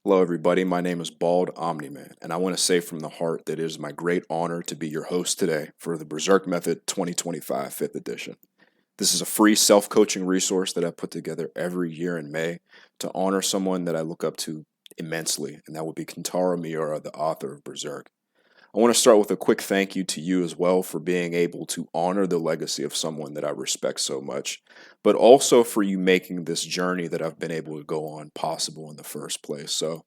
Hello everybody, my name is Bald Omni-Man, and I want to say from the heart that it is my great honor to be your host today for the Berserk Method 2025 5th edition. This is a free self-coaching resource that I put together every year in May to honor someone that I look up to immensely, and that would be Kentaro Miura, the author of Berserk. I want to start with a quick thank you to you as well for being able to honor the legacy of someone that I respect so much, but also for you making this journey that I've been able to go on possible in the first place. So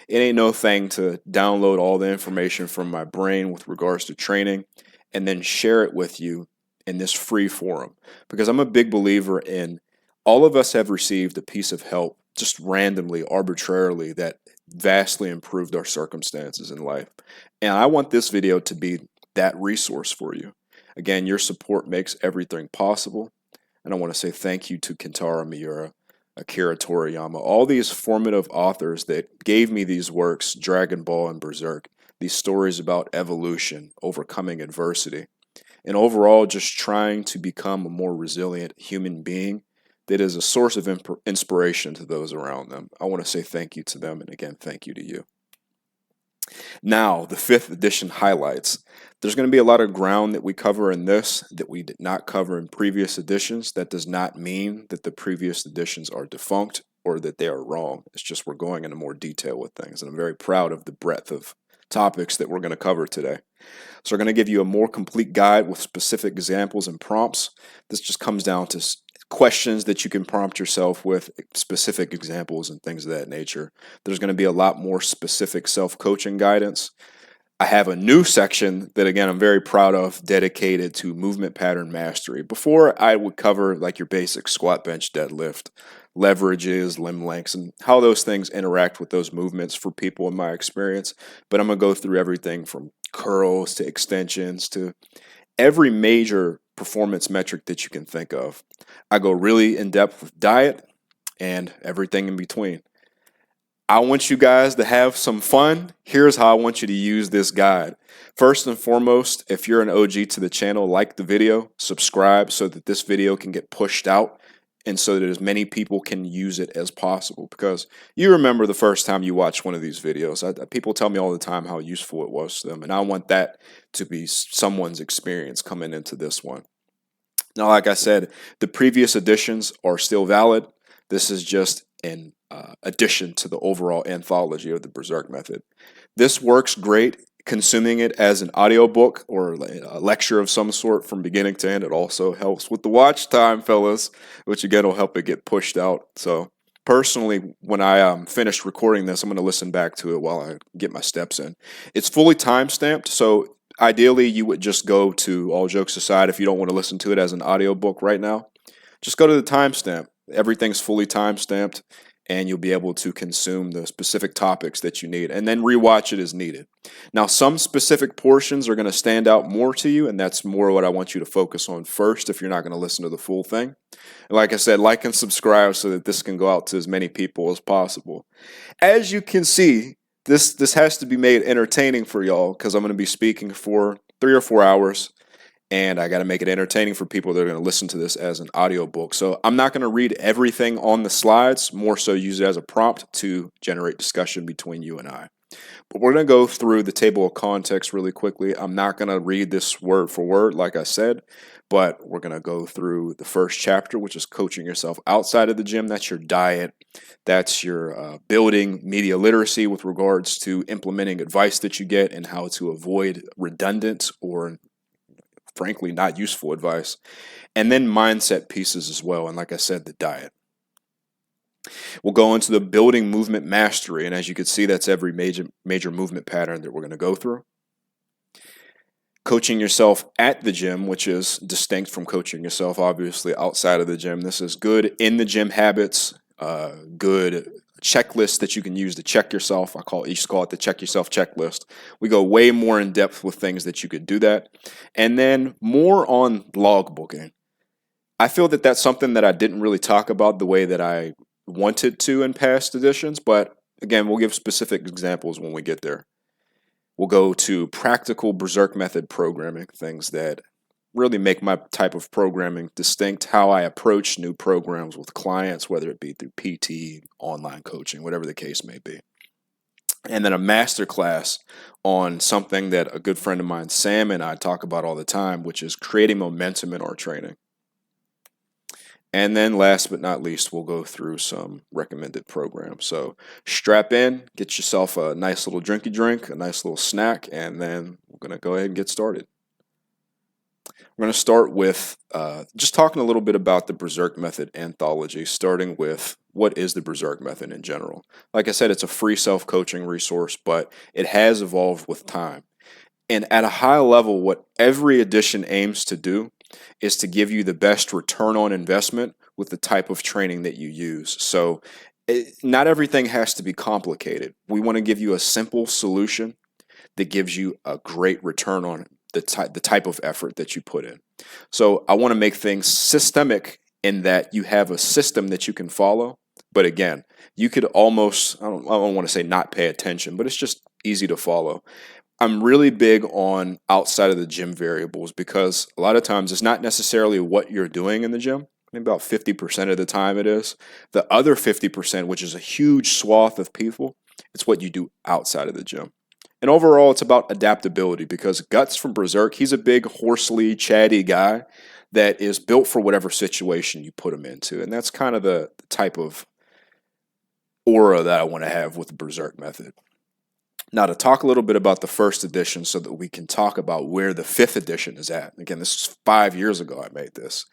it ain't no thing to download all the information from my brain with regards to training and then share it with you in this free forum, because I'm a big believer in all of us have received a piece of help just randomly, arbitrarily, that vastly improved our circumstances in life. And I want this video to be that resource for you. Again, your support makes everything possible. And I want to say thank you to Kentaro Miura, Akira Toriyama, all these formative authors that gave me these works, Dragon Ball and Berserk, these stories about evolution, overcoming adversity, and overall just trying to become a more resilient human being that is a source of inspiration to those around them. I want to say thank you to them, and again, thank you to you. Now, the 5th edition highlights. There's going to be a lot of ground that we cover in this that we did not cover in previous editions. That does not mean that the previous editions are defunct or that they are wrong. It's just we're going into more detail with things, and I'm very proud of the breadth of topics that we're going to cover today. So we're going to give you a more complete guide with specific examples and prompts. This just comes down to questions that you can prompt yourself with, specific examples and things of that nature. There's going to be a lot more specific self-coaching guidance. I have a new section that, again, I'm very proud of, dedicated to movement pattern mastery. Before, I would cover like your basic squat, bench, deadlift, leverages, limb lengths, and how those things interact with those movements for people in my experience. But I'm going to go through everything from curls to extensions to every major performance metric that you can think of. I go really in depth with diet and everything in between. I want you guys to have some fun. Here's how I want you to use this guide. First and foremost, if you're an OG to the channel, like the video, subscribe so that this video can get pushed out and so that as many people can use it as possible. Because you remember the first time you watched one of these videos. People tell me all the time how useful it was to them, and I want that to be someone's experience coming into this one. Now, like I said, the previous editions are still valid. This is just an addition to the overall anthology of the Berserk Method. This works great consuming it as an audiobook or a lecture of some sort from beginning to end. It also helps with the watch time, fellas, which again will help it get pushed out. So personally, when I finish recording this, I'm going to listen back to it while I get my steps in. It's fully time-stamped, so ideally you would just go to, all jokes aside, if you don't want to listen to it as an audiobook right now, just go to the timestamp. Everything's fully time-stamped, and you'll be able to consume the specific topics that you need, and then rewatch it as needed. Now, some specific portions are going to stand out more to you, and that's more what I want you to focus on first if you're not going to listen to the full thing. And like I said, like and subscribe so that this can go out to as many people as possible. As you can see, this has to be made entertaining for y'all, because I'm going to be speaking for 3 or 4 hours. And I got to make it entertaining for people that are going to listen to this as an audiobook. So I'm not going to read everything on the slides, more so use it as a prompt to generate discussion between you and I. But we're going to go through the table of context really quickly. I'm not going to read this word for word, like I said, but we're going to go through the first chapter, which is coaching yourself outside of the gym. That's your diet. That's your building media literacy with regards to implementing advice that you get and how to avoid redundant or frankly not useful advice, and then mindset pieces as well, and like I said, the diet. We'll go into the building movement mastery, and as you can see, that's every major movement pattern that we're going to go through. Coaching yourself at the gym, which is distinct from coaching yourself obviously outside of the gym. This is good in the gym habits, good checklist that you can use to check yourself. I used to call it the check yourself checklist. We go way more in depth with things that you could do that. And then more on logbooking. I feel that that's something that I didn't really talk about the way that I wanted to in past editions, but again, we'll give specific examples when we get there. We'll go to practical Berserk Method programming, things that really make my type of programming distinct, how I approach new programs with clients, whether it be through PT, online coaching, whatever the case may be. and then a masterclass on something that a good friend of mine, Sam, and I talk about all the time, which is creating momentum in our training. And then last but not least, we'll go through some recommended programs. So strap in, get yourself a nice little drinky drink, a nice little snack, and then we're going to go ahead and get started. We're going to start with just talking a little bit about the Berserk Method anthology, starting with what is the Berserk Method in general. Like I said, it's a free self-coaching resource, but it has evolved with time. And at a high level, what every edition aims to do is to give you the best return on investment with the type of training that you use. So not everything has to be complicated. We want to give you a simple solution that gives you a great return on the type of effort that you put in. So I want to make things systemic in that you have a system that you can follow. But again, you could almost, I don't want to say not pay attention, but it's just easy to follow. I'm really big on outside of the gym variables because a lot of times it's not necessarily what you're doing in the gym. Maybe about 50% of the time it is. The other 50%, which is a huge swath of people, it's what you do outside of the gym. And overall, it's about adaptability because Guts from Berserk, he's a big, horsely, chatty guy that is built for whatever situation you put him into. And that's kind of the type of aura that I want to have with the Berserk Method. Now, to talk a little bit about the first edition so that we can talk about where the fifth edition is at. Again, this was 5 years ago I made this.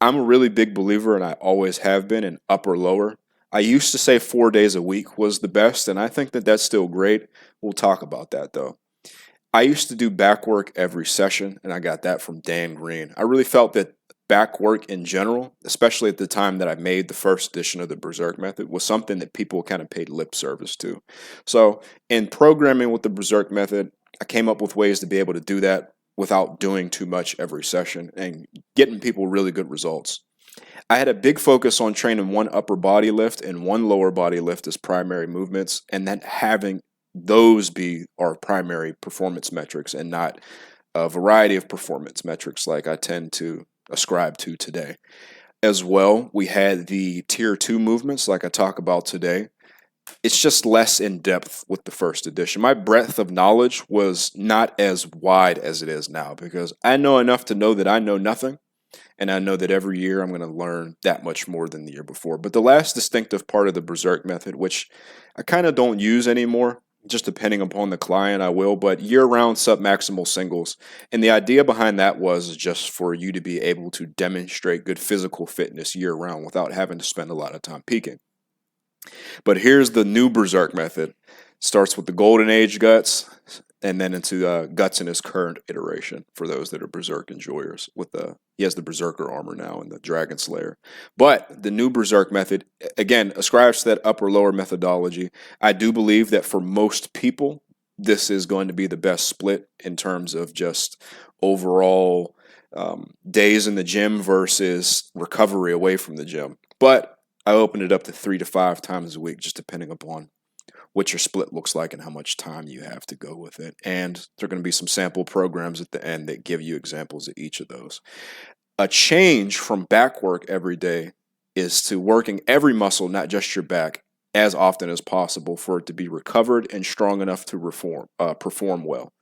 I'm a really big believer, and I always have been, in upper-lower. I used to say 4 days a week was the best, and I think that that's still great. We'll talk about that, though. I used to do back work every session, and I got that from Dan Green. I really felt that back work in general, especially at the time that I made the first edition of the Berserk Method, was something that people kind of paid lip service to. So in programming with the Berserk Method, I came up with ways to be able to do that without doing too much every session and getting people really good results. I had a big focus on training one upper body lift and one lower body lift as primary movements, and then having those be our primary performance metrics and not a variety of performance metrics like I tend to ascribe to today. As well, we had the tier 2 movements like I talk about today. It's just less in depth with the first edition. My breadth of knowledge was not as wide as it is now because I know enough to know that I know nothing. And I know that every year I'm going to learn that much more than the year before. But the last distinctive part of the Berserk Method, which I kind of don't use anymore, just depending upon the client, I will, but year-round submaximal singles. And the idea behind that was just for you to be able to demonstrate good physical fitness year-round without having to spend a lot of time peaking. But here's the new Berserk Method. Starts with the Golden Age Guts, and then into Guts in his current iteration for those that are Berserk enjoyers. He has the Berserker armor now and the Dragon Slayer. But the new Berserk Method, again, ascribes to that upper-lower methodology. I do believe that for most people, this is going to be the best split in terms of just overall days in the gym versus recovery away from the gym. But I opened it up to 3 to 5 times a week, just depending upon what your split looks like and how much time you have to go with it. And there are going to be some sample programs at the end that give you examples of each of those. A change from back work every day is to working every muscle, not just your back, as often as possible for it to be recovered and strong enough to perform well.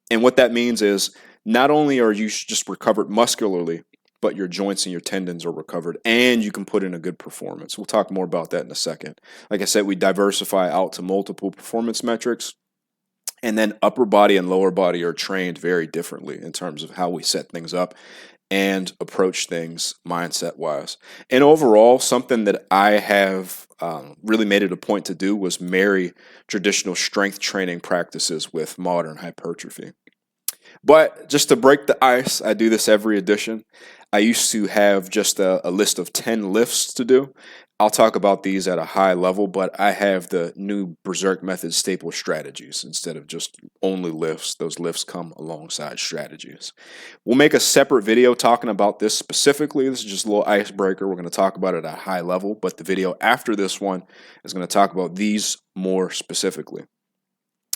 And what that means is not only are you just recovered muscularly, but your joints and your tendons are recovered, and you can put in a good performance. We'll talk more about that in a second. Like I said, we diversify out to multiple performance metrics, and then upper body and lower body are trained very differently in terms of how we set things up and approach things mindset-wise. And overall, something that I have really made it a point to do was marry traditional strength training practices with modern hypertrophy. But just to break the ice, I do this every edition. I used to have just a list of 10 lifts to do. I'll talk about these at a high level, but I have the new Berserk Method staple strategies instead of just only lifts. Those lifts come alongside strategies. We'll make a separate video talking about this specifically. This is just a little icebreaker. We're going to talk about it at a high level, but the video after this one is going to talk about these more specifically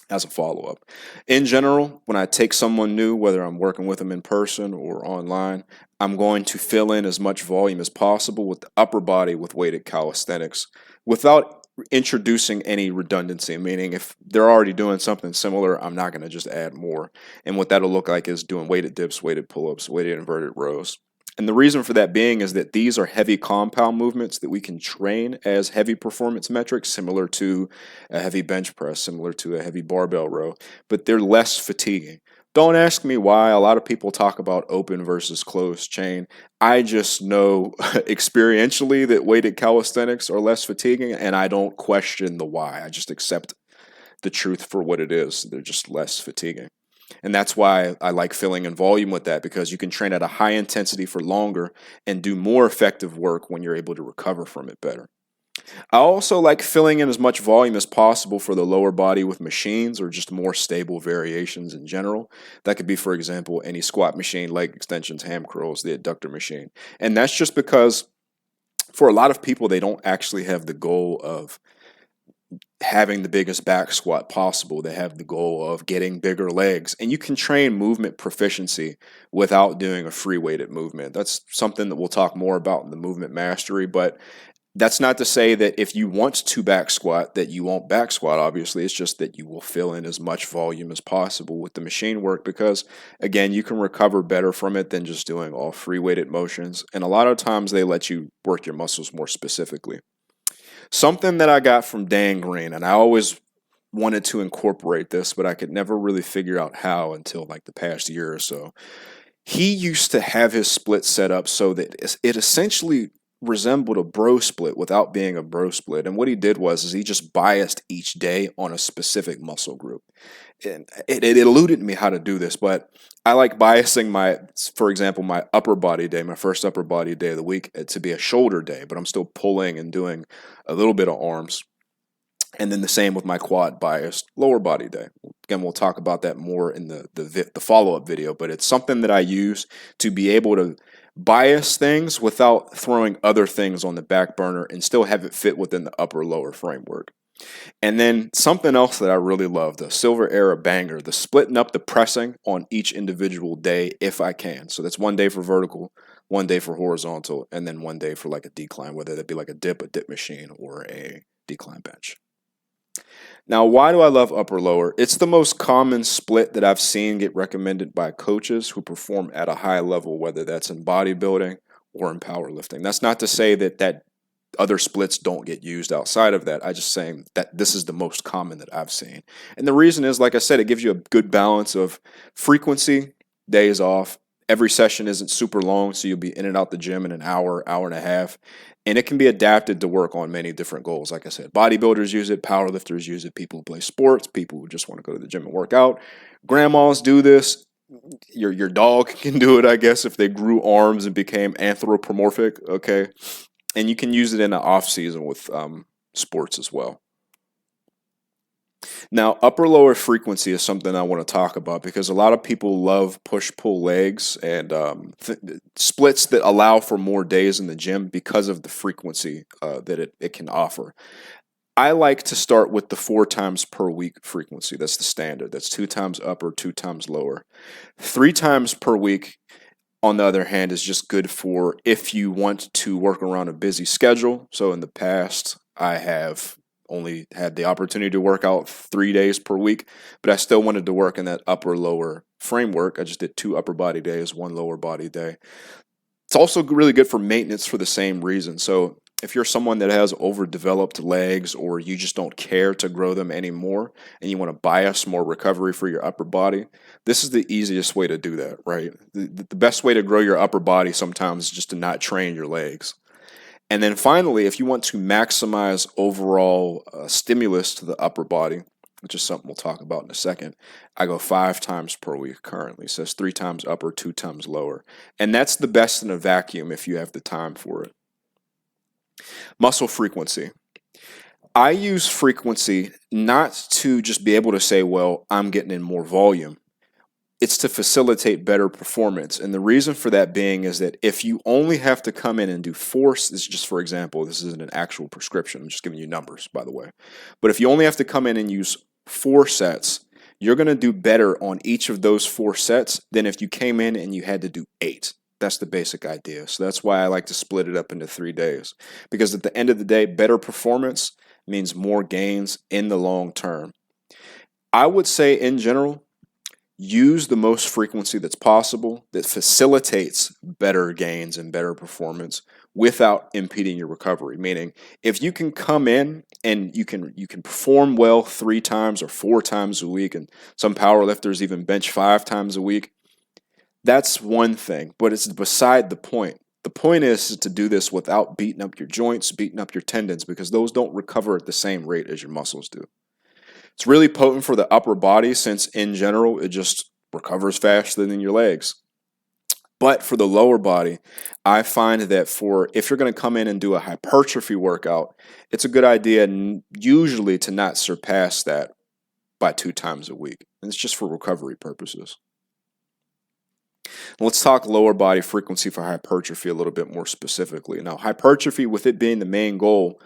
as a follow-up. In general, when I take someone new, whether I'm working with them in person or online, I'm going to fill in as much volume as possible with the upper body with weighted calisthenics without introducing any redundancy, meaning if they're already doing something similar, I'm not going to just add more. And what that'll look like is doing weighted dips, weighted pull-ups, weighted inverted rows. And the reason for that being is that these are heavy compound movements that we can train as heavy performance metrics, similar to a heavy bench press, similar to a heavy barbell row, but they're less fatiguing. Don't ask me why. A lot of people talk about open versus closed chain. I just know experientially that weighted calisthenics are less fatiguing, and I don't question the why. I just accept the truth for what it is. They're just less fatiguing. And that's why I like filling in volume with that, because you can train at a high intensity for longer and do more effective work when you're able to recover from it better. I also like filling in as much volume as possible for the lower body with machines or just more stable variations in general. That could be, for example, any squat machine, leg extensions, ham curls, the adductor machine. And that's just because for a lot of people, they don't actually have the goal of having the biggest back squat possible. They have the goal of getting bigger legs. And you can train movement proficiency without doing a free weighted movement. That's something that we'll talk more about in the movement mastery, but that's not to say that if you want to back squat that you won't back squat. Obviously, it's just that you will fill in as much volume as possible with the machine work, because again, you can recover better from it than just doing all free weighted motions. And a lot of times they let you work your muscles more specifically. Something that I got from Dan Green, and I always wanted to incorporate this, but I could never really figure out how until like the past year or so. He used to have his split set up so that it essentially resembled a bro split without being a bro split. And what he did was he just biased each day on a specific muscle group. And it eluded me how to do this, but I like biasing for example, my upper body day, my first upper body day of the week, to be a shoulder day, but I'm still pulling and doing a little bit of arms. And then the same with my quad biased lower body day. Again, we'll talk about that more in the follow-up video, but it's something that I use to be able to bias things without throwing other things on the back burner and still have it fit within the upper lower framework. And then something else that I really love, the silver era banger, the splitting up the pressing on each individual day if I can. So that's one day for vertical, one day for horizontal, and then one day for like a decline, whether that be like a dip machine, or a decline bench. Now, why do I love upper lower? It's the most common split that I've seen get recommended by coaches who perform at a high level, whether that's in bodybuilding or in powerlifting. That's not to say that other splits don't get used outside of that. I'm just saying that this is the most common that I've seen. And the reason is, like I said, it gives you a good balance of frequency, days off. Every session isn't super long, so you'll be in and out the gym in an hour, hour and a half. And it can be adapted to work on many different goals. Like I said, bodybuilders use it, powerlifters use it, people who play sports, people who just want to go to the gym and work out. Grandmas do this. Your dog can do it, I guess, if they grew arms and became anthropomorphic, okay? And you can use it in the off season with sports as well. Now, upper lower frequency is something I want to talk about, because a lot of people love push-pull legs and splits that allow for more days in the gym because of the frequency that it can offer. I like to start with the 4 times per week frequency. That's the standard. That's 2 times upper, 2 times lower. 3 times per week, on the other hand, is just good for if you want to work around a busy schedule. So in the past, I have only had the opportunity to work out 3 days per week, but I still wanted to work in that upper lower framework. I just did 2 upper body days, 1 lower body day. It's also really good for maintenance for the same reason. So if you're someone that has overdeveloped legs, or you just don't care to grow them anymore and you want to bias more recovery for your upper body, this is the easiest way to do that, right? The best way to grow your upper body sometimes is just to not train your legs. And then finally, if you want to maximize overall stimulus to the upper body, which is something we'll talk about in a second, I go 5 times per week currently. So it's 3 times upper, 2 times lower. And that's the best in a vacuum if you have the time for it. Muscle frequency. I use frequency not to just be able to say, well, I'm getting in more volume. It's to facilitate better performance. And the reason for that being is that if you only have to come in and do 4, this is just for example, this isn't an actual prescription, I'm just giving you numbers, by the way. But if you only have to come in and use 4 sets, you're going to do better on each of those 4 sets than if you came in and you had to do 8. That's the basic idea. So that's why I like to split it up into 3 days. Because at the end of the day, better performance means more gains in the long term. I would say in general, use the most frequency that's possible that facilitates better gains and better performance without impeding your recovery. Meaning, if you can come in and you can perform well 3 times or 4 times a week, and some power lifters even bench 5 times a week, that's one thing, but it's beside the point. The point is to do this without beating up your joints, beating up your tendons, because those don't recover at the same rate as your muscles do. It's really potent for the upper body since in general it just recovers faster than your legs. But for the lower body, I find that if you're going to come in and do a hypertrophy workout, it's a good idea usually to not surpass that by 2 times a week. And it's just for recovery purposes. Let's talk lower body frequency for hypertrophy a little bit more specifically. Now, hypertrophy, with it being the main goal,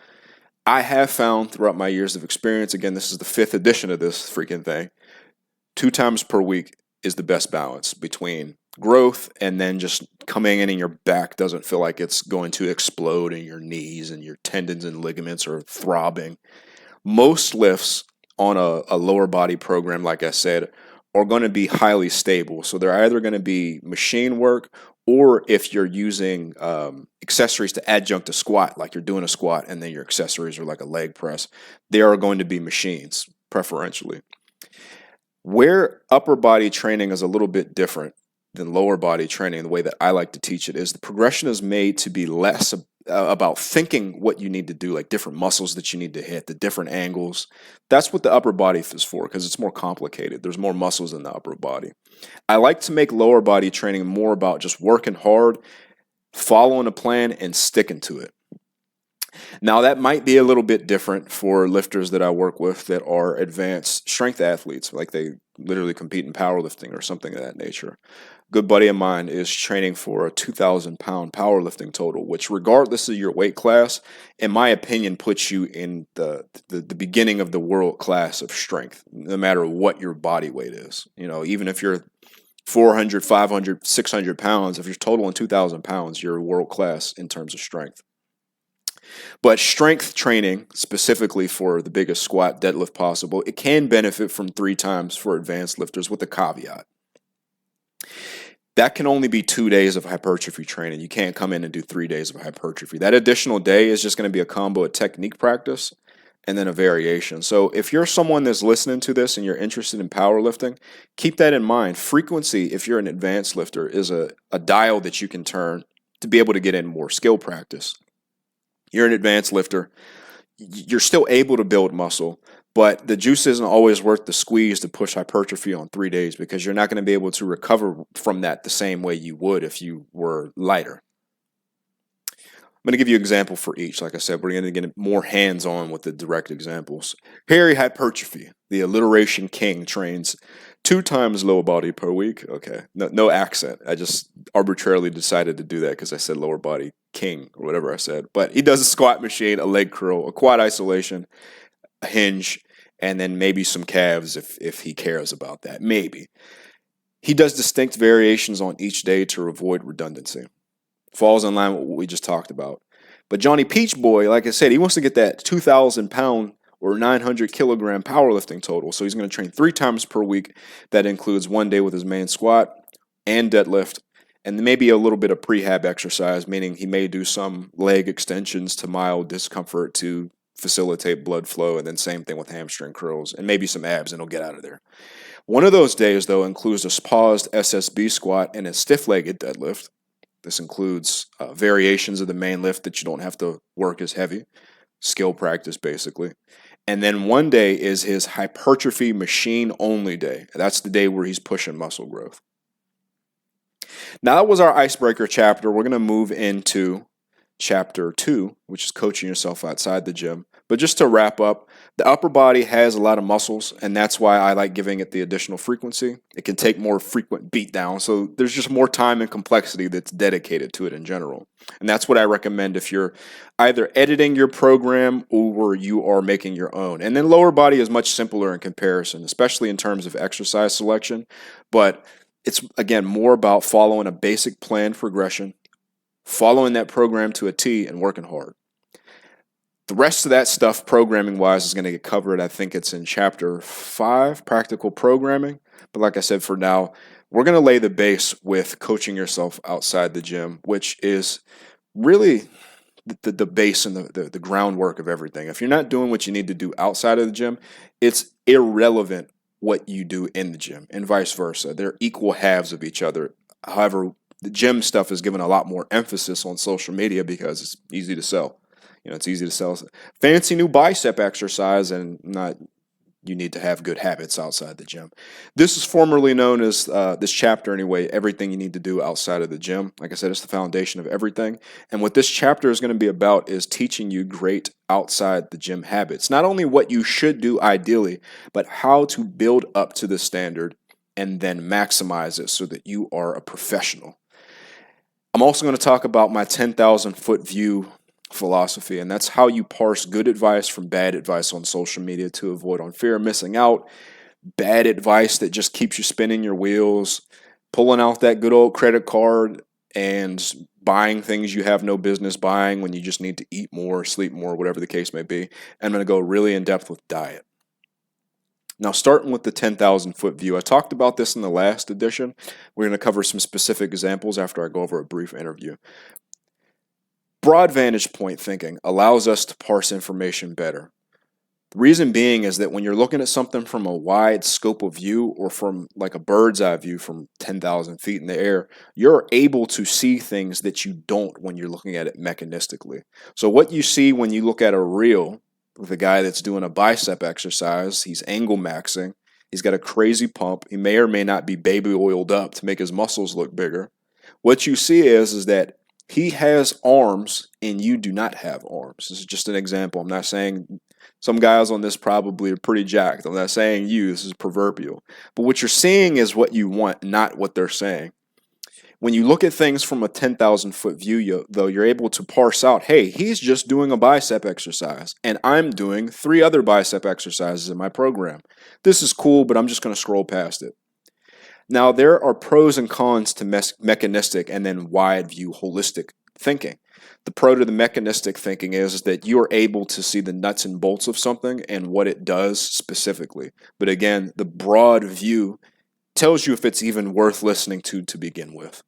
I have found throughout my years of experience, again, this is the 5th edition of this freaking thing, 2 times per week is the best balance between growth and then just coming in and your back doesn't feel like it's going to explode and your knees and your tendons and ligaments are throbbing. Most lifts on a lower body program, like I said, are going to be highly stable. So they're either going to be machine work, or if you're using accessories to adjunct a squat, like you're doing a squat and then your accessories are like a leg press, they are going to be machines, preferentially. Where upper body training is a little bit different than lower body training, the way that I like to teach it is the progression is made to be less about thinking what you need to do, like different muscles that you need to hit, the different angles. That's what the upper body is for, because it's more complicated. There's more muscles in the upper body. I like to make lower body training more about just working hard, following a plan, and sticking to it. Now, that might be a little bit different for lifters that I work with that are advanced strength athletes, like they literally compete in powerlifting or something of that nature. A good buddy of mine is training for a 2,000-pound powerlifting total, which, regardless of your weight class, in my opinion, puts you in the beginning of the world class of strength, no matter what your body weight is. You know, even if you're 400, 500, 600 pounds, if you're totaling 2,000 pounds, you're world class in terms of strength. But strength training, specifically for the biggest squat deadlift possible, it can benefit from 3 times for advanced lifters with a caveat. That can only be 2 days of hypertrophy training. You can't come in and do 3 days of hypertrophy. That additional day is just going to be a combo of technique practice and then a variation. So if you're someone that's listening to this and you're interested in powerlifting, keep that in mind. Frequency, if you're an advanced lifter, is a dial that you can turn to be able to get in more skill practice. You're an advanced lifter, you're still able to build muscle, but the juice isn't always worth the squeeze to push hypertrophy on 3 days, because you're not going to be able to recover from that the same way you would if you were lighter. I'm going to give you an example for each. Like I said, we're going to get more hands-on with the direct examples. Harry Hypertrophy, the alliteration king, trains 2 times lower body per week. Okay, no accent. I just arbitrarily decided to do that because I said lower body king or whatever I said. But he does a squat machine, a leg curl, a quad isolation, a hinge, and then maybe some calves if he cares about that. Maybe. He does distinct variations on each day to avoid redundancy. Falls in line with what we just talked about. But Johnny Peach Boy, like I said, he wants to get that 2,000-pound or 900-kilogram powerlifting total. So he's going to train 3 times per week. That includes 1 day with his main squat and deadlift, and maybe a little bit of prehab exercise, meaning he may do some leg extensions to mild discomfort to facilitate blood flow, and then same thing with hamstring curls, and maybe some abs, and he'll get out of there. One of those days, though, includes a paused SSB squat and a stiff-legged deadlift. This includes variations of the main lift that you don't have to work as heavy, skill practice basically. And then 1 day is his hypertrophy machine only day. That's the day where he's pushing muscle growth. Now that was our icebreaker chapter. We're going to move into chapter 2, which is coaching yourself outside the gym. But just to wrap up, the upper body has a lot of muscles, and that's why I like giving it the additional frequency. It can take more frequent beat down, so there's just more time and complexity that's dedicated to it in general. And that's what I recommend if you're either editing your program or you are making your own. And then lower body is much simpler in comparison, especially in terms of exercise selection. But it's, again, more about following a basic planned progression, following that program to a T, and working hard. The rest of that stuff, programming-wise, is going to get covered. I think it's in Chapter 5, Practical Programming. But like I said, for now, we're going to lay the base with coaching yourself outside the gym, which is really the base and the groundwork of everything. If you're not doing what you need to do outside of the gym, it's irrelevant what you do in the gym, and vice versa. They're equal halves of each other. However, the gym stuff is given a lot more emphasis on social media because it's easy to sell. It's easy to sell fancy new bicep exercise, and not you need to have good habits outside the gym. This is formerly known as, this chapter anyway, everything you need to do outside of the gym. Like I said, it's the foundation of everything. And what this chapter is going to be about is teaching you great outside the gym habits. Not only what you should do ideally, but how to build up to the standard and then maximize it so that you are a professional. I'm also going to talk about my 10,000 foot view philosophy, and that's how you parse good advice from bad advice on social media to avoid fear of missing out, bad advice that just keeps you spinning your wheels, pulling out that good old credit card and buying things you have no business buying when you just need to eat more, sleep more, whatever the case may be. And I'm going to go really in depth with diet. Now, starting with the 10,000 foot view, I talked about this in the last edition. We're going to cover some specific examples after I go over a brief interview. Broad vantage point thinking allows us to parse information better. The reason being is that when you're looking at something from a wide scope of view, or from like a bird's eye view from 10,000 feet in the air, you're able to see things that you don't when you're looking at it mechanistically. So what you see when you look at a reel with a guy that's doing a bicep exercise, he's angle maxing, he's got a crazy pump, he may or may not be baby oiled up to make his muscles look bigger. What you see is that he has arms and you do not have arms. This is just an example. I'm not saying some guys on this probably are pretty jacked. I'm not saying you. This is proverbial. But what you're seeing is what you want, not what they're saying. When you look at things from a 10,000 foot view, though, you're able to parse out, hey, he's just doing a bicep exercise, and I'm doing 3 other bicep exercises in my program. This is cool, but I'm just going to scroll past it. Now, there are pros and cons to mechanistic and then wide view holistic thinking. The pro to the mechanistic thinking is that you're able to see the nuts and bolts of something and what it does specifically. But again, the broad view tells you if it's even worth listening to begin with.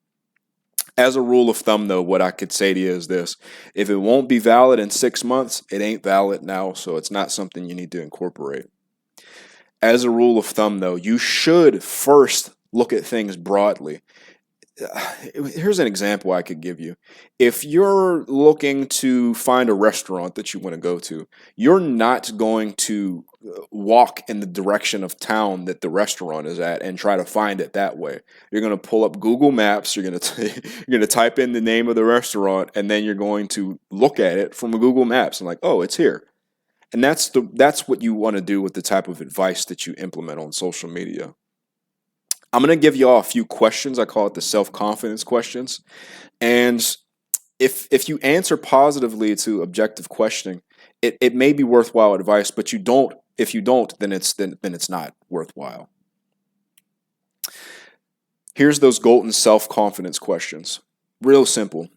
As a rule of thumb, though, what I could say to you is this: if it won't be valid in 6 months, it ain't valid now, so it's not something you need to incorporate. As a rule of thumb, though, you should first look at things broadly. Here's an example I could give you. If you're looking to find a restaurant that you want to go to, you're not going to walk in the direction of town that the restaurant is at and try to find it that way. You're going to pull up Google Maps, you're going to type in the name of the restaurant, and then you're going to look at it from Google Maps and like, oh, it's here. And that's what you want to do with the type of advice that you implement on social media. I'm going to give you all a few questions. I call it the self-confidence questions. And if you answer positively to objective questioning, it may be worthwhile advice, but if you don't, then it's not worthwhile. Here's those golden self-confidence questions. Real simple.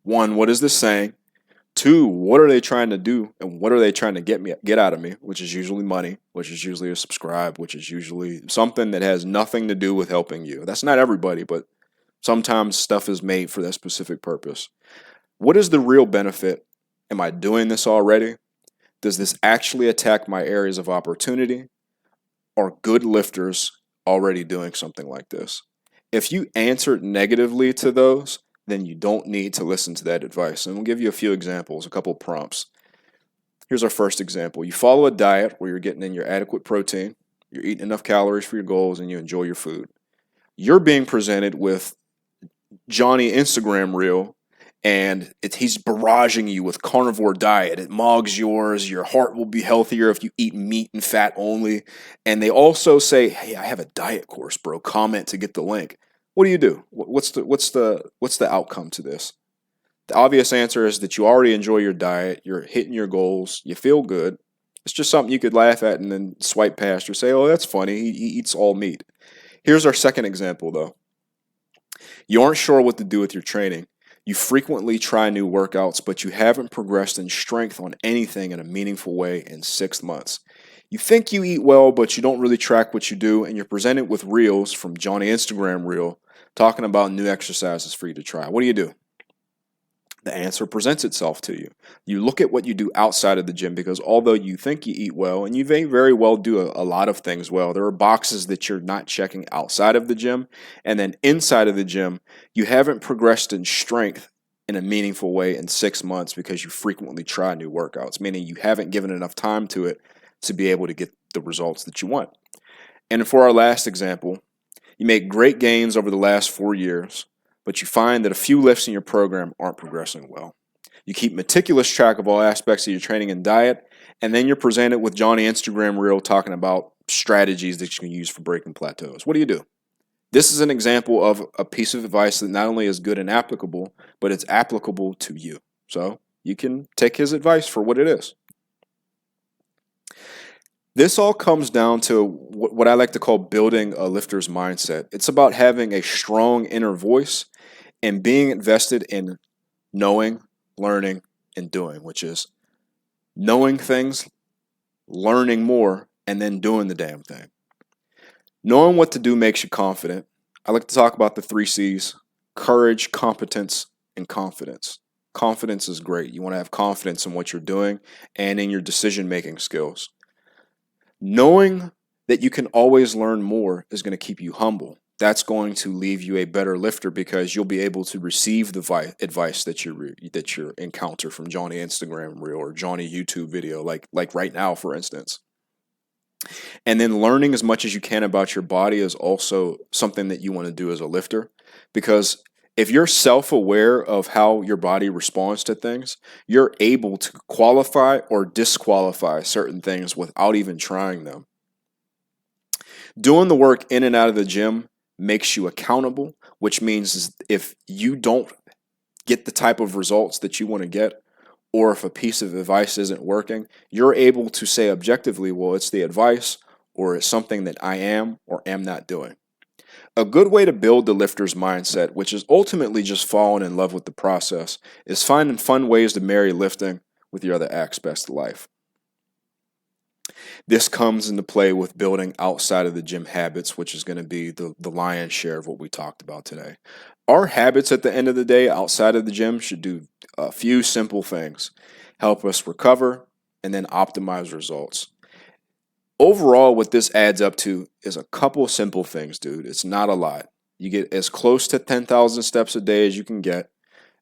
1, what is this saying? 2, what are they trying to do, and what are they trying to get out of me, which is usually money, which is usually a subscribe, which is usually something that has nothing to do with helping you. That's not everybody, but sometimes stuff is made for that specific purpose. What is the real benefit? Am I doing this already? Does this actually attack my areas of opportunity? Are good lifters already doing something like this? If you answered negatively to those, then you don't need to listen to that advice. And we'll give you a few examples, a couple prompts. Here's our first example. You follow a diet where you're getting in your adequate protein, you're eating enough calories for your goals, and you enjoy your food. You're being presented with Johnny Instagram reel, and he's barraging you with carnivore diet. It mogs yours. Your heart will be healthier if you eat meat and fat only. And they also say, hey, I have a diet course, bro. Comment to get the link. What do? What's the outcome to this? The obvious answer is that you already enjoy your diet, you're hitting your goals, you feel good. It's just something you could laugh at and then swipe past or say, oh, that's funny, he eats all meat. Here's our second example, though. You aren't sure what to do with your training. You frequently try new workouts, but you haven't progressed in strength on anything in a meaningful way in 6 months. You think you eat well, but you don't really track what you do, and you're presented with reels from Johnny Instagram Reel talking about new exercises for you to try. What do? The answer presents itself to you. You look at what you do outside of the gym, because although you think you eat well, and you may very well do a lot of things well, there are boxes that you're not checking outside of the gym. And then inside of the gym, you haven't progressed in strength in a meaningful way in 6 months because you frequently try new workouts, meaning you haven't given enough time to it to be able to get the results that you want. And for our last example, you make great gains over the last 4 years, but you find that a few lifts in your program aren't progressing well. You keep meticulous track of all aspects of your training and diet, and then you're presented with Johnny Instagram Reel talking about strategies that you can use for breaking plateaus. What do? This is an example of a piece of advice that not only is good and applicable, but it's applicable to you. So you can take his advice for what it is. This all comes down to what I like to call building a lifter's mindset. It's about having a strong inner voice and being invested in knowing, learning, and doing, which is knowing things, learning more, and then doing the damn thing. Knowing what to do makes you confident. I like to talk about the 3 C's: courage, competence, and confidence. Confidence is great. You want to have confidence in what you're doing and in your decision-making skills. Knowing that you can always learn more is going to keep you humble. That's going to leave you a better lifter because you'll be able to receive the advice that you encounter from Johnny Instagram Reel or Johnny YouTube video, like right now, for instance. And then learning as much as you can about your body is also something that you want to do as a lifter, because if you're self-aware of how your body responds to things, you're able to qualify or disqualify certain things without even trying them. Doing the work in and out of the gym makes you accountable, which means if you don't get the type of results that you want to get, or if a piece of advice isn't working, you're able to say objectively, well, it's the advice, or it's something that I am or am not doing. A good way to build the lifter's mindset, which is ultimately just falling in love with the process, is finding fun ways to marry lifting with your other aspects of life. This comes into play with building outside of the gym habits, which is going to be the lion's share of what we talked about today. Our habits at the end of the day outside of the gym should do a few simple things: help us recover and then optimize results. Overall, what this adds up to is a couple simple things, dude. It's not a lot. You get as close to 10,000 steps a day as you can get.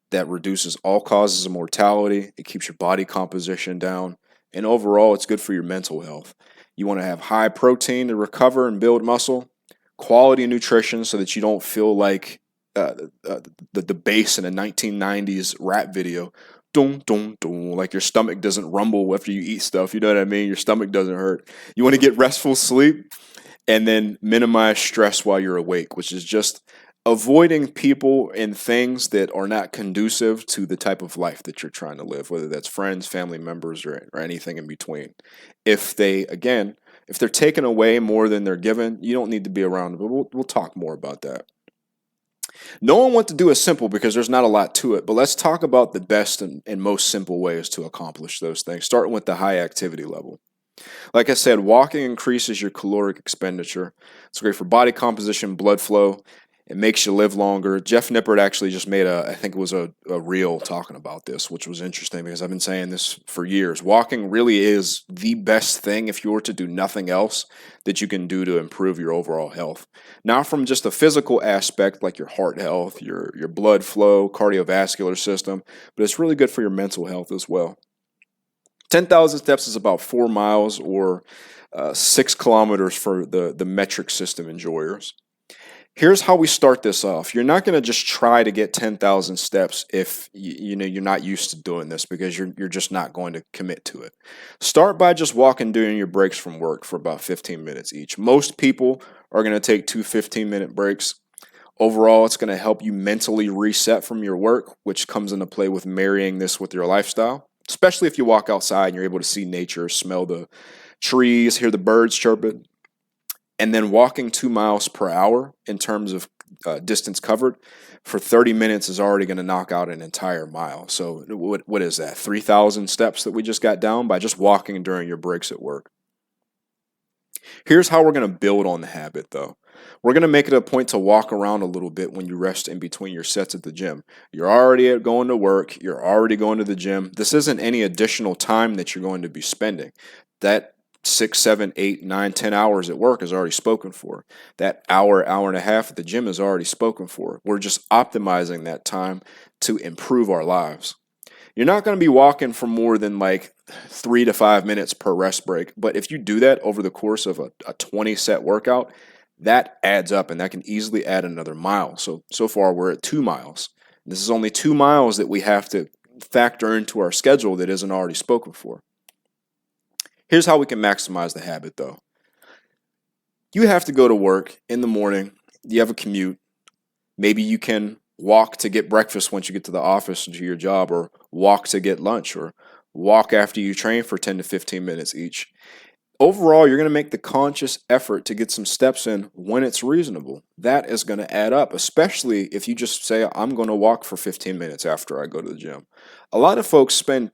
That reduces all causes of mortality. It keeps your body composition down. And overall, it's good for your mental health. You want to have high protein to recover and build muscle, quality nutrition so that you don't feel like the bass in a 1990s rap video. Dun, dun, dun, like your stomach doesn't rumble after you eat stuff. You know what I mean? Your stomach doesn't hurt. You want to get restful sleep and then minimize stress while you're awake, which is just avoiding people and things that are not conducive to the type of life that you're trying to live, whether that's friends, family members, or anything in between. If they're taken away more than they're given, you don't need to be around them. But we'll talk more about that. Knowing what to do is simple because there's not a lot to it, but let's talk about the best and most simple ways to accomplish those things, starting with the high activity level. Like I said, walking increases your caloric expenditure. It's great for body composition, blood flow. It makes you live longer. Jeff Nippert actually just made I think it was a reel talking about this, which was interesting because I've been saying this for years. Walking really is the best thing, if you were to do nothing else, that you can do to improve your overall health. Not from just a physical aspect like your heart health, your blood flow, cardiovascular system, but it's really good for your mental health as well. 10,000 steps is about 4 miles or 6 kilometers for the metric system enjoyers. Here's how we start this off. You're not going to just try to get 10,000 steps if you're not used to doing this, because you're just not going to commit to it. Start by just walking during your breaks from work for about 15 minutes each. Most people are going to take 2 15-minute breaks. Overall, it's going to help you mentally reset from your work, which comes into play with marrying this with your lifestyle, especially if you walk outside and you're able to see nature, smell the trees, hear the birds chirping. And then walking 2 miles per hour in terms of distance covered for 30 minutes is already going to knock out an entire mile. So what is that? 3,000 steps that we just got down by just walking during your breaks at work. Here's how we're going to build on the habit, though. We're going to make it a point to walk around a little bit when you rest in between your sets at the gym. You're already going to work. You're already going to the gym. This isn't any additional time that you're going to be spending. That 6, 7, 8, 9, 10 hours at work is already spoken for. That hour, hour and a half at the gym is already spoken for. We're just optimizing that time to improve our lives. You're not going to be walking for more than like 3 to 5 minutes per rest break. But if you do that over the course of a 20-set workout, that adds up, and that can easily add another mile. So far, we're at 2 miles. This is only 2 miles that we have to factor into our schedule that isn't already spoken for. Here's how we can maximize the habit, though. You have to go to work in the morning. You have a commute. Maybe you can walk to get breakfast once you get to the office and to your job, or walk to get lunch, or walk after you train for 10 to 15 minutes each. Overall, you're going to make the conscious effort to get some steps in when it's reasonable. That is going to add up, especially if you just say, I'm going to walk for 15 minutes after I go to the gym. A lot of folks spend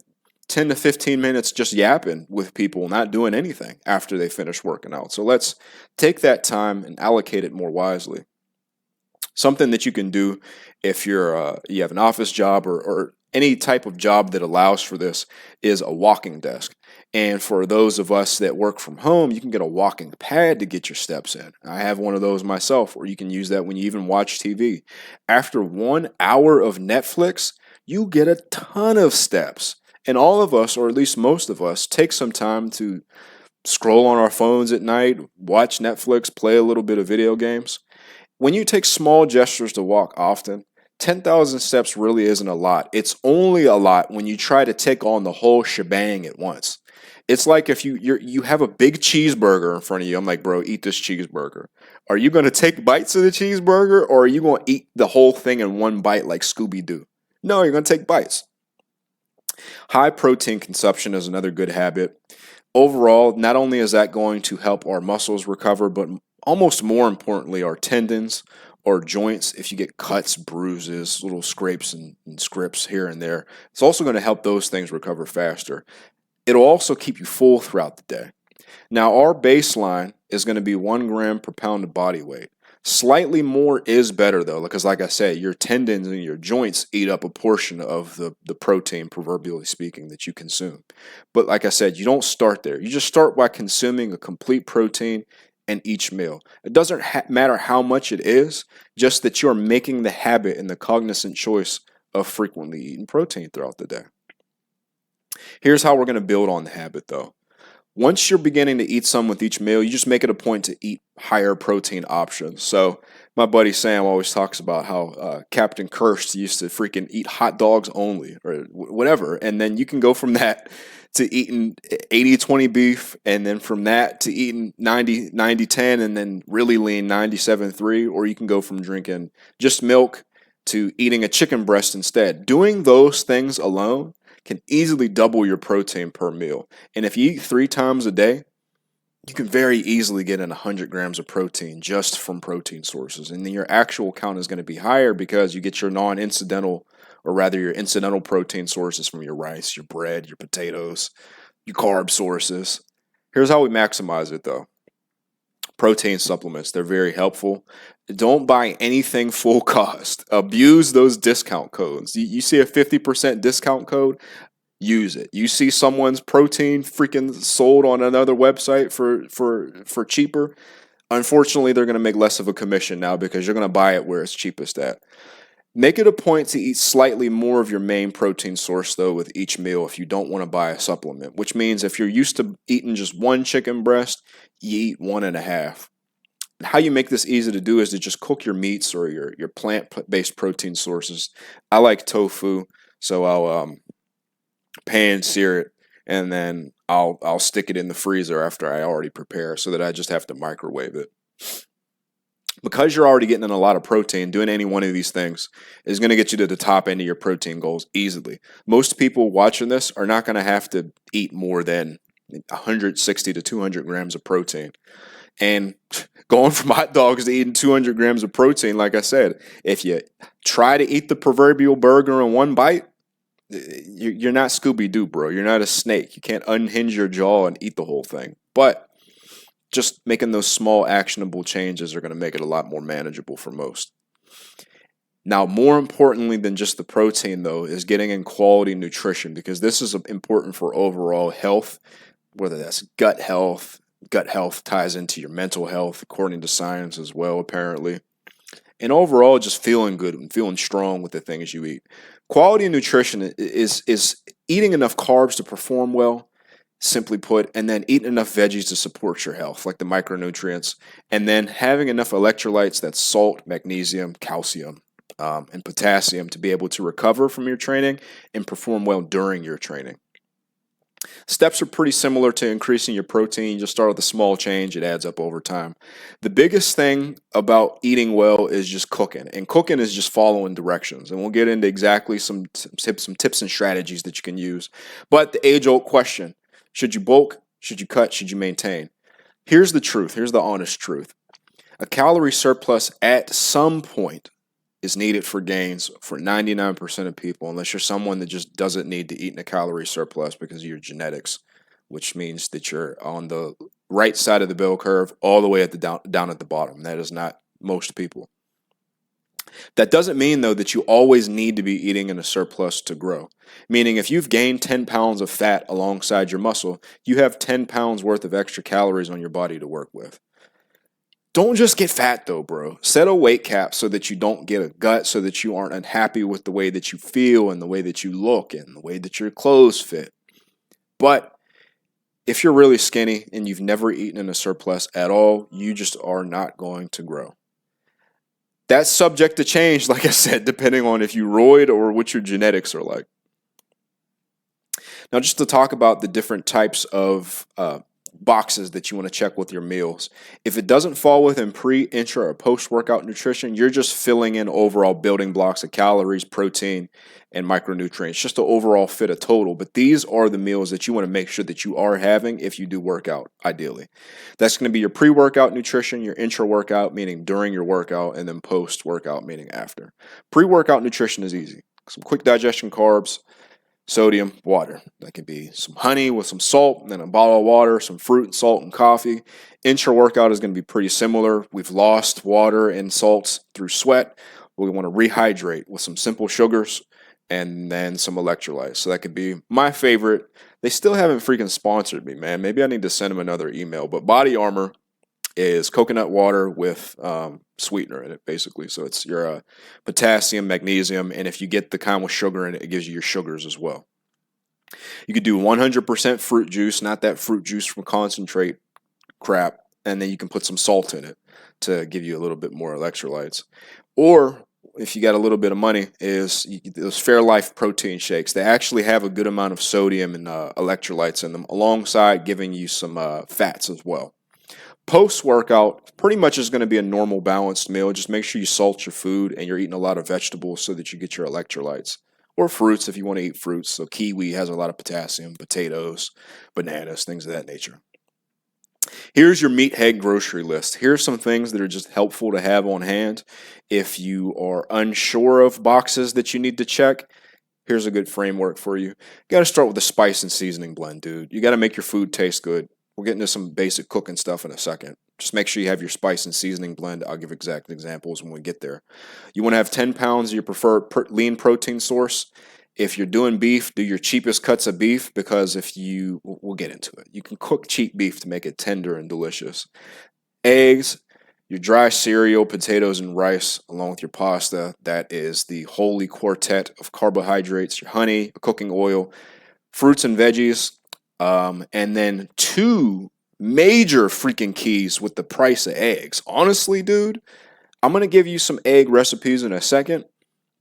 10 to 15 minutes just yapping with people, not doing anything after they finish working out. So let's take that time and allocate it more wisely. Something that you can do if you have an office job or any type of job that allows for this is a walking desk. And for those of us that work from home, you can get a walking pad to get your steps in. I have one of those myself, or you can use that when you even watch TV. After 1 hour of Netflix, you get a ton of steps. And all of us, or at least most of us, take some time to scroll on our phones at night, watch Netflix, play a little bit of video games. When you take small gestures to walk often, 10,000 steps really isn't a lot. It's only a lot when you try to take on the whole shebang at once. It's like if you have a big cheeseburger in front of you. I'm like, bro, eat this cheeseburger. Are you going to take bites of the cheeseburger, or are you going to eat the whole thing in one bite like Scooby-Doo? No, you're going to take bites. High protein consumption is another good habit. Overall, not only is that going to help our muscles recover, but almost more importantly, our tendons or joints, if you get cuts, bruises, little scrapes and scripts here and there, it's also going to help those things recover faster. It'll also keep you full throughout the day. Now, our baseline is going to be 1 gram per pound of body weight. Slightly more is better, though, because like I said, your tendons and your joints eat up a portion of the protein, proverbially speaking, that you consume. But like I said, you don't start there. You just start by consuming a complete protein in each meal. It doesn't matter how much it is, just that you're making the habit and the cognizant choice of frequently eating protein throughout the day. Here's how we're going to build on the habit, though. Once you're beginning to eat some with each meal, you just make it a point to eat higher protein options. So my buddy Sam always talks about how Captain Kirst used to freaking eat hot dogs only or whatever. And then you can go from that to eating 80-20 beef, and then from that to eating 90-10, and then really lean 97-3, or you can go from drinking just milk to eating a chicken breast instead. Doing those things alone can easily double your protein per meal. And if you eat 3 times a day, you can very easily get in 100 grams of protein just from protein sources. And then your actual count is going to be higher because you get your non-incidental, or rather your incidental protein sources from your rice, your bread, your potatoes, your carb sources. Here's how we maximize it, though. Protein supplements, they're very helpful. Don't buy anything full cost. Abuse those discount codes. You see a 50% discount code, use it. You see someone's protein freaking sold on another website for cheaper, unfortunately, they're going to make less of a commission now because you're going to buy it where it's cheapest at. Make it a point to eat slightly more of your main protein source, though, with each meal if you don't want to buy a supplement, which means if you're used to eating just 1 chicken breast, you eat 1.5. How you make this easy to do is to just cook your meats or your plant-based protein sources. I like tofu, so I'll pan sear it, and then I'll stick it in the freezer after I already prepare so that I just have to microwave it. Because you're already getting in a lot of protein, doing any one of these things is going to get you to the top end of your protein goals easily. Most people watching this are not going to have to eat more than 160 to 200 grams of protein. And going from hot dogs to eating 200 grams of protein, like I said, if you try to eat the proverbial burger in one bite, you're not Scooby-Doo, bro. You're not a snake. You can't unhinge your jaw and eat the whole thing. But just making those small actionable changes are going to make it a lot more manageable for most. Now, more importantly than just the protein, though, is getting in quality nutrition, because this is important for overall health, whether that's gut health. Gut health ties into your mental health, according to science as well, apparently. And overall, just feeling good and feeling strong with the things you eat. Quality nutrition is eating enough carbs to perform well, simply put, and then eating enough veggies to support your health, like the micronutrients, and then having enough electrolytes, that's salt, magnesium, calcium, and potassium, to be able to recover from your training and perform well during your training. Steps are pretty similar to increasing your protein. You just start with a small change. It adds up over time. The biggest thing about eating well is just cooking. And cooking is just following directions. And we'll get into exactly some tips and strategies that you can use. But the age-old question, should you bulk? Should you cut? Should you maintain? Here's the truth. Here's the honest truth. A calorie surplus at some point is needed for gains for 99% of people, unless you're someone that just doesn't need to eat in a calorie surplus because of your genetics, which means that you're on the right side of the bell curve all the way at the down at the bottom. That is not most people. That doesn't mean, though, that you always need to be eating in a surplus to grow. Meaning, if you've gained 10 pounds of fat alongside your muscle, you have 10 pounds worth of extra calories on your body to work with. Don't just get fat, though, bro. Set a weight cap so that you don't get a gut, so that you aren't unhappy with the way that you feel and the way that you look and the way that your clothes fit. But if you're really skinny and you've never eaten in a surplus at all, you just are not going to grow. That's subject to change, like I said, depending on if you roid or what your genetics are like. Now, just to talk about the different types of boxes that you want to check with your meals. If it doesn't fall within pre, intra, or post-workout nutrition, you're just filling in overall building blocks of calories, protein, and micronutrients, just to overall fit a total. But these are the meals that you want to make sure that you are having if you do workout, ideally. That's going to be your pre-workout nutrition, your intra-workout, meaning during your workout, and then post-workout, meaning after. Pre-workout nutrition is easy. Some quick digestion carbs, sodium, water. That could be some honey with some salt, and then a bottle of water, some fruit and salt and coffee. Intra-workout is going to be pretty similar. We've lost water and salts through sweat. We want to rehydrate with some simple sugars and then some electrolytes. So that could be my favorite. They still haven't freaking sponsored me, man. Maybe I need to send them another email. But Body Armor is coconut water with sweetener in it, basically. So it's your potassium, magnesium, and if you get the kind with sugar in it, it gives you your sugars as well. You could do 100% fruit juice, not that fruit juice from concentrate crap, and then you can put some salt in it to give you a little bit more electrolytes. Or if you got a little bit of money, is those Fairlife protein shakes. They actually have a good amount of sodium and electrolytes in them, alongside giving you some fats as well. Post-workout pretty much is going to be a normal balanced meal. Just make sure you salt your food and you're eating a lot of vegetables so that you get your electrolytes. Or fruits if you want to eat fruits. So kiwi has a lot of potassium, potatoes, bananas, things of that nature. Here's your meathead grocery list. Here's some things that are just helpful to have on hand. If you are unsure of boxes that you need to check, here's a good framework for you. You got to start with the spice and seasoning blend, dude. You got to make your food taste good. We'll get into some basic cooking stuff in a second. Just make sure you have your spice and seasoning blend. I'll give exact examples when we get there. You want to have 10 pounds of your preferred lean protein source. If you're doing beef, do your cheapest cuts of beef, because we'll get into it. You can cook cheap beef to make it tender and delicious. Eggs, your dry cereal, potatoes, and rice, along with your pasta. That is the holy quartet of carbohydrates. Your honey, cooking oil, fruits and veggies. And then 2 major freaking keys with the price of eggs. Honestly, dude, I'm going to give you some egg recipes in a second,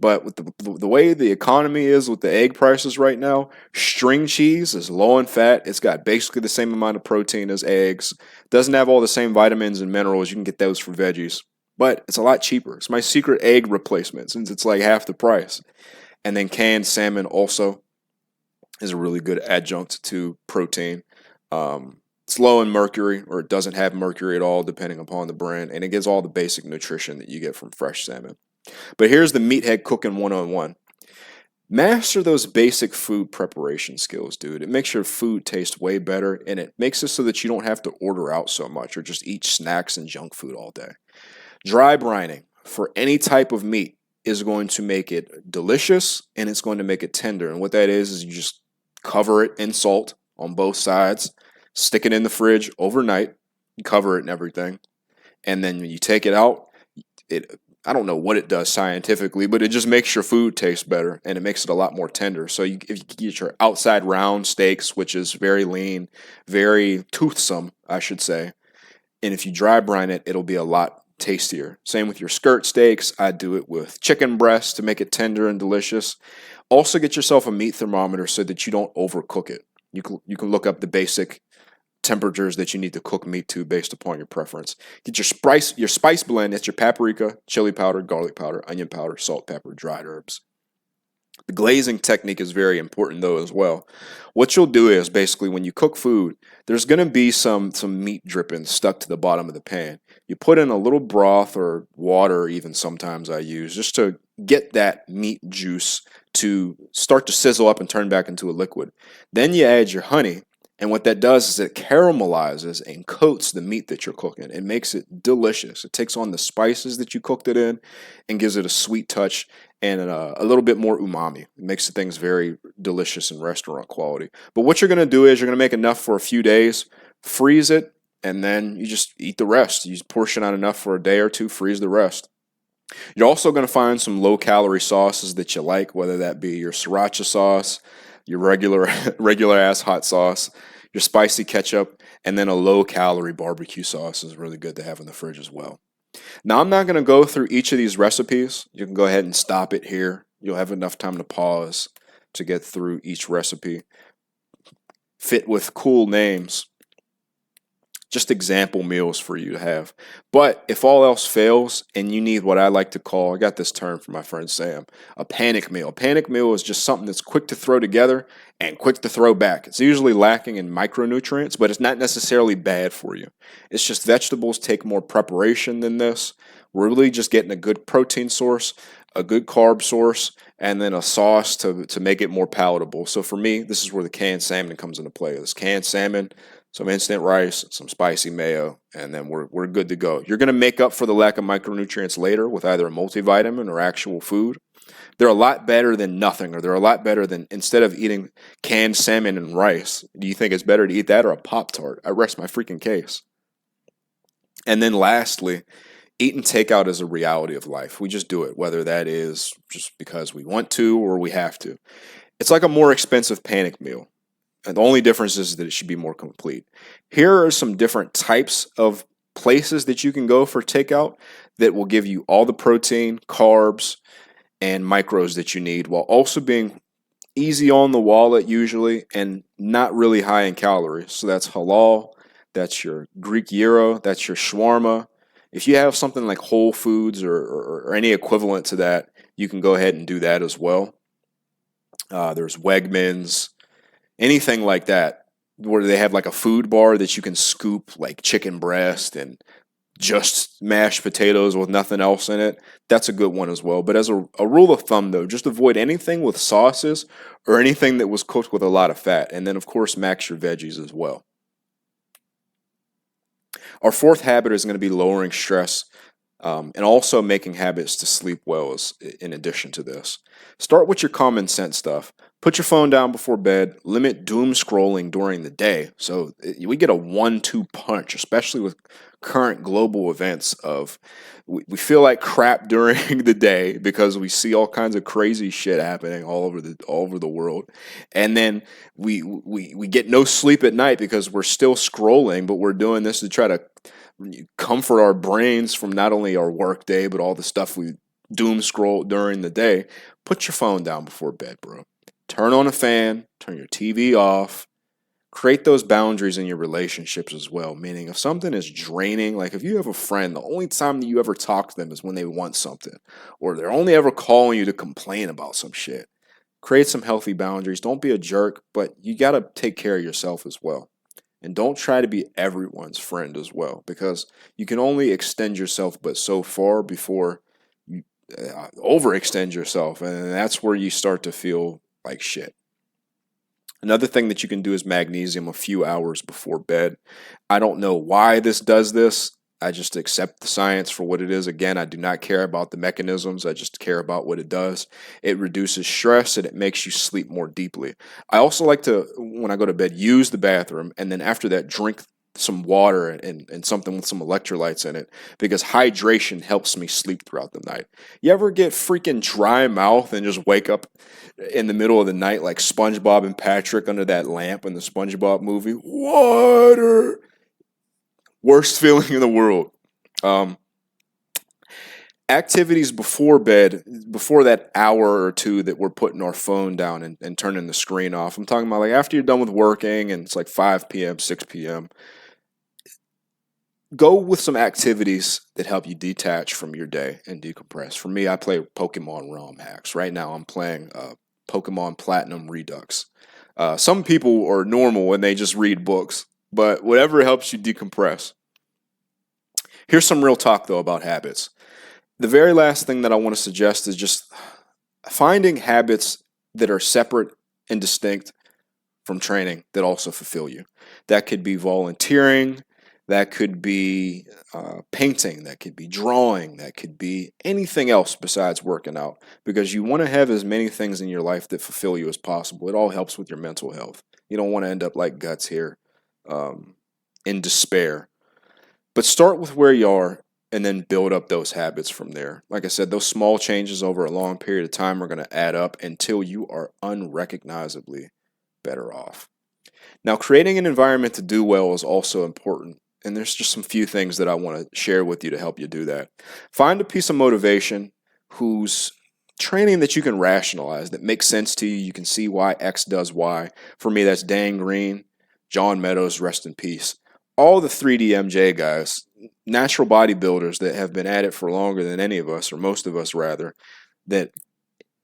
but with the way the economy is with the egg prices right now, string cheese is low in fat. It's got basically the same amount of protein as eggs. Doesn't have all the same vitamins and minerals. You can get those for veggies, but it's a lot cheaper. It's my secret egg replacement since it's like half the price. And then canned salmon also is a really good adjunct to protein. It's low in mercury, or it doesn't have mercury at all, depending upon the brand, and it gives all the basic nutrition that you get from fresh salmon. But here's the Meathead Cooking 101. Master those basic food preparation skills, dude. It makes your food taste way better, and it makes it so that you don't have to order out so much or just eat snacks and junk food all day. Dry brining for any type of meat is going to make it delicious, and it's going to make it tender. And what that is you just cover it in salt on both sides, stick it in the fridge overnight, cover it and everything, and then when you take it out, I don't know what it does scientifically, but it just makes your food taste better, and it makes it a lot more tender. So if you get your outside round steaks, which is very lean, very toothsome, I should say, and if you dry brine it, it'll be a lot tastier. Same with your skirt steaks. I do it with chicken breast to make it tender and delicious. Also get yourself a meat thermometer so that you don't overcook it. You can look up the basic temperatures that you need to cook meat to based upon your preference. Get your spice blend. That's your paprika, chili powder, garlic powder, onion powder, salt, pepper, dried herbs. The glazing technique is very important though as well. What you'll do is basically when you cook food, there's going to be some meat drippings stuck to the bottom of the pan. You put in a little broth or water, even sometimes I use, just to get that meat juice to start to sizzle up and turn back into a liquid. Then you add your honey, and what that does is it caramelizes and coats the meat that you're cooking. It makes it delicious. It takes on the spices that you cooked it in and gives it a sweet touch and a little bit more umami. It makes the things very delicious and restaurant quality. But what you're going to do is you're going to make enough for a few days, freeze it, and then you just eat the rest. You portion out enough for a day or two, freeze the rest. You're also going to find some low-calorie sauces that you like, whether that be your sriracha sauce, your regular ass hot sauce, your spicy ketchup, and then a low-calorie barbecue sauce is really good to have in the fridge as well. Now, I'm not going to go through each of these recipes. You can go ahead and stop it here. You'll have enough time to pause to get through each recipe. Fit with cool names. Just example meals for you to have. But if all else fails and you need what I like to call, I got this term from my friend Sam, a panic meal. A panic meal is just something that's quick to throw together and quick to throw back. It's usually lacking in micronutrients, but it's not necessarily bad for you. It's just vegetables take more preparation than this. We're really just getting a good protein source, a good carb source, and then a sauce to make it more palatable. So for me, this is where the canned salmon comes into play. This canned salmon, some instant rice, some spicy mayo, and then we're good to go. You're going to make up for the lack of micronutrients later with either a multivitamin or actual food. They're a lot better than nothing, or they're a lot better than instead of eating canned salmon and rice. Do you think it's better to eat that or a Pop-Tart? I rest my freaking case. And then lastly, eating takeout is a reality of life. We just do it, whether that is just because we want to or we have to. It's like a more expensive panic meal. And the only difference is that it should be more complete. Here are some different types of places that you can go for takeout that will give you all the protein, carbs, and macros that you need while also being easy on the wallet usually and not really high in calories. So that's halal, that's your Greek gyro, that's your shawarma. If you have something like Whole Foods or any equivalent to that, you can go ahead and do that as well. There's Wegmans, anything like that, where they have like a food bar that you can scoop like chicken breast and just mashed potatoes with nothing else in it. That's a good one as well. But as a rule of thumb, though, just avoid anything with sauces or anything that was cooked with a lot of fat. And then, of course, max your veggies as well. Our fourth habit is going to be lowering stress and also making habits to sleep well in addition to this. Start with your common sense stuff. Put your phone down before bed. Limit doom scrolling during the day. So we get a 1-2 punch, especially with current global events of we feel like crap during the day because we see all kinds of crazy shit happening all over the world. And then we get no sleep at night because we're still scrolling, but we're doing this to try to comfort our brains from not only our work day, but all the stuff we doom scroll during the day. Put your phone down before bed, bro. Turn on a fan, turn your TV off. Create those boundaries in your relationships as well, meaning if something is draining, like if you have a friend, the only time that you ever talk to them is when they want something, or they're only ever calling you to complain about some shit. Create some healthy boundaries. Don't be a jerk, but you got to take care of yourself as well. And don't try to be everyone's friend as well, because you can only extend yourself but so far before you overextend yourself. And that's where you start to feel like shit. Another thing that you can do is magnesium a few hours before bed. I don't know why this does this. I just accept the science for what it is. Again, I do not care about the mechanisms. I just care about what it does. It reduces stress and it makes you sleep more deeply. I also like to, when I go to bed, use the bathroom, and then after that, drink some water and something with some electrolytes in it, because hydration helps me sleep throughout the night. You ever get freaking dry mouth and just wake up in the middle of the night like SpongeBob and Patrick under that lamp in the SpongeBob movie? Water! Worst feeling in the world. Activities before bed, before that hour or two that we're putting our phone down and turning the screen off. I'm talking about like after you're done with working and it's like 5 p.m., 6 p.m. Go with some activities that help you detach from your day and decompress. For me, I play Pokemon ROM hacks. Right now, I'm playing Pokemon Platinum Redux. Some people are normal and they just read books, but whatever helps you decompress. Here's some real talk, though, about habits. The very last thing that I want to suggest is just finding habits that are separate and distinct from training that also fulfill you. That could be volunteering, that could be painting, that could be drawing, that could be anything else besides working out, because you want to have as many things in your life that fulfill you as possible. It all helps with your mental health. You don't want to end up like Guts here in despair. But start with where you are and then build up those habits from there. Like I said, those small changes over a long period of time are going to add up until you are unrecognizably better off. Now, creating an environment to do well is also important. And there's just some few things that I want to share with you to help you do that. Find a piece of motivation whose training that you can rationalize, that makes sense to you. You can see why X does Y. For me, that's Dan Green, John Meadows, rest in peace. All the 3DMJ guys, natural bodybuilders that have been at it for longer than any of us, or most of us rather, that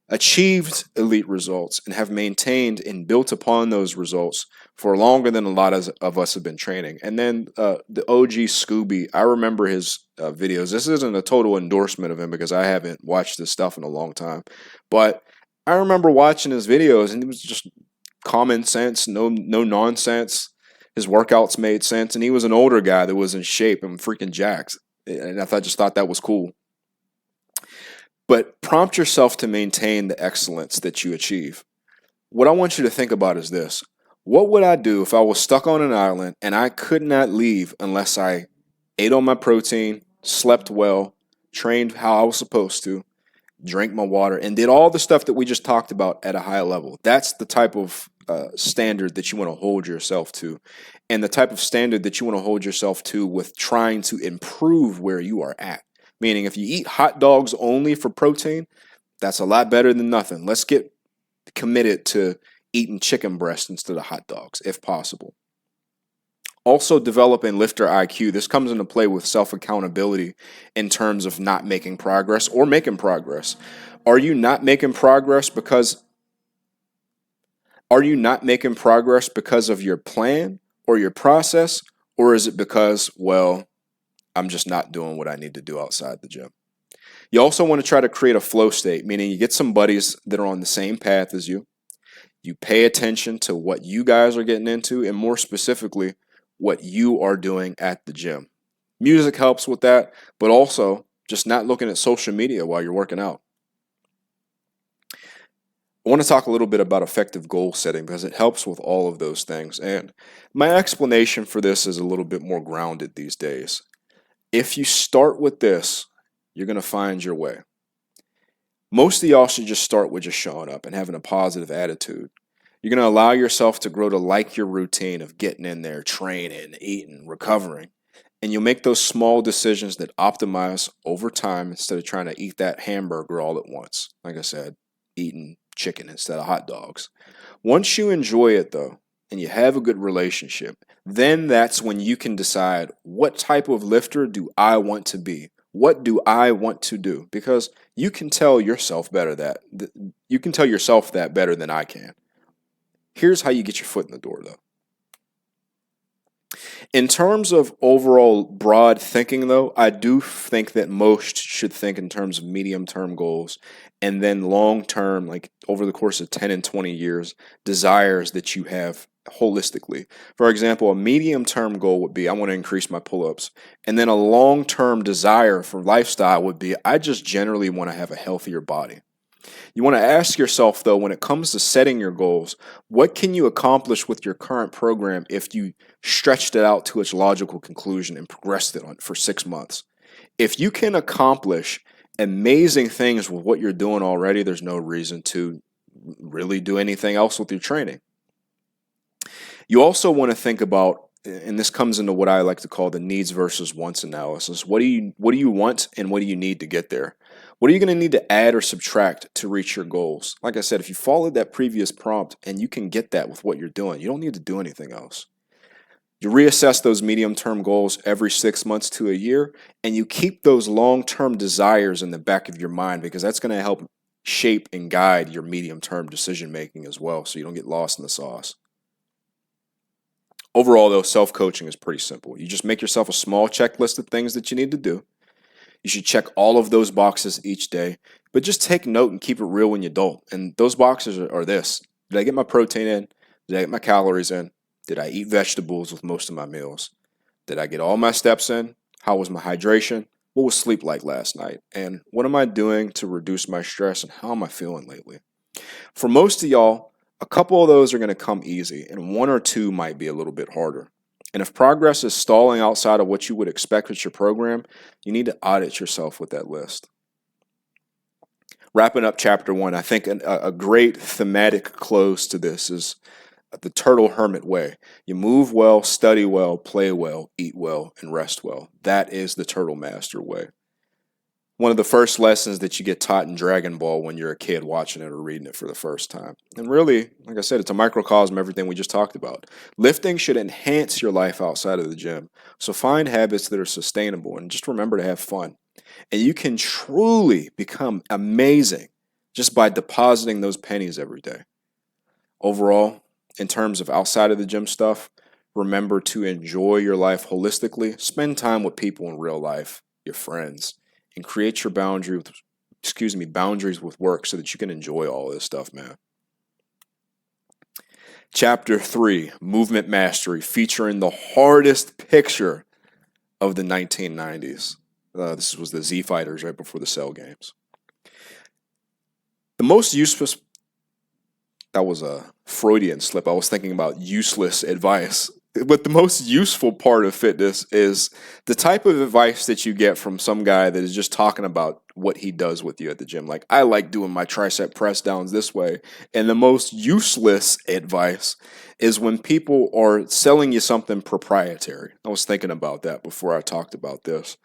achieved elite results and have maintained and built upon those results for longer than a lot of us have been training. And then the OG Scooby, I remember his videos. This isn't a total endorsement of him because I haven't watched this stuff in a long time, but I remember watching his videos and it was just common sense, no nonsense. His workouts made sense, and he was an older guy that was in shape and freaking jacked. And I just thought that was cool. But prompt yourself to maintain the excellence that you achieve. What I want you to think about is this. What would I do if I was stuck on an island and I could not leave unless I ate on my protein, slept well, trained how I was supposed to, drank my water, and did all the stuff that we just talked about at a high level? That's the type of standard that you want to hold yourself to, and the type of standard that you want to hold yourself to with trying to improve where you are at. Meaning, if you eat hot dogs only for protein, that's a lot better than nothing. Let's get committed to eating chicken breast instead of hot dogs, if possible. Also, developing lifter IQ. This comes into play with self-accountability in terms of not making progress or making progress. Are you not making progress because of your plan or your process, or is it because, well, I'm just not doing what I need to do outside the gym? You also want to try to create a flow state, meaning you get some buddies that are on the same path as you. You pay attention to what you guys are getting into, and more specifically, what you are doing at the gym. Music helps with that, but also just not looking at social media while you're working out. I want to talk a little bit about effective goal setting because it helps with all of those things. And my explanation for this is a little bit more grounded these days. If you start with this, you're going to find your way. Most of y'all should just start with just showing up and having a positive attitude. You're going to allow yourself to grow to like your routine of getting in there, training, eating, recovering. And you'll make those small decisions that optimize over time instead of trying to eat that hamburger all at once. Like I said, eating chicken instead of hot dogs. Once you enjoy it, though, and you have a good relationship, then that's when you can decide, what type of lifter do I want to be? What do I want to do? Because you can tell yourself that better than I can. Here's how you get your foot in the door, though. In terms of overall broad thinking, though, I do think that most should think in terms of medium-term goals and then long-term, like over the course of 10 and 20 years, desires that you have holistically. For example, a medium-term goal would be I want to increase my pull-ups. And then a long-term desire for lifestyle would be I just generally want to have a healthier body. You want to ask yourself, though, when it comes to setting your goals, what can you accomplish with your current program if you stretched it out to its logical conclusion and progressed it on for 6 months? If you can accomplish amazing things with what you're doing already, there's no reason to really do anything else with your training. You also want to think about, and this comes into what I like to call the needs versus wants analysis. What do you want and what do you need to get there? What are you going to need to add or subtract to reach your goals? Like I said, if you followed that previous prompt and you can get that with what you're doing, you don't need to do anything else. You reassess those medium-term goals every 6 months to a year, and you keep those long-term desires in the back of your mind because that's going to help shape and guide your medium-term decision-making as well, so you don't get lost in the sauce. Overall, though, self-coaching is pretty simple. You just make yourself a small checklist of things that you need to do. You should check all of those boxes each day, but just take note and keep it real when you don't. And those boxes are this. Did I get my protein in? Did I get my calories in? Did I eat vegetables with most of my meals? Did I get all my steps in? How was my hydration? What was sleep like last night? And what am I doing to reduce my stress, and how am I feeling lately? For most of y'all, a couple of those are going to come easy, and one or two might be a little bit harder. And if progress is stalling outside of what you would expect with your program, you need to audit yourself with that list. Wrapping up chapter 1, I think a great thematic close to this is the turtle hermit way. You move well, study well, play well, eat well, and rest well. That is the turtle master way. One of the first lessons that you get taught in Dragon Ball when you're a kid watching it or reading it for the first time. And really, like I said, it's a microcosm of everything we just talked about. Lifting should enhance your life outside of the gym. So find habits that are sustainable and just remember to have fun. And you can truly become amazing just by depositing those pennies every day. Overall, in terms of outside of the gym stuff, remember to enjoy your life holistically. Spend time with people in real life, your friends, and create your boundaries with work so that you can enjoy all this stuff, man. Chapter 3, Movement Mastery, featuring the hardest picture of the 1990s. This was the Z Fighters right before the Cell Games. The most useless, that was a Freudian slip. I was thinking about useless advice. But the most useful part of fitness is the type of advice that you get from some guy that is just talking about what he does with you at the gym. Like, I like doing my tricep press downs this way. And the most useless advice is when people are selling you something proprietary. I was thinking about that before I talked about this.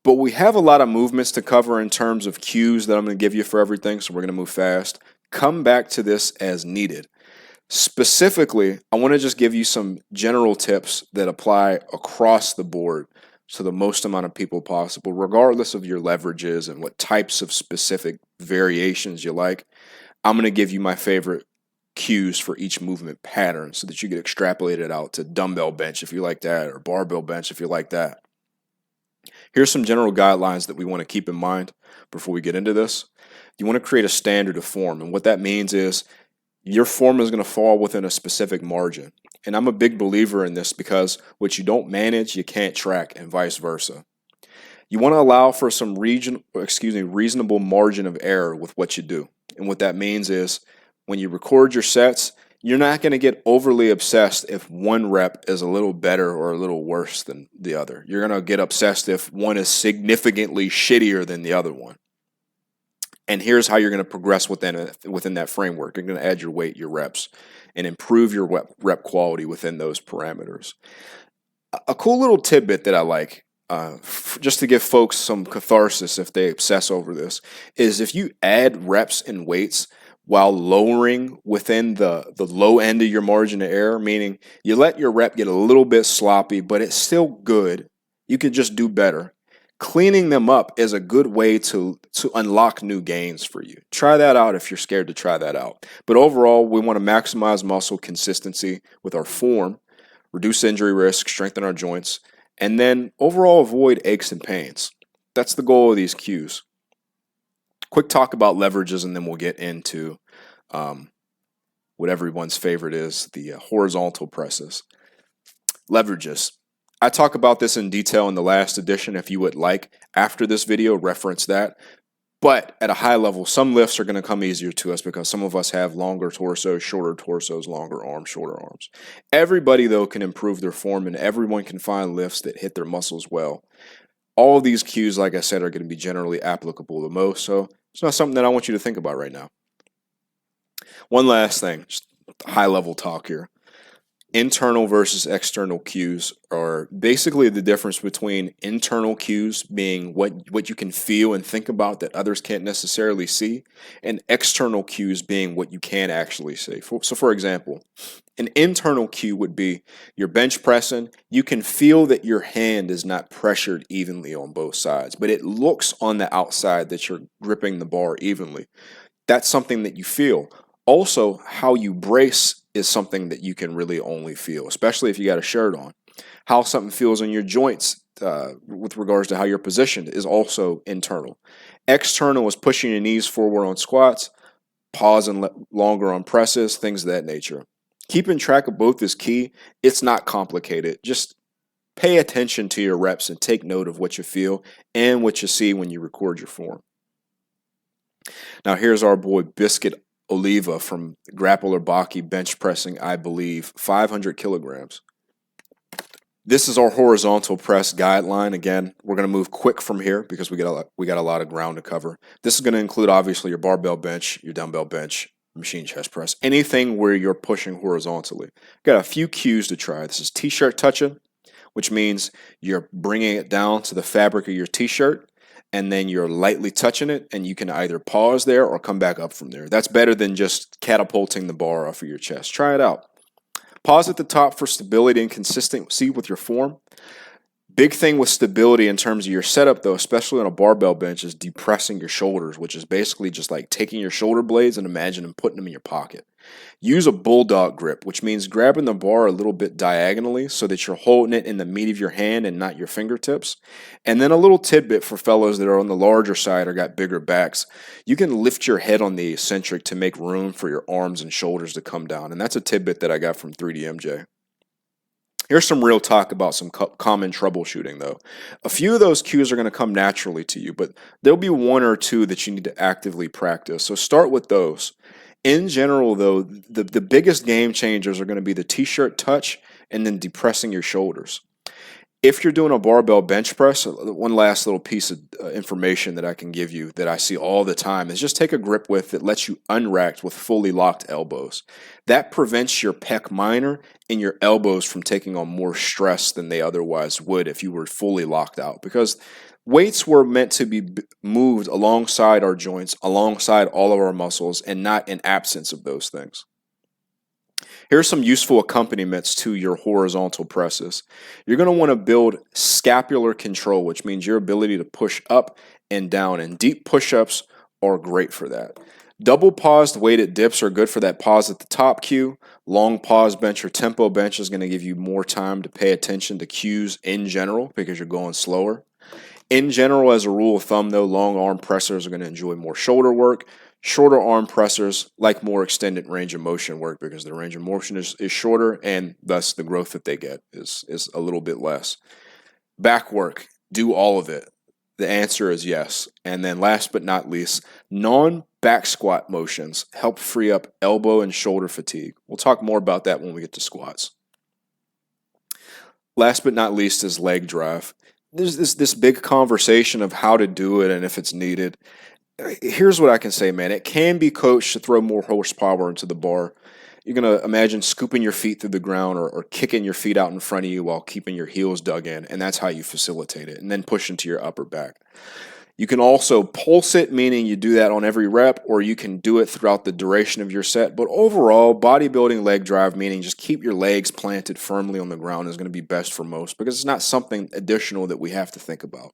But we have a lot of movements to cover in terms of cues that I'm going to give you for everything, so we're going to move fast. Come back to this as needed. Specifically, I want to just give you some general tips that apply across the board to the most amount of people possible, regardless of your leverages and what types of specific variations you like. I'm going to give you my favorite cues for each movement pattern so that you can extrapolate it out to dumbbell bench if you like that, or barbell bench if you like that. Here's some general guidelines that we want to keep in mind before we get into this. You want to create a standard of form, and what that means is your form is going to fall within a specific margin. And I'm a big believer in this because what you don't manage, you can't track, and vice versa. You want to allow for some reasonable margin of error with what you do. And what that means is when you record your sets, you're not going to get overly obsessed if one rep is a little better or a little worse than the other. You're going to get obsessed if one is significantly shittier than the other one. And here's how you're going to progress within that framework. You're going to add your weight, your reps, and improve your rep quality within those parameters. A cool little tidbit that I like, just to give folks some catharsis if they obsess over this, is if you add reps and weights while lowering within the low end of your margin of error, meaning you let your rep get a little bit sloppy, but it's still good. You could just do better. Cleaning them up is a good way to unlock new gains for you. Try that out if you're scared to try that out. But overall, we want to maximize muscle consistency with our form reduce injury risk, strengthen our joints, and then overall avoid aches and pains. That's the goal of these cues. Quick talk about leverages, and then we'll get into what everyone's favorite is, the horizontal presses. Leverages. I talk about this in detail in the last edition. If you would like, after this video, reference that. But at a high level, some lifts are going to come easier to us because some of us have longer torsos, shorter torsos, longer arms, shorter arms. Everybody, though, can improve their form, and everyone can find lifts that hit their muscles well. All of these cues, like I said, are going to be generally applicable the most, so it's not something that I want you to think about right now. One last thing, just high-level talk here. Internal versus external cues are basically the difference between internal cues being what you can feel and think about that others can't necessarily see, and external cues being what you can actually see. So for example, an internal cue would be you're bench pressing, you can feel that your hand is not pressured evenly on both sides, but it looks on the outside that you're gripping the bar evenly. That's something that you feel. Also, how you brace is something that you can really only feel, especially if you got a shirt on. How something feels in your joints with regards to how you're positioned is also internal. External is pushing your knees forward on squats, pausing longer on presses, things of that nature. Keeping track of both is key. It's not complicated. Just pay attention to your reps and take note of what you feel and what you see when you record your form. Now here's our boy Biscuit Oliva from Grappler Baki bench pressing, I believe, 500 kilograms. This is our horizontal press guideline. Again, we're going to move quick from here because we got a lot of ground to cover. This is going to include obviously your barbell bench, your dumbbell bench, machine chest press, anything where you're pushing horizontally. Got a few cues to try. This is t-shirt touching, which means you're bringing it down to the fabric of your t-shirt, and then you're lightly touching it, and you can either pause there or come back up from there. That's better than just catapulting the bar off of your chest. Try it out. Pause at the top for stability and consistency with your form. Big thing with stability in terms of your setup, though, especially on a barbell bench, is depressing your shoulders, which is basically just like taking your shoulder blades and imagine them putting them in your pocket. Use a bulldog grip, which means grabbing the bar a little bit diagonally so that you're holding it in the meat of your hand and not your fingertips. And then a little tidbit for fellows that are on the larger side or got bigger backs. You can lift your head on the eccentric to make room for your arms and shoulders to come down. And that's a tidbit that I got from 3DMJ. Here's some real talk about some common troubleshooting, though. A few of those cues are going to come naturally to you, but there'll be one or two that you need to actively practice. So start with those. In general, though, the biggest game changers are going to be the t-shirt touch and then depressing your shoulders. If you're doing a barbell bench press, one last little piece of information that I can give you that I see all the time is just take a grip width that lets you unracked with fully locked elbows. That prevents your pec minor and your elbows from taking on more stress than they otherwise would if you were fully locked out, because weights were meant to be moved alongside our joints, alongside all of our muscles, and not in absence of those things. Here are some useful accompaniments to your horizontal presses. You're going to want to build scapular control, which means your ability to push up and down, and deep push-ups are great for that. Double paused weighted dips are good for that pause at the top cue. Long pause bench or tempo bench is going to give you more time to pay attention to cues in general because you're going slower. In general, as a rule of thumb, though, long arm pressers are going to enjoy more shoulder work. Shorter arm pressers like more extended range of motion work because the range of motion is shorter, and thus the growth that they get is a little bit less. Back work, do all of it. The answer is yes. And then last but not least, non-back squat motions help free up elbow and shoulder fatigue. We'll talk more about that when we get to squats. Last but not least is leg drive. There's this big conversation of how to do it and if it's needed. Here's what I can say, man. It can be coached to throw more horsepower into the bar. You're going to imagine scooping your feet through the ground or kicking your feet out in front of you while keeping your heels dug in, and that's how you facilitate it, and then push into your upper back. You can also pulse it, meaning you do that on every rep, or you can do it throughout the duration of your set. But overall, bodybuilding leg drive, meaning just keep your legs planted firmly on the ground, is going to be best for most because it's not something additional that we have to think about.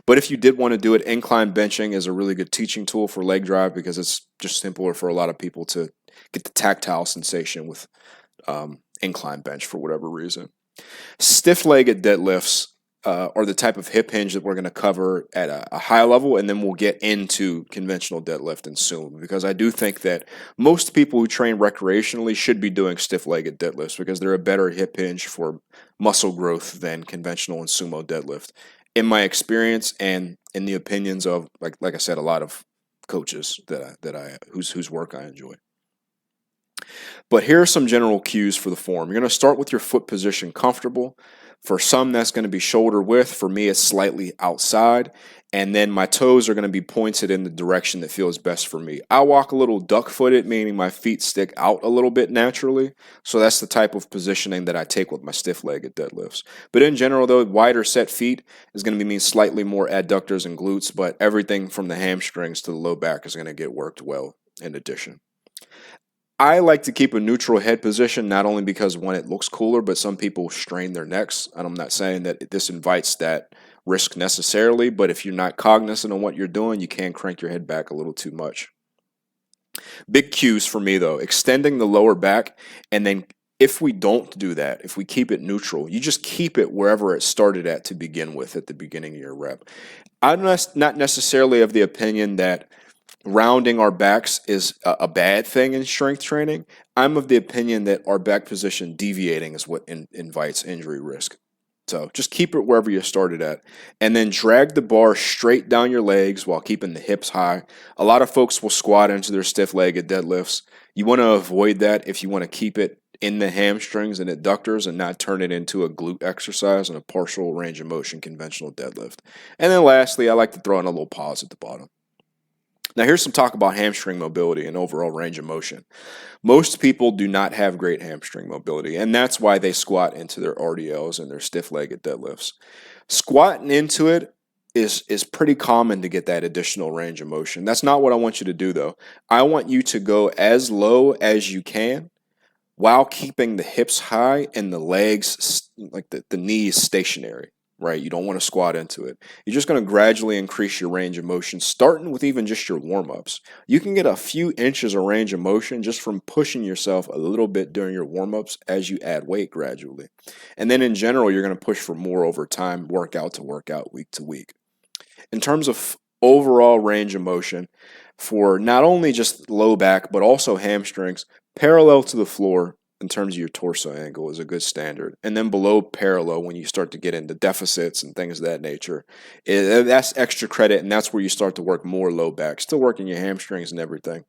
But if you did want to do it, incline benching is a really good teaching tool for leg drive because it's just simpler for a lot of people to get the tactile sensation with incline bench for whatever reason. Stiff-legged deadlifts are the type of hip hinge that we're going to cover at a high level, and then we'll get into conventional deadlift and sumo, because I do think that most people who train recreationally should be doing stiff-legged deadlifts because they're a better hip hinge for muscle growth than conventional and sumo deadlift, in my experience and in the opinions of, like I said, a lot of coaches whose work I enjoy. But here are some general cues for the form. You're going to start with your foot position comfortable. For some, that's going to be shoulder width. For me, it's slightly outside. And then my toes are going to be pointed in the direction that feels best for me. I walk a little duck-footed, meaning my feet stick out a little bit naturally. So that's the type of positioning that I take with my stiff-legged deadlifts. But in general, though, wider set feet is going to mean slightly more adductors and glutes, but everything from the hamstrings to the low back is going to get worked well in addition. I like to keep a neutral head position, not only because, one, it looks cooler, but some people strain their necks. And I'm not saying that this invites that risk necessarily, but if you're not cognizant of what you're doing, you can crank your head back a little too much. Big cues for me, though, extending the lower back, and then if we don't do that, if we keep it neutral, you just keep it wherever it started at to begin with at the beginning of your rep. I'm not necessarily of the opinion that rounding our backs is a bad thing in strength training. I'm of the opinion that our back position deviating is what invites injury risk. So just keep it wherever you started at, and then drag the bar straight down your legs while keeping the hips high. A lot of folks will squat into their stiff-legged deadlifts. You want to avoid that if you want to keep it in the hamstrings and adductors and not turn it into a glute exercise and a partial range of motion conventional deadlift. And then lastly, I like to throw in a little pause at the bottom. Now, here's some talk about hamstring mobility and overall range of motion. Most people do not have great hamstring mobility, and that's why they squat into their RDLs and their stiff-legged deadlifts. Squatting into it is pretty common to get that additional range of motion. That's not what I want you to do, though. I want you to go as low as you can while keeping the hips high and the legs, like the knees, stationary. Right? You don't want to squat into it. You're just going to gradually increase your range of motion, starting with even just your warm-ups. You can get a few inches of range of motion just from pushing yourself a little bit during your warm-ups as you add weight gradually. And then in general, you're going to push for more over time, workout to workout, week to week. In terms of overall range of motion, for not only just low back, but also hamstrings, parallel to the floor, in terms of your torso angle is a good standard. And then below parallel, when you start to get into deficits and things of that nature, that's extra credit, and that's where you start to work more low back, still working your hamstrings and everything.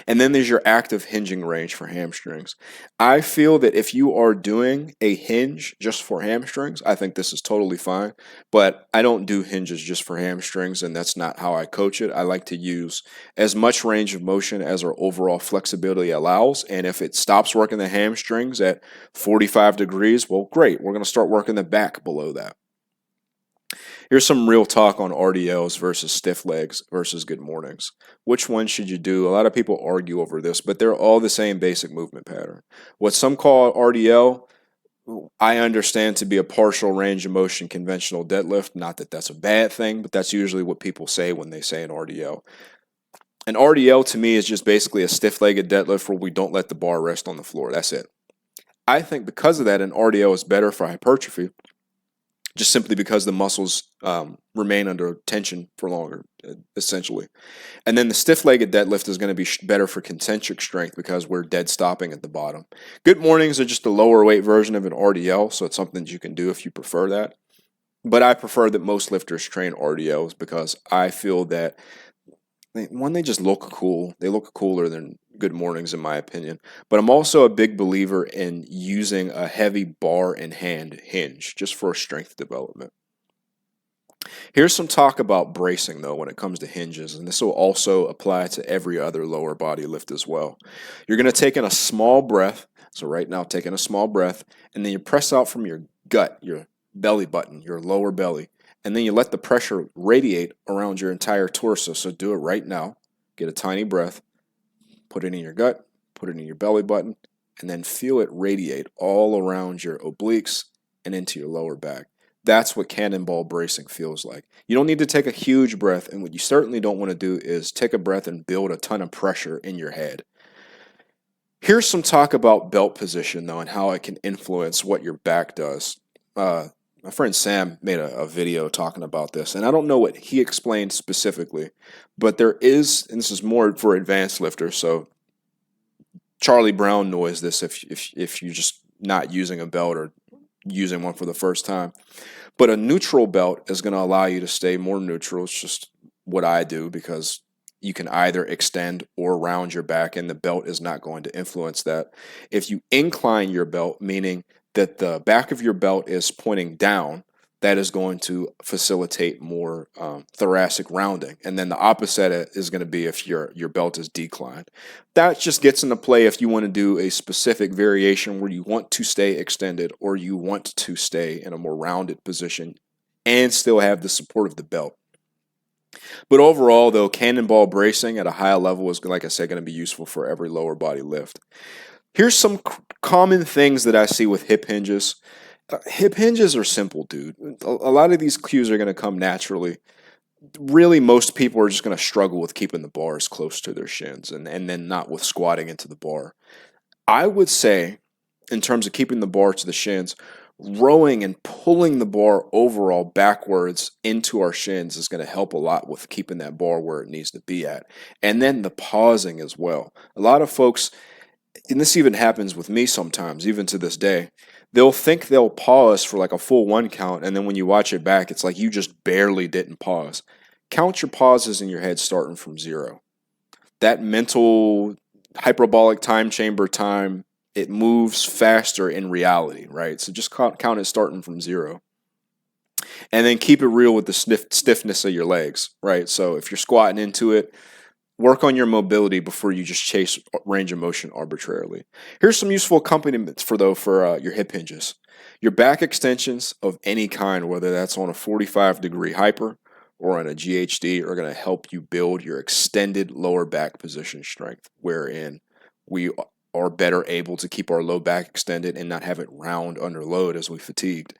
And then there's your active hinging range for hamstrings. I feel that if you are doing a hinge just for hamstrings, I think this is totally fine. But I don't do hinges just for hamstrings, and that's not how I coach it. I like to use as much range of motion as our overall flexibility allows. And if it stops working the hamstrings at 45 degrees, well, great. We're going to start working the back below that. Here's some real talk on RDLs versus stiff legs versus good mornings. Which one should you do? A lot of people argue over this, but they're all the same basic movement pattern. What some call RDL, I understand to be a partial range of motion conventional deadlift. Not that that's a bad thing, but that's usually what people say when they say an RDL. An RDL to me is just basically a stiff-legged deadlift where we don't let the bar rest on the floor. That's it. I think because of that, an RDL is better for hypertrophy, just simply because the muscles remain under tension for longer, essentially. And then the stiff-legged deadlift is going to be better for concentric strength because we're dead stopping at the bottom. Good mornings are just a lower weight version of an RDL, so it's something that you can do if you prefer that. But I prefer that most lifters train RDLs because I feel that, one, they just look cool. They look cooler than good mornings, in my opinion. But I'm also a big believer in using a heavy bar in hand hinge just for strength development. Here's some talk about bracing, though, when it comes to hinges, and this will also apply to every other lower body lift as well. You're going to take in a small breath. So right now, taking a small breath, and then you press out from your gut, your belly button, your lower belly, and then you let the pressure radiate around your entire torso. So do it right now. Get a tiny breath, put it in your gut, put it in your belly button, and then feel it radiate all around your obliques and into your lower back. That's what cannonball bracing feels like. You don't need to take a huge breath, and what you certainly don't want to do is take a breath and build a ton of pressure in your head. Here's some talk about belt position, though, and how it can influence what your back does. My friend Sam made a video talking about this, and I don't know what he explained specifically, but there is, and this is more for advanced lifters, so Charlie Brown knows this if you're just not using a belt or using one for the first time. But a neutral belt is going to allow you to stay more neutral. It's just what I do because you can either extend or round your back, and the belt is not going to influence that. If you incline your belt, meaning that the back of your belt is pointing down, that is going to facilitate more thoracic rounding. And then the opposite is going to be if your belt is declined. That just gets into play if you want to do a specific variation where you want to stay extended or you want to stay in a more rounded position and still have the support of the belt. But overall, though, cannonball bracing at a high level is, like I said, going to be useful for every lower body lift. Here's some common things that I see with hip hinges. Hip hinges are simple, dude. A lot of these cues are going to come naturally. Really, most people are just going to struggle with keeping the bars close to their shins and then not with squatting into the bar. I would say, in terms of keeping the bar to the shins, rowing and pulling the bar overall backwards into our shins is going to help a lot with keeping that bar where it needs to be at. And then the pausing as well. A lot of folks, and this even happens with me sometimes, even to this day, they'll think they'll pause for like a full 1 count, and then when you watch it back, it's like you just barely didn't pause. Count your pauses in your head starting from 0. That mental hyperbolic time chamber time, it moves faster in reality, right? So just count it starting from 0. And then keep it real with the stiffness of your legs, right? So if you're squatting into it, work on your mobility before you just chase range of motion arbitrarily. Here's some useful accompaniments for your hip hinges. Your back extensions of any kind, whether that's on a 45-degree hyper or on a GHD, are going to help you build your extended lower back position strength, wherein we are better able to keep our low back extended and not have it round under load as we fatigued.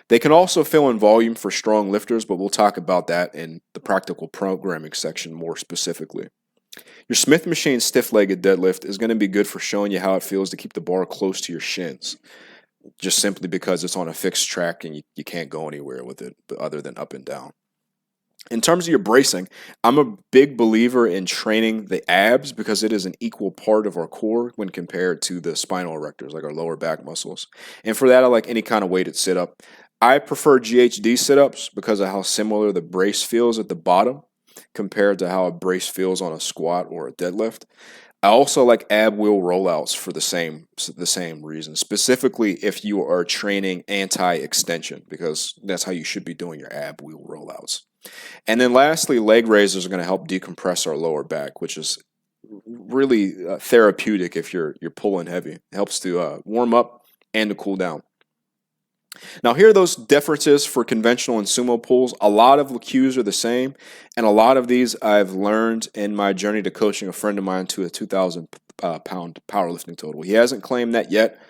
They can also fill in volume for strong lifters, but we'll talk about that in the practical programming section more specifically. Your Smith machine stiff-legged deadlift is going to be good for showing you how it feels to keep the bar close to your shins, just simply because it's on a fixed track and you can't go anywhere with it other than up and down. In terms of your bracing, I'm a big believer in training the abs because it is an equal part of our core when compared to the spinal erectors, like our lower back muscles. And for that, I like any kind of weighted sit-up. I prefer GHD sit-ups because of how similar the brace feels at the bottom compared to how a brace feels on a squat or a deadlift. I also like ab wheel rollouts for the same reason, specifically if you are training anti-extension, because that's how you should be doing your ab wheel rollouts. And then lastly, leg raises are going to help decompress our lower back, which is really therapeutic if you're pulling heavy. It helps to warm up and to cool down. Now, here are those differences for conventional and sumo pulls. A lot of the cues are the same, and a lot of these I've learned in my journey to coaching a friend of mine to a 2,000 pound powerlifting total. He hasn't claimed that yet.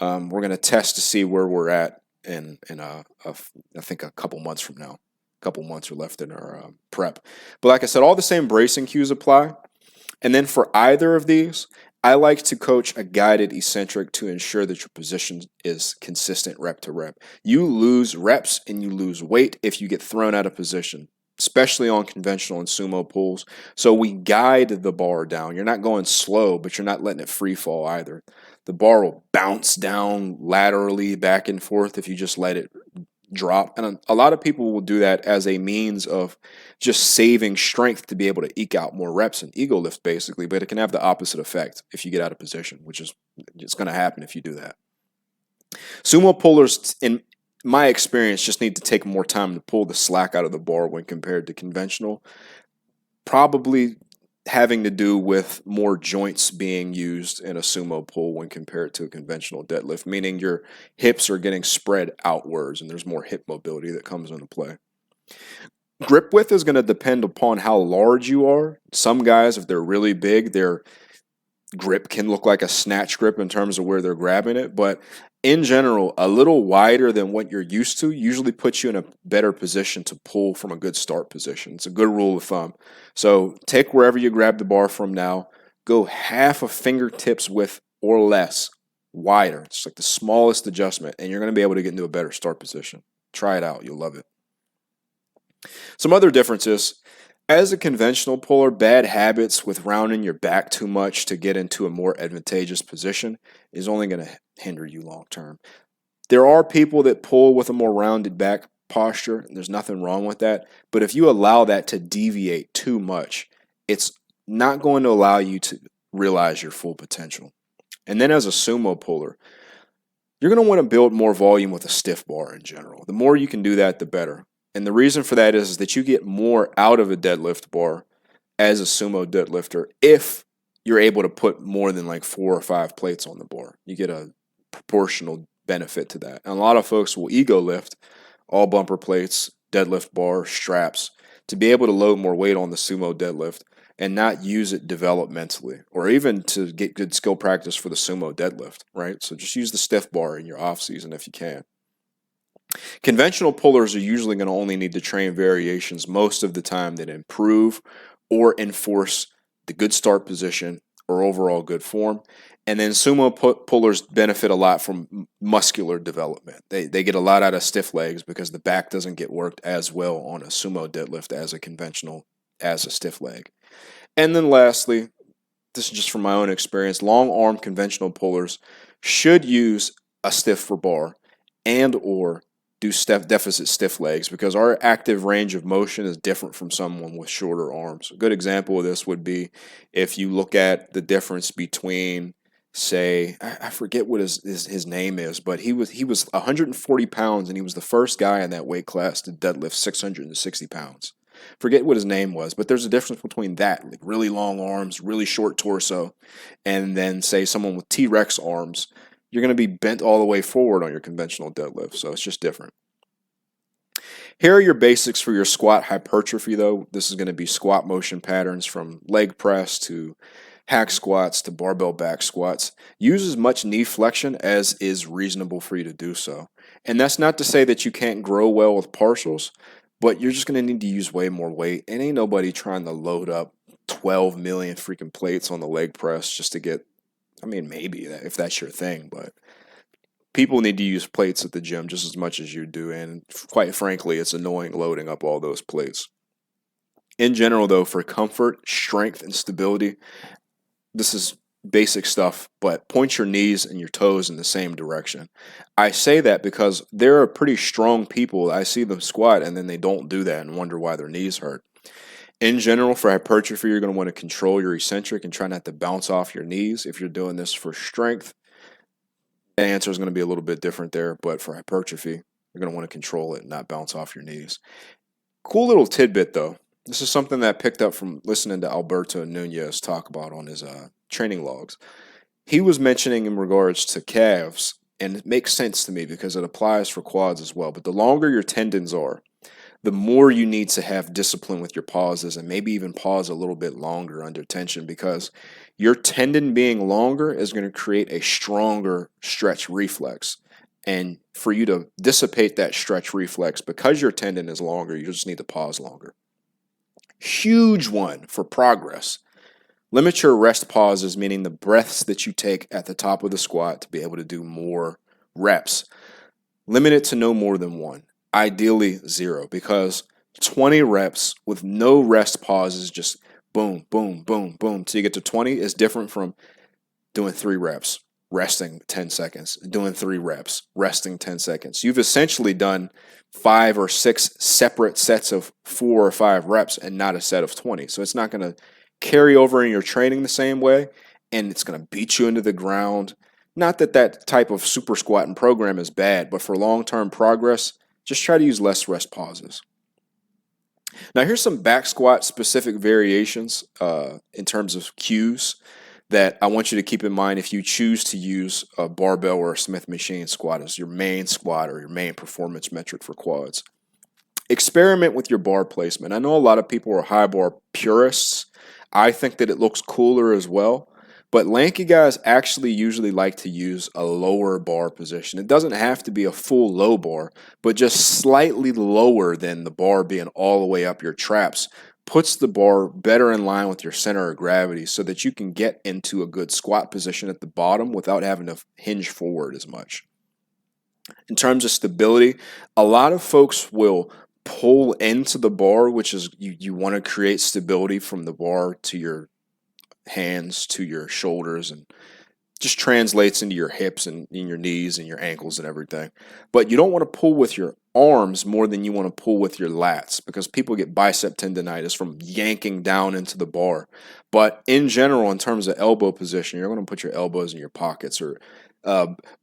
We're going to test to see where we're at in I think a couple months from now. A couple months are left in our prep. But like I said, all the same bracing cues apply. And then for either of these, I like to coach a guided eccentric to ensure that your position is consistent rep to rep. You lose reps and you lose weight if you get thrown out of position, especially on conventional and sumo pulls. So we guide the bar down. You're not going slow, but you're not letting it free fall either. The bar will bounce down laterally back and forth if you just let it drop. And a lot of people will do that as a means of just saving strength to be able to eke out more reps and ego lift, basically. But it can have the opposite effect if you get out of position, which is it's going to happen if you do that. Sumo pullers, in my experience, just need to take more time to pull the slack out of the bar when compared to conventional. Probably having to do with more joints being used in a sumo pull when compared to a conventional deadlift, meaning your hips are getting spread outwards and there's more hip mobility that comes into play. Grip width is going to depend upon how large you are. Some guys, if they're really big, their grip can look like a snatch grip in terms of where they're grabbing it, but in general, a little wider than what you're used to usually puts you in a better position to pull from a good start position. It's a good rule of thumb. So take wherever you grab the bar from now, go half a fingertips width or less, wider. It's like the smallest adjustment, and you're going to be able to get into a better start position. Try it out. You'll love it. Some other differences. As a conventional puller, bad habits with rounding your back too much to get into a more advantageous position is only going to hinder you long term. There are people that pull with a more rounded back posture. There's nothing wrong with that. But if you allow that to deviate too much, it's not going to allow you to realize your full potential. And then as a sumo puller, you're going to want to build more volume with a stiff bar in general. The more you can do that, the better. And the reason for that is that you get more out of a deadlift bar as a sumo deadlifter if you're able to put more than like 4 or 5 plates on the bar. You get a proportional benefit to that. And a lot of folks will ego lift all bumper plates, deadlift bar, straps to be able to load more weight on the sumo deadlift and not use it developmentally or even to get good skill practice for the sumo deadlift, right? So just use the stiff bar in your off season if you can. Conventional pullers are usually going to only need to train variations most of the time that improve or enforce the good start position or overall good form. And then sumo pullers benefit a lot from muscular development. They get a lot out of stiff legs because the back doesn't get worked as well on a sumo deadlift as a conventional as a stiff leg. And then lastly, this is just from my own experience, long arm conventional pullers should use a stiffer bar and or do deficit stiff legs because our active range of motion is different from someone with shorter arms. A good example of this would be if you look at the difference between, say, I forget what his name is, but he was 140 pounds and he was the first guy in that weight class to deadlift 660 pounds. Forget what his name was, but there's a difference between that, like really long arms, really short torso, and then say someone with T-Rex arms. You're going to be bent all the way forward on your conventional deadlift, so it's just different. Here are your basics for your squat hypertrophy, though. This is going to be squat motion patterns from leg press to hack squats to barbell back squats. Use as much knee flexion as is reasonable for you to do so. And that's not to say that you can't grow well with partials, but you're just going to need to use way more weight. And ain't nobody trying to load up 12 million freaking plates on the leg press just to get, I mean, maybe if that's your thing, but people need to use plates at the gym just as much as you do. And quite frankly, it's annoying loading up all those plates. In general, though, for comfort, strength, and stability, this is basic stuff, but point your knees and your toes in the same direction. I say that because there are pretty strong people. I see them squat and then they don't do that and wonder why their knees hurt. In general, for hypertrophy, you're going to want to control your eccentric and try not to bounce off your knees. If you're doing this for strength, the answer is going to be a little bit different there, but for hypertrophy, you're going to want to control it and not bounce off your knees. Cool little tidbit, though. This is something that I picked up from listening to Alberto Nunez talk about on his training logs. He was mentioning in regards to calves, and it makes sense to me because it applies for quads as well, but the longer your tendons are, the more you need to have discipline with your pauses and maybe even pause a little bit longer under tension because your tendon being longer is going to create a stronger stretch reflex. And for you to dissipate that stretch reflex, because your tendon is longer, you just need to pause longer. Huge one for progress. Limit your rest pauses, meaning the breaths that you take at the top of the squat to be able to do more reps. Limit it to no more than 1. Ideally 0, because 20 reps with no rest pauses, just boom, boom, boom, boom, till you get to 20 is different from doing 3 reps, resting 10 seconds, doing 3 reps, resting 10 seconds. You've essentially done 5 or 6 separate sets of 4 or 5 reps and not a set of 20. So it's not going to carry over in your training the same way, and it's going to beat you into the ground. Not that that type of super squatting program is bad, but for long-term progress, just try to use less rest pauses. Now here's some back squat specific variations in terms of cues that I want you to keep in mind if you choose to use a barbell or a Smith machine squat as your main squat or your main performance metric for quads. Experiment with your bar placement. I know a lot of people are high bar purists. I think that it looks cooler as well, But lanky guys actually usually like to use a lower bar position. It doesn't have to be a full low bar, but just slightly lower than the bar being all the way up your traps puts the bar better in line with your center of gravity so that you can get into a good squat position at the bottom without having to hinge forward as much. In terms of stability, a lot of folks will pull into the bar, which is you want to create stability from the bar to your hands to your shoulders, and just translates into your hips and in your knees and your ankles and everything. But you don't want to pull with your arms more than you want to pull with your lats, because people get bicep tendonitis from yanking down into the bar. But in general, in terms of elbow position, you're going to put your elbows in your pockets, or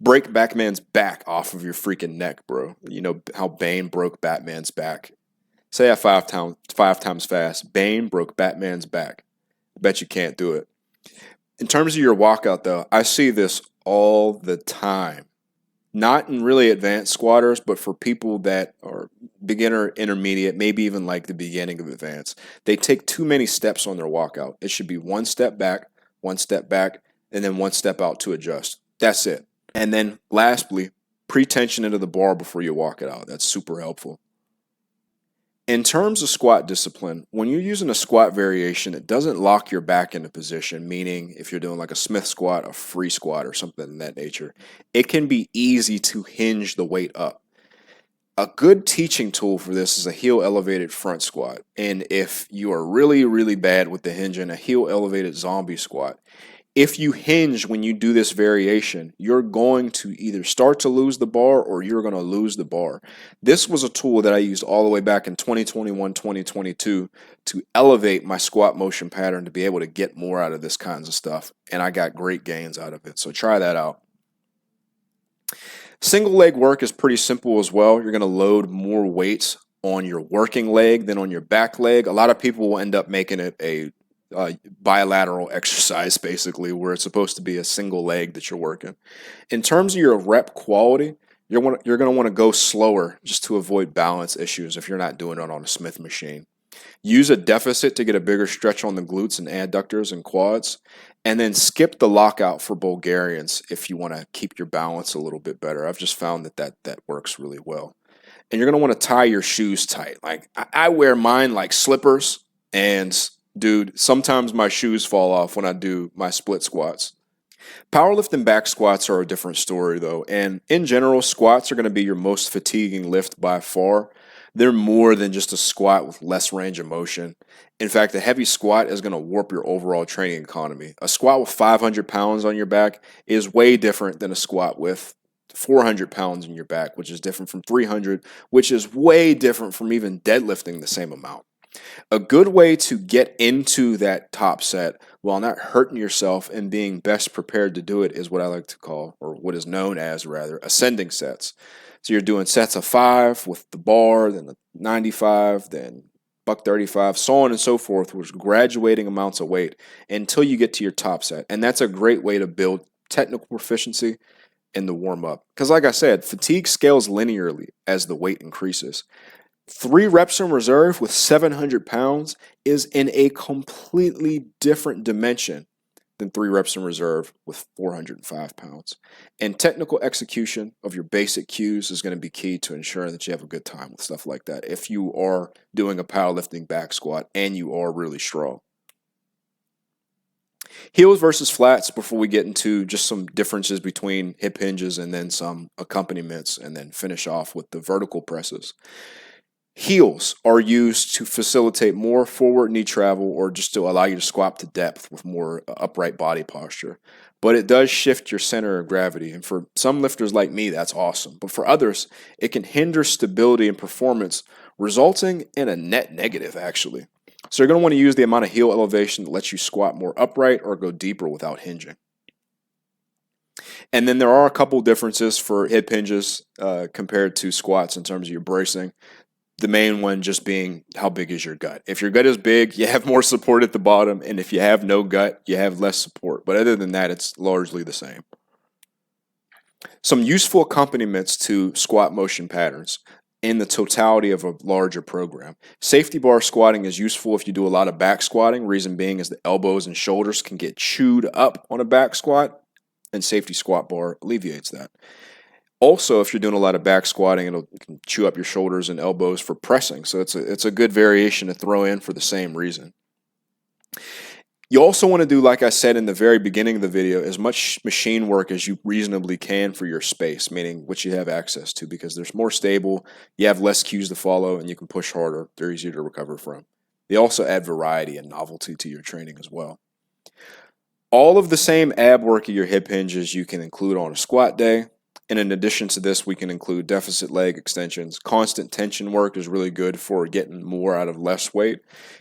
break Batman's back off of your freaking neck, bro. You know how Bane broke Batman's back. Say that five times fast. Bane broke Batman's back. I bet you can't do it. In terms of your walkout, though, I see this all the time. Not in really advanced squatters, but for people that are beginner, intermediate, maybe even like the beginning of advanced. They take too many steps on their walkout. It should be one step back, and then one step out to adjust. That's it. And then lastly, pre-tension into the bar before you walk it out. That's super helpful. In terms of squat discipline, when you're using a squat variation, it doesn't lock your back into position, meaning if you're doing like a Smith squat, a free squat, or something in that nature, it can be easy to hinge the weight up. A good teaching tool for this is a heel elevated front squat. And if you are really, really bad with the hinging, a heel elevated zombie squat. If you hinge when you do this variation, you're going to either start to lose the bar or you're going to lose the bar. This was a tool that I used all the way back in 2021, 2022 to elevate my squat motion pattern to be able to get more out of this kinds of stuff. And I got great gains out of it. So try that out. Single leg work is pretty simple as well. You're going to load more weights on your working leg than on your back leg. A lot of people will end up making it a bilateral exercise, basically, where it's supposed to be a single leg that you're working. In terms of your rep quality, you're going to want to go slower just to avoid balance issues if you're not doing it on a Smith machine. Use a deficit to get a bigger stretch on the glutes and adductors and quads, and then skip the lockout for Bulgarians if you want to keep your balance a little bit better. I've just found that works really well. And you're going to want to tie your shoes tight. Like I wear mine like slippers, and dude, sometimes my shoes fall off when I do my split squats. Powerlift and back squats are a different story, though. And in general, squats are going to be your most fatiguing lift by far. They're more than just a squat with less range of motion. In fact, a heavy squat is going to warp your overall training economy. A squat with 500 pounds on your back is way different than a squat with 400 pounds in your back, which is different from 300, which is way different from even deadlifting the same amount. A good way to get into that top set while not hurting yourself and being best prepared to do it is what I like to call, or what is known as rather, ascending sets. So you're doing sets of 5 with the bar, then the 95, then buck 35, so on and so forth, with graduating amounts of weight until you get to your top set. And that's a great way to build technical proficiency in the warm-up. Because like I said, fatigue scales linearly as the weight increases. 3 reps in reserve with 700 pounds is in a completely different dimension than 3 reps in reserve with 405 pounds. And technical execution of your basic cues is going to be key to ensuring that you have a good time with stuff like that if you are doing a powerlifting back squat and you are really strong. Heels versus flats before we get into just some differences between hip hinges and then some accompaniments, and then finish off with the vertical presses. Heels are used to facilitate more forward knee travel or just to allow you to squat to depth with more upright body posture. But it does shift your center of gravity. And for some lifters like me, that's awesome. But for others, it can hinder stability and performance, resulting in a net negative, actually. So you're going to want to use the amount of heel elevation that lets you squat more upright or go deeper without hinging. And then there are a couple differences for hip hinges compared to squats in terms of your bracing. The main one just being, how big is your gut? If your gut is big, you have more support at the bottom. And if you have no gut, you have less support. But other than that, it's largely the same. Some useful accompaniments to squat motion patterns. in the totality of a larger program. Safety bar squatting is useful if you do a lot of back squatting. Reason being is the elbows and shoulders can get chewed up on a back squat, and safety squat bar alleviates that. Also, if you're doing a lot of back squatting, it'll chew up your shoulders and elbows for pressing. So it's a good variation to throw in for the same reason. You also want to do, like I said in the very beginning of the video, as much machine work as you reasonably can for your space, meaning what you have access to, because there's more stable, you have less cues to follow, and you can push harder. They're easier to recover from. They also add variety and novelty to your training as well. All of the same ab work of your hip hinges you can include on a squat day. And in addition to this, we can include deficit leg extensions. Constant tension work is really good for getting more out of less weight.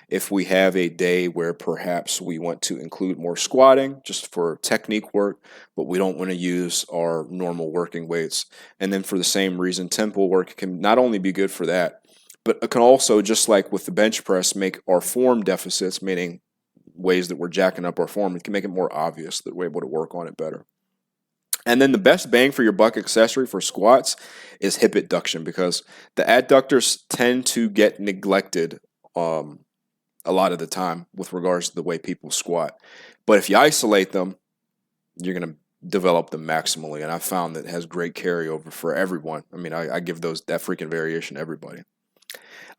If we have a day where perhaps we want to include more squatting just for technique work, but we don't want to use our normal working weights. And then for the same reason, tempo work can not only be good for that, but it can also, just like with the bench press, make our form deficits, meaning ways that we're jacking up our form, it can make it more obvious that we're able to work on it better. And then the best bang for your buck accessory for squats is hip adduction, because the adductors tend to get neglected a lot of the time with regards to the way people squat. But if you isolate them, you're going to develop them maximally. And I've found that it has great carryover for everyone. I mean, I give that freaking variation to everybody.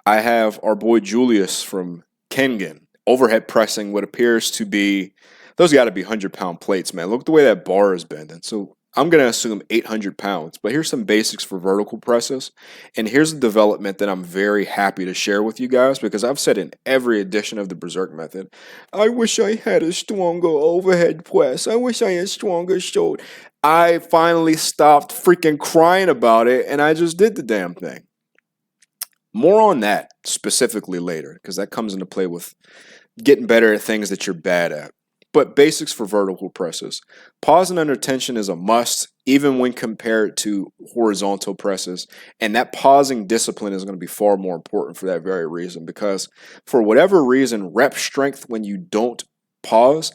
I have our boy Julius from Hinging overhead pressing what appears to be, those got to be 100-pound plates, man. Look at the way that bar is bending. So I'm going to assume 800 pounds. But here's some basics for vertical presses. And here's a development that I'm very happy to share with you guys, because I've said in every edition of the Berserk method, I wish I had a stronger overhead press. I wish I had stronger shoulder. I finally stopped freaking crying about it, and I just did the damn thing. More on that specifically later, because that comes into play with getting better at things that you're bad at. But basics for vertical presses. Pausing under tension is a must, even when compared to horizontal presses. And that pausing discipline is going to be far more important for that very reason, because for whatever reason, rep strength when you don't pause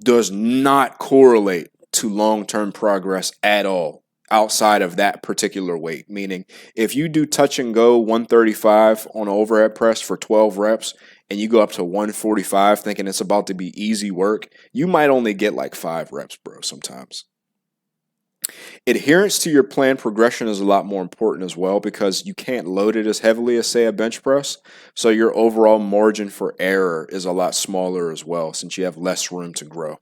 does not correlate to long-term progress at all outside of that particular weight. Meaning, if you do touch and go 135 on an overhead press for 12 reps, and you go up to 145 thinking it's about to be easy work, you might only get like 5 reps, bro, sometimes. Adherence to your planned progression is a lot more important as well, because you can't load it as heavily as, say, a bench press. So your overall margin for error is a lot smaller as well, since you have less room to grow.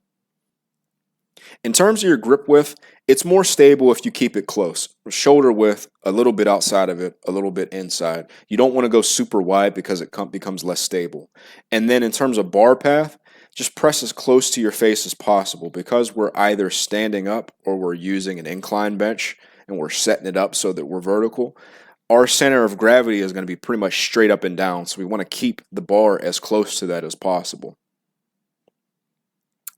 In terms of your grip width, it's more stable if you keep it close. Shoulder width, a little bit outside of it, a little bit inside. You don't want to go super wide because it becomes less stable. And then in terms of bar path, just press as close to your face as possible, because we're either standing up or we're using an incline bench and we're setting it up so that we're vertical. Our center of gravity is going to be pretty much straight up and down, so we want to keep the bar as close to that as possible.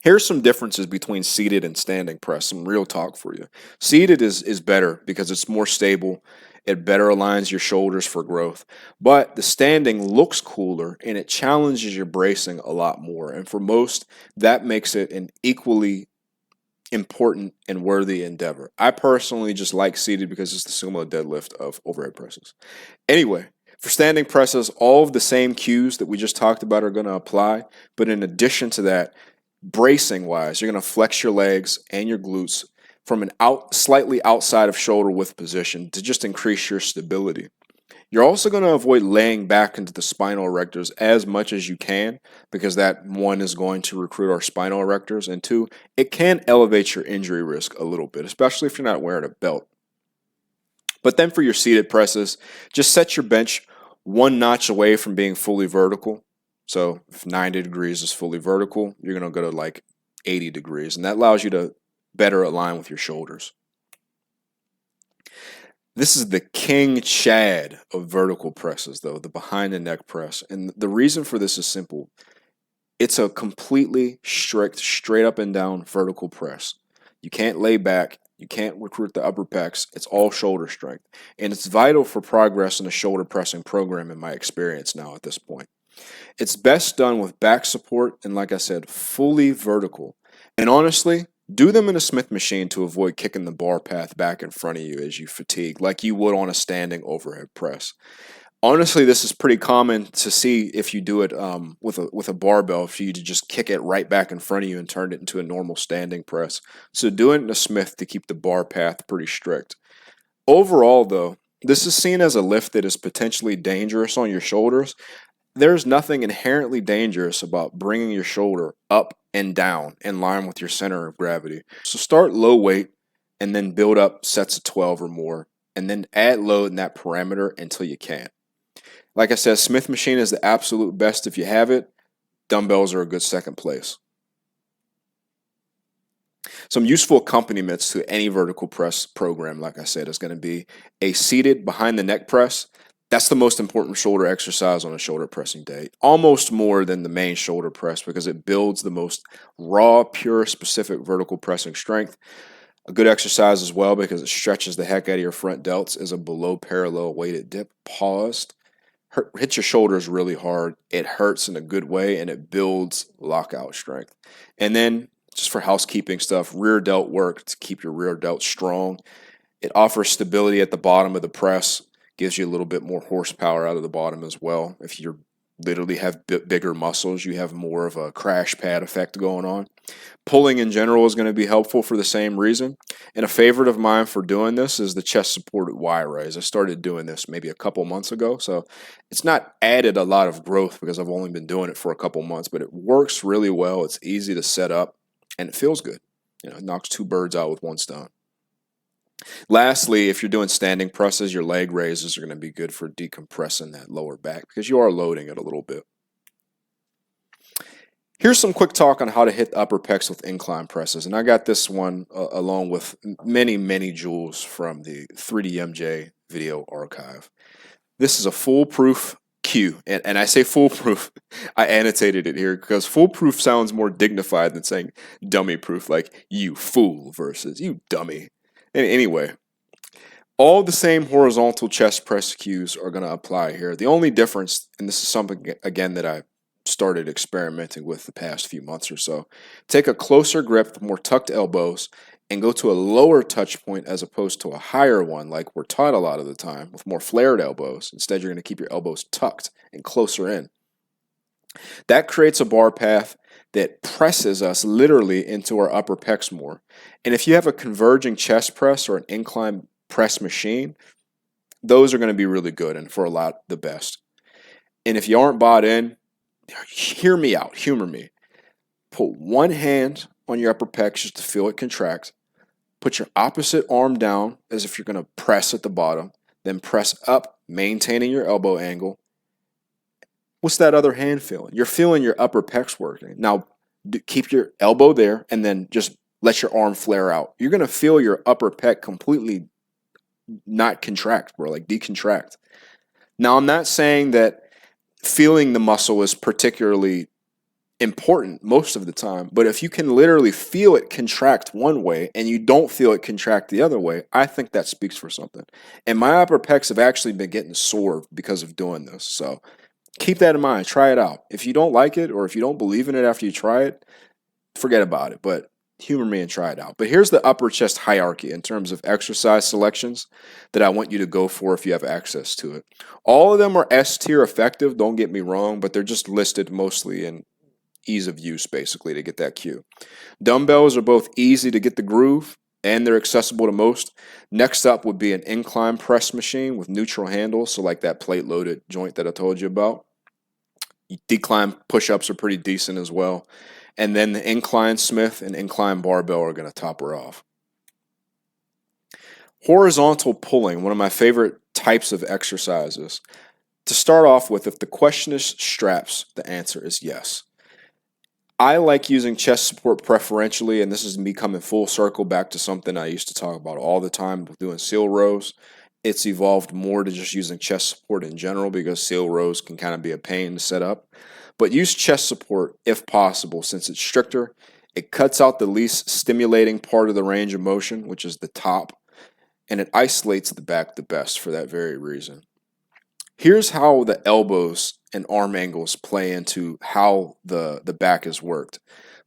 Here's some differences between seated and standing press, some real talk for you. Seated is better because it's more stable. It better aligns your shoulders for growth. But the standing looks cooler and it challenges your bracing a lot more. And for most, that makes it an equally important and worthy endeavor. I personally just like seated because it's the sumo deadlift of overhead presses. Anyway, for standing presses, all of the same cues that we just talked about are going to apply. But in addition to that, bracing wise, you're going to flex your legs and your glutes from an slightly outside of shoulder width position to just increase your stability. You're also going to avoid laying back into the spinal erectors as much as you can, because that, one, is going to recruit our spinal erectors, and two, it can elevate your injury risk a little bit, especially if you're not wearing a belt. But then for your seated presses, just set your bench one notch away from being fully vertical. So if 90 degrees is fully vertical, you're going to go to like 80 degrees, and that allows you to better align with your shoulders. This is the king Chad of vertical presses, though, the behind the neck press. And the reason for this is simple. It's a completely strict, straight up and down vertical press. You can't lay back. You can't recruit the upper pecs. It's all shoulder strength. And it's vital for progress in a shoulder pressing program, in my experience now at this point. It's best done with back support and, like I said, fully vertical. And honestly, Do them in a Smith machine to avoid kicking the bar path back in front of you as you fatigue, like you would on a standing overhead press. Honestly, this is pretty common to see if you do it with a barbell, for you to just kick it right back in front of you and turn it into a normal standing press. So do it in a Smith to keep the bar path pretty strict. Overall, though, this is seen as a lift that is potentially dangerous on your shoulders. There's nothing inherently dangerous about bringing your shoulder up and down in line with your center of gravity. So start low weight and then build up sets of 12 or more, and then add load in that parameter until you can. Like I said, Smith machine is the absolute best if you have it. Dumbbells are a good second place. Some useful accompaniments to any vertical press program, like I said, is going to be a seated behind the neck press. That's the most important shoulder exercise on a shoulder pressing day, almost more than the main shoulder press, because it builds the most raw, pure, specific vertical pressing strength. A good exercise as well, because it stretches the heck out of your front delts, is a below parallel weighted dip paused. Hit your shoulders really hard. It hurts in a good way, and it builds lockout strength. And then, just for housekeeping stuff, rear delt work to keep your rear delt strong. It offers stability at the bottom of the press, gives you a little bit more horsepower out of the bottom as well. If you literally have bigger muscles, you have more of a crash pad effect going on. Pulling in general is going to be helpful for the same reason. And a favorite of mine for doing this is the chest supported Y raise. I started doing this maybe a couple months ago, so it's not added a lot of growth because I've only been doing it for a couple months, but it works really well. It's easy to set up and it feels good. It knocks two birds out with one stone. Lastly, if you're doing standing presses, your leg raises are going to be good for decompressing that lower back because you are loading it a little bit. Here's some quick talk on how to hit the upper pecs with incline presses. And I got this one along with many, many jewels from the 3DMJ video archive. This is a foolproof cue. And I say foolproof, I annotated it here because foolproof sounds more dignified than saying dummy proof, like you fool versus you dummy. Anyway, all the same horizontal chest press cues are going to apply here. The only difference, and this is something, again, that I started experimenting with the past few months or so, take a closer grip with more tucked elbows and go to a lower touch point as opposed to a higher one like we're taught a lot of the time with more flared elbows. Instead, you're going to keep your elbows tucked and closer in. That creates a bar path that presses us literally into our upper pecs more. And if you have a converging chest press or an incline press machine, those are going to be really good and for a lot the best. And if you aren't bought in, hear me out, humor me. Put one hand on your upper pecs just to feel it contract. Put your opposite arm down as if you're going to press at the bottom. Then press up, maintaining your elbow angle. What's that other hand feeling? You're feeling your upper pecs working. Now, keep your elbow there and then just let your arm flare out. You're going to feel your upper pec completely not contract, bro, like decontract. Now, I'm not saying that feeling the muscle is particularly important most of the time, but if you can literally feel it contract one way and you don't feel it contract the other way, I think that speaks for something. And my upper pecs have actually been getting sore because of doing this. So keep that in mind. Try it out. If you don't like it or if you don't believe in it after you try it, forget about it. But humor me and try it out. But here's the upper chest hierarchy in terms of exercise selections that I want you to go for if you have access to it. All of them are S tier effective, don't get me wrong, but they're just listed mostly in ease of use, basically, to get that cue. Dumbbells are both easy to get the groove and they're accessible to most. Next up would be an incline press machine with neutral handles, so like that plate loaded joint that I told you about. Decline push-ups are pretty decent as well. And then the incline Smith and incline barbell are going to top her off. Horizontal pulling, one of my favorite types of exercises. To start off with, if the question is straps, the answer is yes. I like using chest support preferentially, and this is me coming full circle back to something I used to talk about all the time with doing seal rows. It's evolved more to just using chest support in general because seal rows can kind of be a pain to set up. But use chest support if possible since it's stricter. It cuts out the least stimulating part of the range of motion, which is the top, and it isolates the back the best for that very reason. Here's how the elbows and arm angles play into how the back is worked.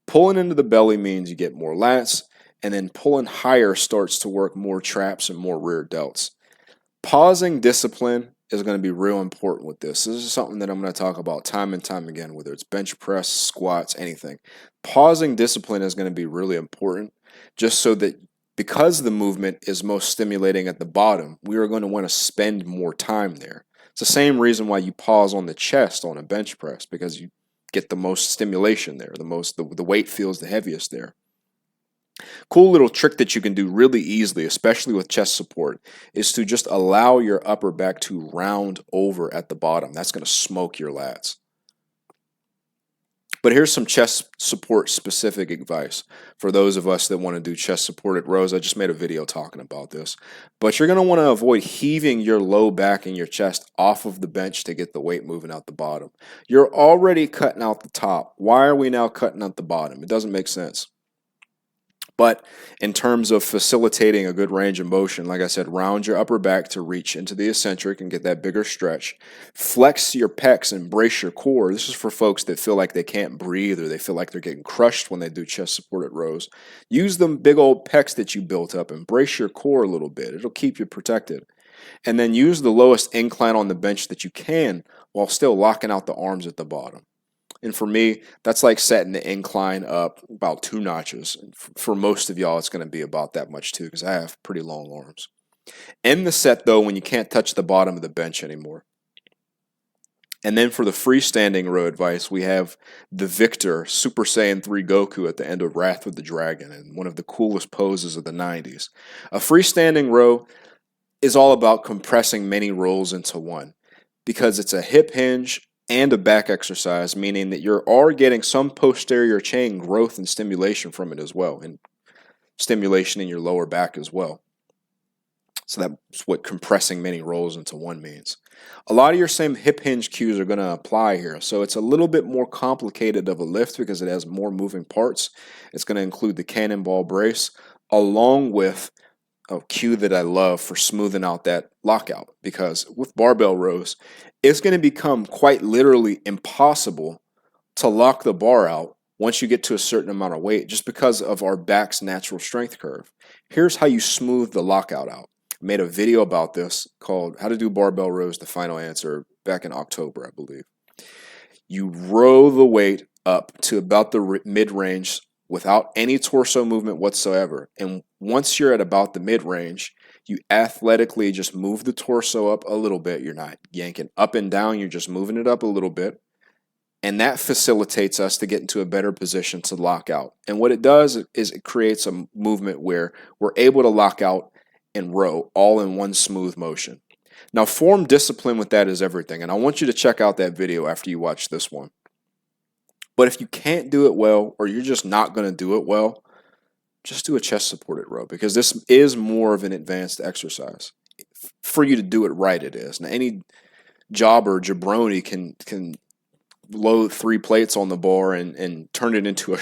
Pulling into the belly means you get more lats, and then pulling higher starts to work more traps and more rear delts. Pausing discipline is going to be real important with this. This is something that I'm going to talk about time and time again, whether it's bench press, squats, anything. Pausing discipline is going to be really important just so that because the movement is most stimulating at the bottom, we are going to want to spend more time there. It's the same reason why you pause on the chest on a bench press, because you get the most stimulation there, the weight feels the heaviest there. Cool little trick that you can do really easily, especially with chest support, is to just allow your upper back to round over at the bottom. That's going to smoke your lats. But here's some chest support specific advice for those of us that want to do chest supported rows. I just made a video talking about this. But you're going to want to avoid heaving your low back and your chest off of the bench to get the weight moving out the bottom. You're already cutting out the top. Why are we now cutting out the bottom? It doesn't make sense. But in terms of facilitating a good range of motion, like I said, round your upper back to reach into the eccentric and get that bigger stretch. Flex your pecs and brace your core. This is for folks that feel like they can't breathe or they feel like they're getting crushed when they do chest supported rows. Use them big old pecs that you built up and brace your core a little bit. It'll keep you protected. And then use the lowest incline on the bench that you can while still locking out the arms at the bottom. And for me, that's like setting the incline up about 2 notches. For most of y'all, it's going to be about that much too, because I have pretty long arms. End the set, though, when you can't touch the bottom of the bench anymore. And then for the freestanding row advice, we have the Victor Super Saiyan 3 Goku at the end of Wrath of the Dragon, and one of the coolest poses of the 90s. A freestanding row is all about compressing many rolls into one, because it's a hip hinge and a back exercise, meaning that you are getting some posterior chain growth and stimulation from it as well, and stimulation in your lower back as well. So that's what compressing many rolls into one means. A lot of your same hip hinge cues are going to apply here, so it's a little bit more complicated of a lift because it has more moving parts. It's going to include the cannonball brace, along with a cue that I love for smoothing out that lockout, because with barbell rows, it's going to become quite literally impossible to lock the bar out once you get to a certain amount of weight, just because of our back's natural strength curve. Here's how you smooth the lockout out. I made a video about this called How to Do Barbell Rows, the Final Answer, back in October, I believe. You row the weight up to about the mid-range without any torso movement whatsoever. And once you're at about the mid-range, you athletically just move the torso up a little bit. You're not yanking up and down, you're just moving it up a little bit. And that facilitates us to get into a better position to lock out. And what it does is it creates a movement where we're able to lock out and row all in one smooth motion. Now, form discipline with that is everything. And I want you to check out that video after you watch this one. But if you can't do it well, or you're just not going to do it well, just do a chest supported row, because this is more of an advanced exercise. For you to do it right, it is. Now, any jobber, jabroni can load 3 plates on the bar and turn it into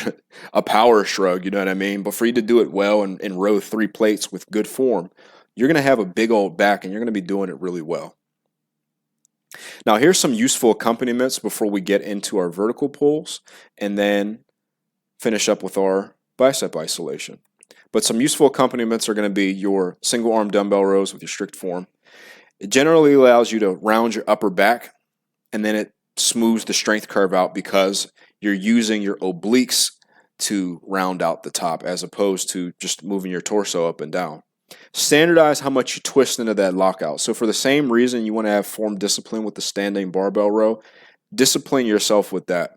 a power shrug, you know what I mean? But for you to do it well and row 3 plates with good form, you're going to have a big old back and you're going to be doing it really well. Now, here's some useful accompaniments before we get into our vertical pulls and then finish up with our bicep isolation. But some useful accompaniments are going to be your single arm dumbbell rows with your strict form. It generally allows you to round your upper back, and then it smooths the strength curve out because you're using your obliques to round out the top as opposed to just moving your torso up and down. Standardize how much you twist into that lockout. So for the same reason you want to have form discipline with the standing barbell row, discipline yourself with that.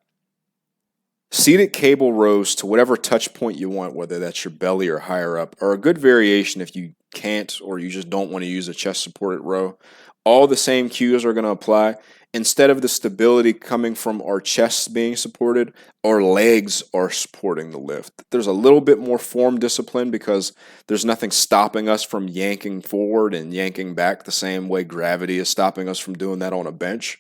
Seated cable rows to whatever touch point you want, whether that's your belly or higher up, are a good variation if you can't or you just don't want to use a chest supported row. All the same cues are going to apply. Instead of the stability coming from our chests being supported, our legs are supporting the lift. There's a little bit more form discipline because there's nothing stopping us from yanking forward and yanking back the same way gravity is stopping us from doing that on a bench.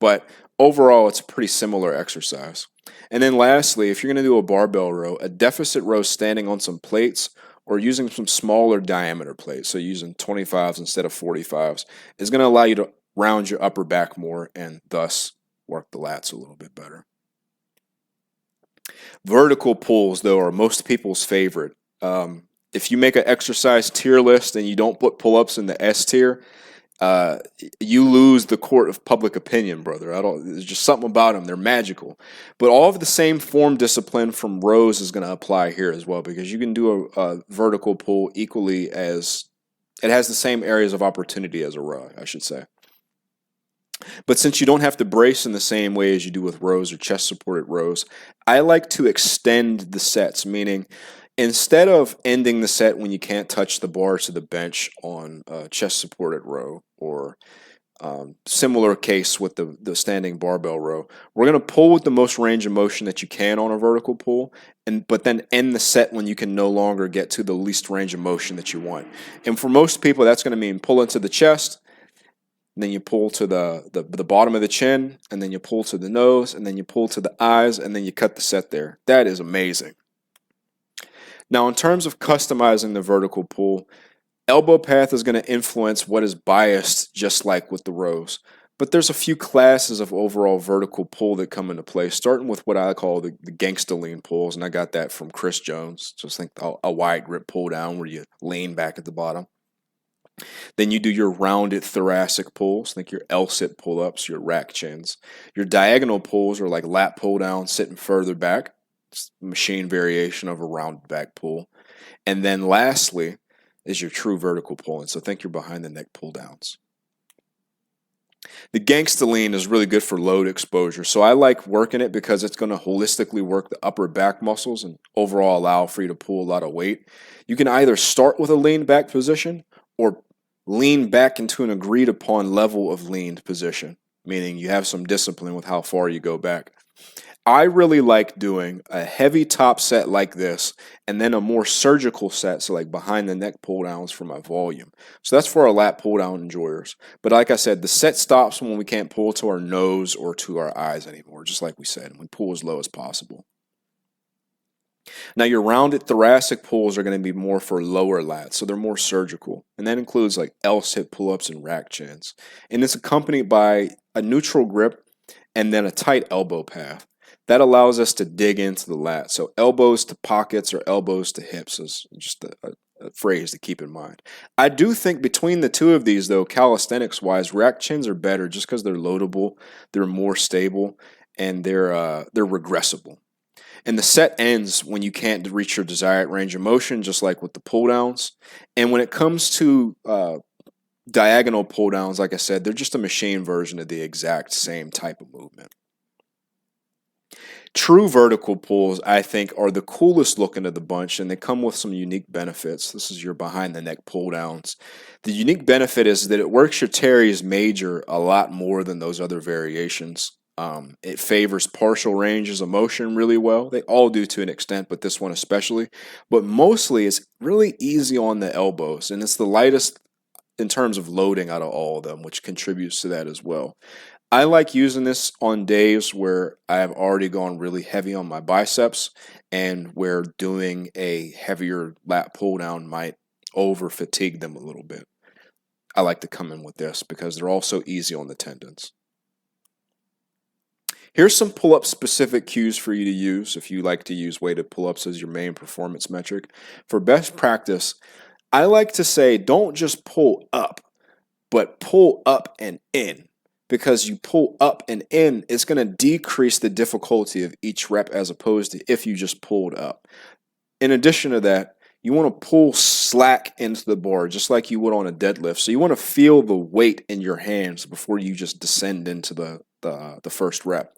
But overall, it's a pretty similar exercise. And then lastly, if you're going to do a barbell row, a deficit row standing on some plates or using some smaller diameter plates, so using 25s instead of 45s, is going to allow you to round your upper back more and thus work the lats a little bit better. Vertical pulls, though, are most people's favorite. If you make an exercise tier list and you don't put pull-ups in the S tier, you lose the court of public opinion, brother. There's just something about them. They're magical. But all of the same form discipline from rows is going to apply here as well, because you can do a vertical pull equally as it has the same areas of opportunity as a row, I should say. But since you don't have to brace in the same way as you do with rows or chest supported rows, I like to extend the sets, meaning instead of ending the set when you can't touch the bar to the bench on a chest supported row, or similar case with the standing barbell row, we're going to pull with the most range of motion that you can on a vertical pull, but then end the set when you can no longer get to the least range of motion that you want. And for most people, that's going to mean pull into the chest, and then you pull to the bottom of the chin, and then you pull to the nose, and then you pull to the eyes, and then you cut the set there. That is amazing. Now, in terms of customizing the vertical pull, elbow path is going to influence what is biased, just like with the rows. But there's a few classes of overall vertical pull that come into play, starting with what I call the gangsta lean pulls, and I got that from Chris Jones. Just think a wide grip pull down where you lean back at the bottom. Then you do your rounded thoracic pulls, think your L-sit pull-ups, your rack chins. Your diagonal pulls are like lat pull down, sitting further back. It's a machine variation of a rounded back pull. And then lastly is your true vertical pull, and so think your behind the neck pull downs. The gangsta lean is really good for load exposure, so I like working it because it's going to holistically work the upper back muscles and overall allow for you to pull a lot of weight. You can either start with a lean back position or lean back into an agreed upon level of leaned position, meaning you have some discipline with how far you go back. I really like doing a heavy top set like this and then a more surgical set, so like behind the neck pull downs for my volume. So that's for our lat pull down enjoyers. But like I said, the set stops when we can't pull to our nose or to our eyes anymore, just like we said. We pull as low as possible. Now, your rounded thoracic pulls are going to be more for lower lats, so they're more surgical. And that includes like L-sit pull-ups and rack chins. And it's accompanied by a neutral grip and then a tight elbow path. That allows us to dig into the lat. So elbows to pockets or elbows to hips is just a phrase to keep in mind. I do think between the two of these, though, calisthenics-wise, rack chins are better just because they're loadable, they're more stable, and they're regressible. And the set ends when you can't reach your desired range of motion, just like with the pull downs. And when it comes to diagonal pull downs, like I said, they're just a machine version of the exact same type of movement. True vertical pulls, I think, are the coolest looking of the bunch, and they come with some unique benefits. This is your behind the neck pull downs. The unique benefit is that it works your teres major a lot more than those other variations. It favors partial ranges of motion really well. They all do to an extent, but this one especially. But mostly it's really easy on the elbows, and it's the lightest in terms of loading out of all of them, which contributes to that as well. I like using this on days where I have already gone really heavy on my biceps and where doing a heavier lat pull down might over fatigue them a little bit. I like to come in with this because they're also easy on the tendons. Here's some pull-up specific cues for you to use if you like to use weighted pull-ups as your main performance metric. For best practice, I like to say don't just pull up, but pull up and in. Because you pull up and in, it's going to decrease the difficulty of each rep as opposed to if you just pulled up. In addition to that, you want to pull slack into the bar just like you would on a deadlift. So you want to feel the weight in your hands before you just descend into the first rep.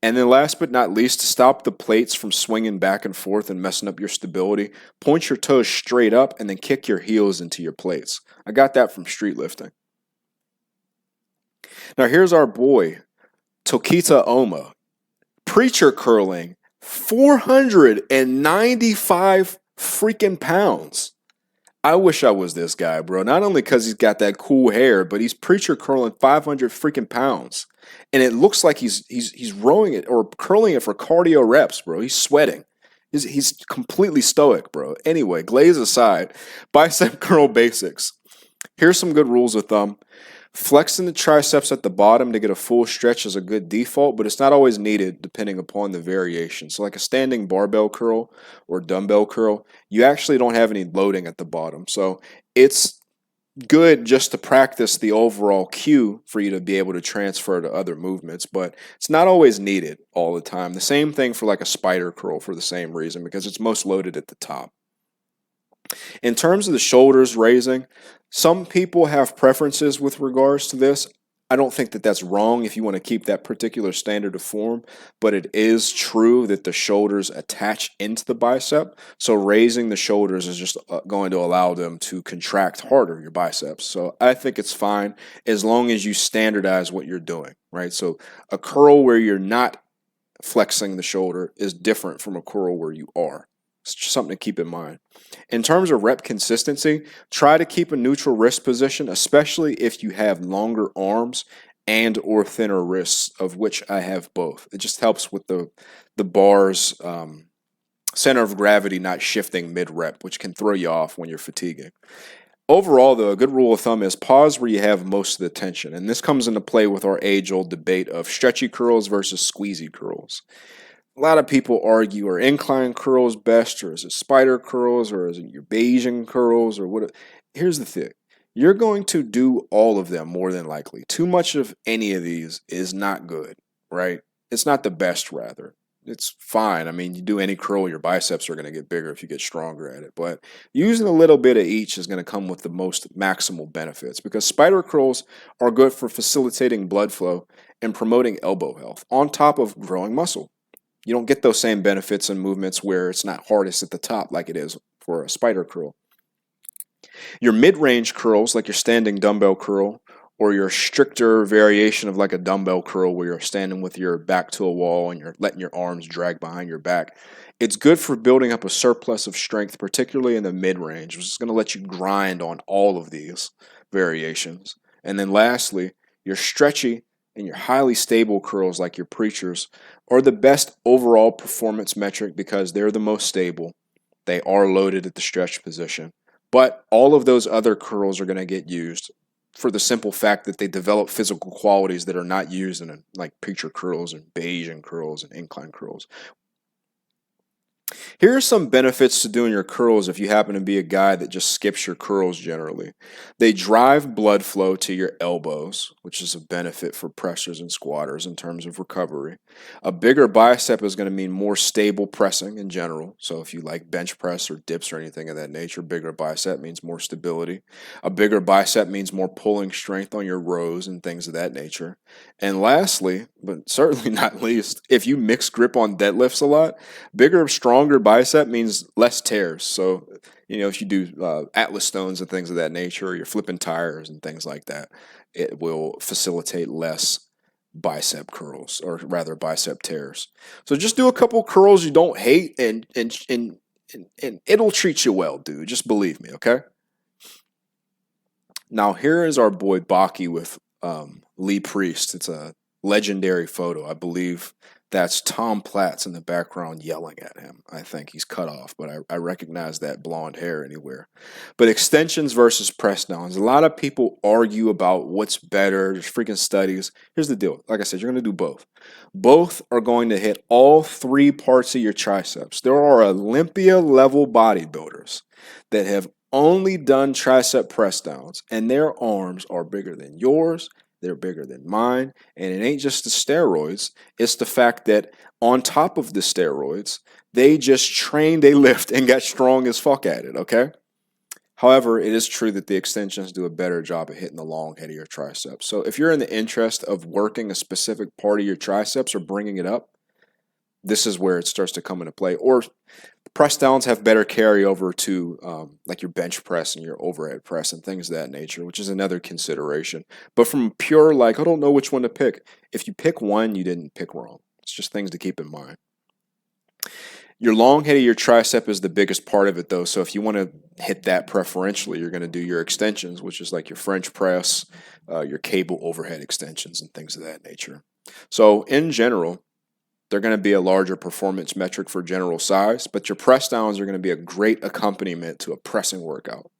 And then last but not least, to stop the plates from swinging back and forth and messing up your stability, point your toes straight up and then kick your heels into your plates. I got that from street lifting. Now here's our boy, Tokita Oma, preacher curling 495 freaking pounds. I wish I was this guy, bro. Not only because he's got that cool hair, but he's preacher curling 500 freaking pounds. And it looks like he's rowing it or curling it for cardio reps, bro. He's sweating. He's completely stoic, bro. Anyway, glaze aside, bicep curl basics. Here's some good rules of thumb. Flexing the triceps at the bottom to get a full stretch is a good default, but it's not always needed depending upon the variation. So like a standing barbell curl or dumbbell curl, you actually don't have any loading at the bottom. So it's good just to practice the overall cue for you to be able to transfer to other movements, but it's not always needed all the time. The same thing for like a spider curl for the same reason, because it's most loaded at the top. In terms of the shoulders raising, some people have preferences with regards to this. I don't think that that's wrong if you want to keep that particular standard of form, but it is true that the shoulders attach into the bicep. So raising the shoulders is just going to allow them to contract harder, your biceps. So I think it's fine as long as you standardize what you're doing, right? So a curl where you're not flexing the shoulder is different from a curl where you are. It's just something to keep in mind. In terms of rep consistency, try to keep a neutral wrist position, especially if you have longer arms and or thinner wrists, of which I have both. It just helps with the bar's center of gravity not shifting mid-rep, which can throw you off when you're fatiguing. Overall, though, a good rule of thumb is pause where you have most of the tension. And this comes into play with our age-old debate of stretchy curls versus squeezy curls. A lot of people argue, are incline curls best, or is it spider curls, or is it your Bayesian curls, or what? Here's the thing. You're going to do all of them more than likely. Too much of any of these is not good, right? It's not the best, rather. It's fine. I mean, you do any curl, your biceps are going to get bigger if you get stronger at it. But using a little bit of each is going to come with the most maximal benefits, because spider curls are good for facilitating blood flow and promoting elbow health on top of growing muscle. You don't get those same benefits in movements where it's not hardest at the top like it is for a spider curl. Your mid-range curls, like your standing dumbbell curl, or your stricter variation of like a dumbbell curl where you're standing with your back to a wall and you're letting your arms drag behind your back, it's good for building up a surplus of strength, particularly in the mid-range, which is going to let you grind on all of these variations. And then lastly, your stretchy and your highly stable curls like your preachers are the best overall performance metric because they're the most stable. They are loaded at the stretch position. But all of those other curls are going to get used for the simple fact that they develop physical qualities that are not used in like preacher curls and Bayesian curls and incline curls. Here are some benefits to doing your curls if you happen to be a guy that just skips your curls generally. They drive blood flow to your elbows, which is a benefit for pressers and squatters in terms of recovery. A bigger bicep is going to mean more stable pressing in general. So if you like bench press or dips or anything of that nature, bigger bicep means more stability. A bigger bicep means more pulling strength on your rows and things of that nature. And lastly, but certainly not least, if you mix grip on deadlifts a lot, bigger, stronger bicep means less tears. So, if you do Atlas stones and things of that nature, or you're flipping tires and things like that, it will facilitate less bicep curls, or rather bicep tears. So just do a couple curls you don't hate, and it'll treat you well, dude. Just believe me, okay? Now here is our boy Baki with Lee Priest. It's a legendary photo. I believe that's Tom Platz in the background yelling at him. I think he's cut off, but I recognize that blonde hair anywhere. But extensions versus press downs. A lot of people argue about what's better. There's freaking studies. Here's the deal. Like I said, you're going to do both. Both are going to hit all three parts of your triceps. There are Olympia level bodybuilders that have only done tricep press downs, and their arms are bigger than yours. They're bigger than mine. And it ain't just the steroids. It's the fact that on top of the steroids, they just trained a lift and got strong as fuck at it, okay? However, it is true that the extensions do a better job at hitting the long head of your triceps. So if you're in the interest of working a specific part of your triceps or bringing it up, this is where it starts to come into play. Or press downs have better carryover to like your bench press and your overhead press and things of that nature, which is another consideration. But from pure, like, I don't know which one to pick. If you pick one, you didn't pick wrong. It's just things to keep in mind. Your long head of your tricep is the biggest part of it, though. So if you want to hit that preferentially, you're going to do your extensions, which is like your French press, your cable overhead extensions, and things of that nature. So in general, they're going to be a larger performance metric for general size, but your press downs are going to be a great accompaniment to a pressing workout.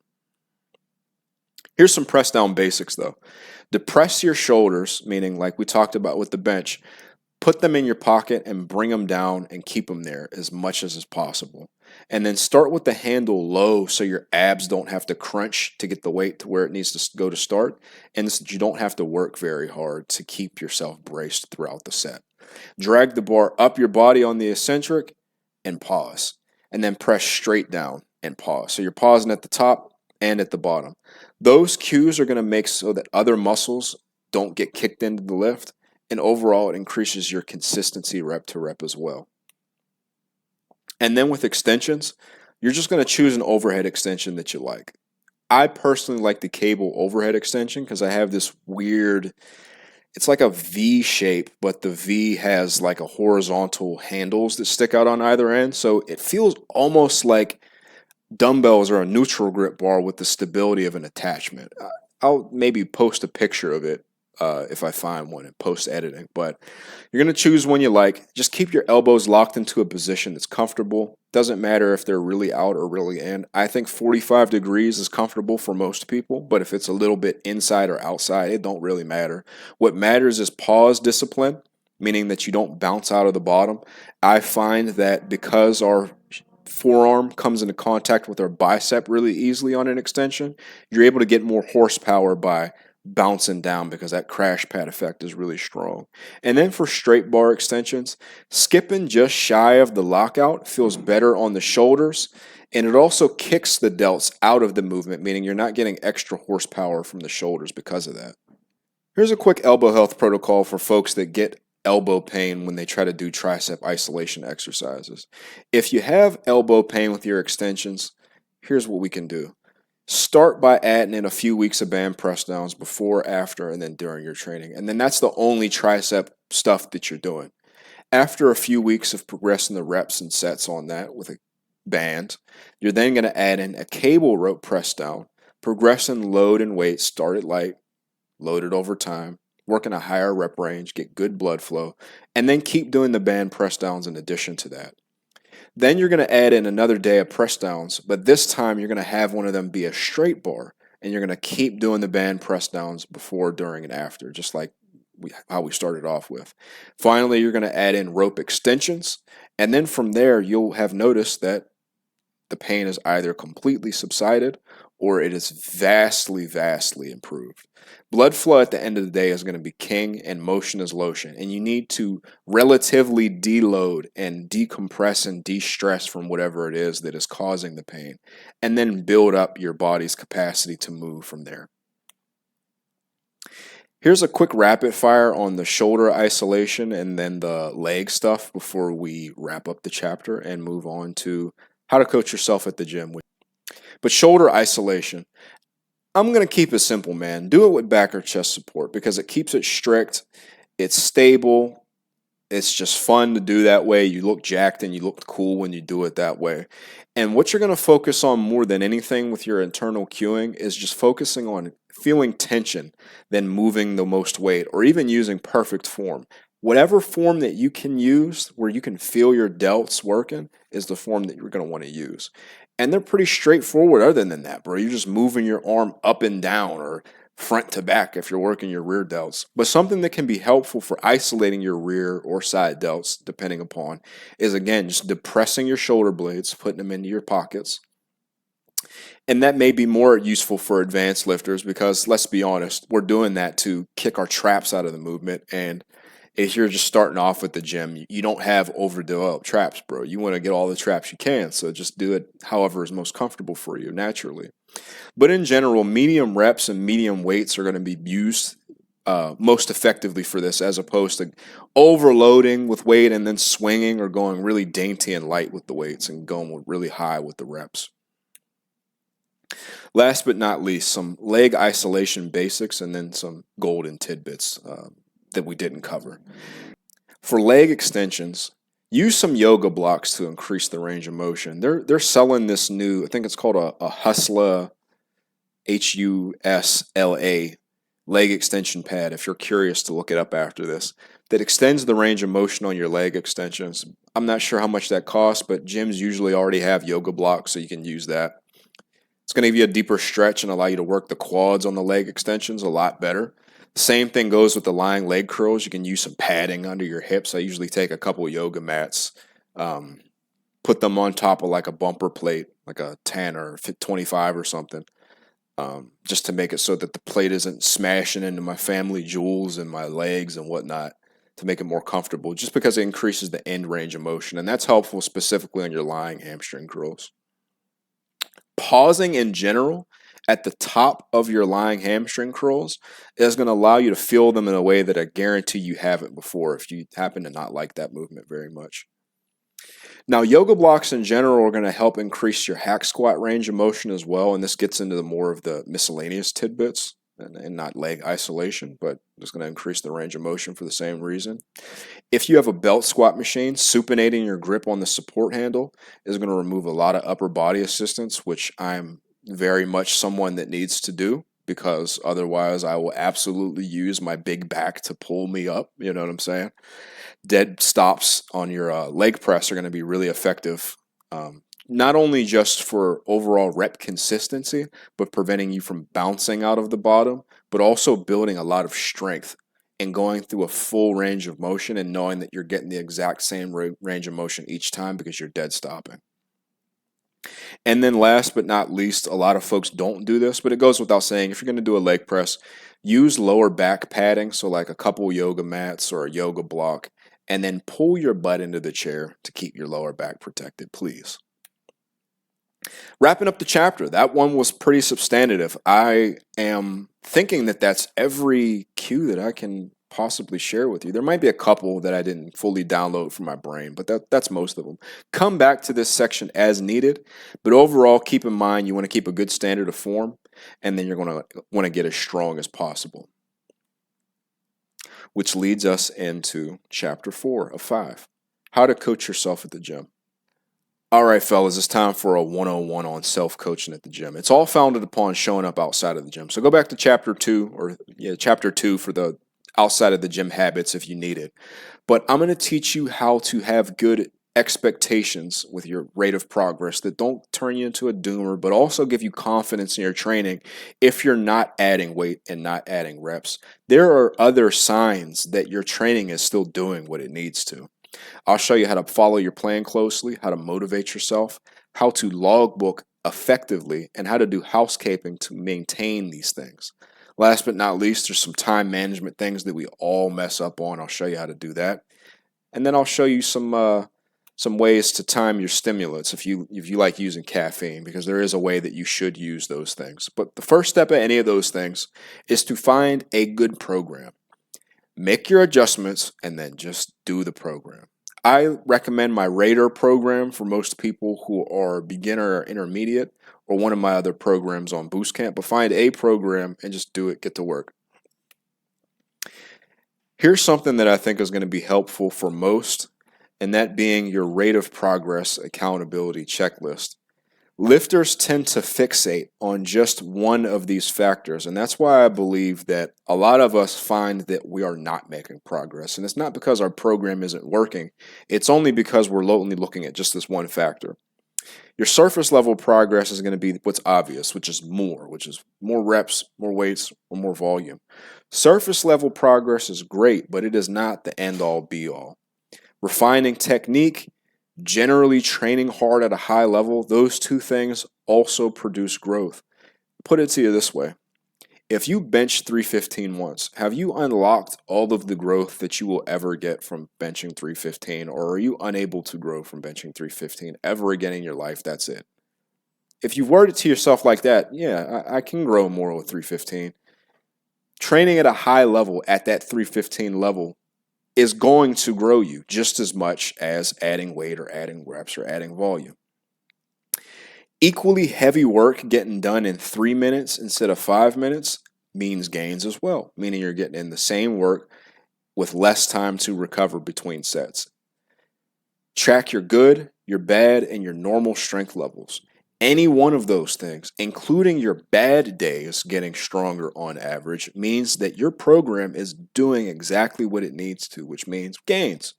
Here's some press down basics though. Depress your shoulders, meaning like we talked about with the bench, put them in your pocket and bring them down and keep them there as much as is possible. And then start with the handle low so your abs don't have to crunch to get the weight to where it needs to go to start, and so that you don't have to work very hard to keep yourself braced throughout the set. Drag the bar up your body on the eccentric and pause. And then press straight down and pause. So you're pausing at the top and at the bottom. Those cues are going to make so that other muscles don't get kicked into the lift. And overall, it increases your consistency rep to rep as well. And then with extensions, you're just going to choose an overhead extension that you like. I personally like the cable overhead extension because I have this weird, it's like a V shape, but the V has like a horizontal handles that stick out on either end. So it feels almost like dumbbells or a neutral grip bar with the stability of an attachment. I'll maybe post a picture of it if I find one in post editing, but you're going to choose one you like. Just keep your elbows locked into a position that's comfortable. Doesn't matter if they're really out or really in. I think 45 degrees is comfortable for most people, but if it's a little bit inside or outside, it don't really matter. What matters is pause discipline, meaning that you don't bounce out of the bottom. I find that because our forearm comes into contact with our bicep really easily on an extension, you're able to get more horsepower by bouncing down because that crash pad effect is really strong. And then for straight bar extensions, skipping just shy of the lockout feels better on the shoulders, and it also kicks the delts out of the movement, meaning you're not getting extra horsepower from the shoulders because of that. Here's a quick elbow health protocol for folks that get elbow pain when they try to do tricep isolation exercises. If you have elbow pain with your extensions, here's what we can do. Start by adding in a few weeks of band press downs before, after, and then during your training. And then that's the only tricep stuff that you're doing. After a few weeks of progressing the reps and sets on that with a band, you're then going to add in a cable rope press down, progressing load and weight, start it light, load it over time, work in a higher rep range, get good blood flow, and then keep doing the band press downs in addition to that. Then you're going to add in another day of press downs, but this time you're going to have one of them be a straight bar, and you're going to keep doing the band press downs before, during, and after, just like how we started off with. Finally, you're going to add in rope extensions, and then from there you'll have noticed that the pain is either completely subsided or it is vastly, vastly improved. Blood flow at the end of the day is going to be king and motion is lotion. And you need to relatively deload and decompress and de-stress from whatever it is that is causing the pain. And then build up your body's capacity to move from there. Here's a quick rapid fire on the shoulder isolation and then the leg stuff before we wrap up the chapter and move on to how to coach yourself at the gym. But shoulder isolation, I'm going to keep it simple, man. Do it with back or chest support because it keeps it strict. It's stable. It's just fun to do that way. You look jacked and you look cool when you do it that way. And what you're going to focus on more than anything with your internal cueing is just focusing on feeling tension than moving the most weight or even using perfect form. Whatever form that you can use where you can feel your delts working is the form that you're going to want to use. And they're pretty straightforward other than that, bro. You're just moving your arm up and down or front to back if you're working your rear delts. But something that can be helpful for isolating your rear or side delts, depending upon, is again, just depressing your shoulder blades, putting them into your pockets. And that may be more useful for advanced lifters because, let's be honest, we're doing that to kick our traps out of the movement. And if you're just starting off with the gym, you don't have overdeveloped traps, bro. You want to get all the traps you can, so just do it however is most comfortable for you naturally. But in general, medium reps and medium weights are going to be used most effectively for this as opposed to overloading with weight and then swinging or going really dainty and light with the weights and going really high with the reps. Last but not least, some leg isolation basics and then some golden tidbits that we didn't cover. For leg extensions, use some yoga blocks to increase the range of motion. They're selling this new, I think it's called a Husla, Husla leg extension pad, if you're curious to look it up after this, that extends the range of motion on your leg extensions. I'm not sure how much that costs, but gyms usually already have yoga blocks, so you can use that. It's going to give you a deeper stretch and allow you to work the quads on the leg extensions a lot better. The same thing goes with the lying leg curls. You can use some padding under your hips. I usually take a couple of yoga mats, put them on top of like a bumper plate, like a 10 or 25 or something, just to make it so that the plate isn't smashing into my family jewels and my legs and whatnot, to make it more comfortable, just because it increases the end range of motion. And that's helpful specifically on your lying hamstring curls. Pausing in general at the top of your lying hamstring curls is going to allow you to feel them in a way that I guarantee you haven't before if you happen to not like that movement very much. Now, yoga blocks in general are going to help increase your hack squat range of motion as well, and this gets into more of the miscellaneous tidbits and not leg isolation, but it's going to increase the range of motion for the same reason. If you have a belt squat machine, supinating your grip on the support handle is going to remove a lot of upper body assistance, which I'm very much someone that needs to do, because otherwise I will absolutely use my big back to pull me up. You know what I'm saying? Dead stops on your leg press are going to be really effective, not only just for overall rep consistency, but preventing you from bouncing out of the bottom, but also building a lot of strength and going through a full range of motion and knowing that you're getting the exact same range of motion each time because you're dead stopping. And then last but not least, a lot of folks don't do this, but it goes without saying, if you're going to do a leg press, use lower back padding, so like a couple yoga mats or a yoga block, and then pull your butt into the chair to keep your lower back protected, please. Wrapping up the chapter, that one was pretty substantive. I am thinking that that's every cue that I can possibly share with you. There might be a couple that I didn't fully download from my brain, but that's most of them. Come back to this section as needed, but overall, keep in mind you want to keep a good standard of form, and then you're going to want to get as strong as possible. Which leads us into chapter 4 of 5, how to coach yourself at the gym. All right, fellas, it's time for a 101 on self-coaching at the gym. It's all founded upon showing up outside of the gym. So go back to chapter 2 for the outside of the gym habits if you need it. But I'm going to teach you how to have good expectations with your rate of progress that don't turn you into a doomer, but also give you confidence in your training if you're not adding weight and not adding reps. There are other signs that your training is still doing what it needs to. I'll show you how to follow your plan closely, how to motivate yourself, how to logbook effectively, and how to do housekeeping to maintain these things. Last but not least, there's some time management things that we all mess up on. I'll show you how to do that. And then I'll show you some ways to time your stimulants if you like using caffeine, because there is a way that you should use those things. But the first step of any of those things is to find a good program. Make your adjustments and then just do the program. I recommend my Raider program for most people who are beginner or intermediate, or one of my other programs on Boostcamp, but find a program and just do it, get to work. Here's something that I think is going to be helpful for most, and that being your rate of progress accountability checklist. Lifters tend to fixate on just one of these factors, and that's why I believe that a lot of us find that we are not making progress. And it's not because our program isn't working, it's only because we're only looking at just this one factor. Your surface level progress is going to be what's obvious, which is more reps, more weights, or more volume. Surface level progress is great, but it is not the end-all be-all. Refining technique, generally training hard at a high level, those two things also produce growth. Put it to you this way. If you bench 315 once, have you unlocked all of the growth that you will ever get from benching 315, or are you unable to grow from benching 315 ever again in your life? That's it. If you've worded it to yourself like that, yeah, I can grow more with 315. Training at a high level at that 315 level is going to grow you just as much as adding weight or adding reps or adding volume. Equally heavy work getting done in 3 minutes instead of 5 minutes means gains as well, meaning you're getting in the same work with less time to recover between sets. Track your good, your bad, and your normal strength levels. Any one of those things, including your bad days getting stronger on average, means that your program is doing exactly what it needs to, which means gains.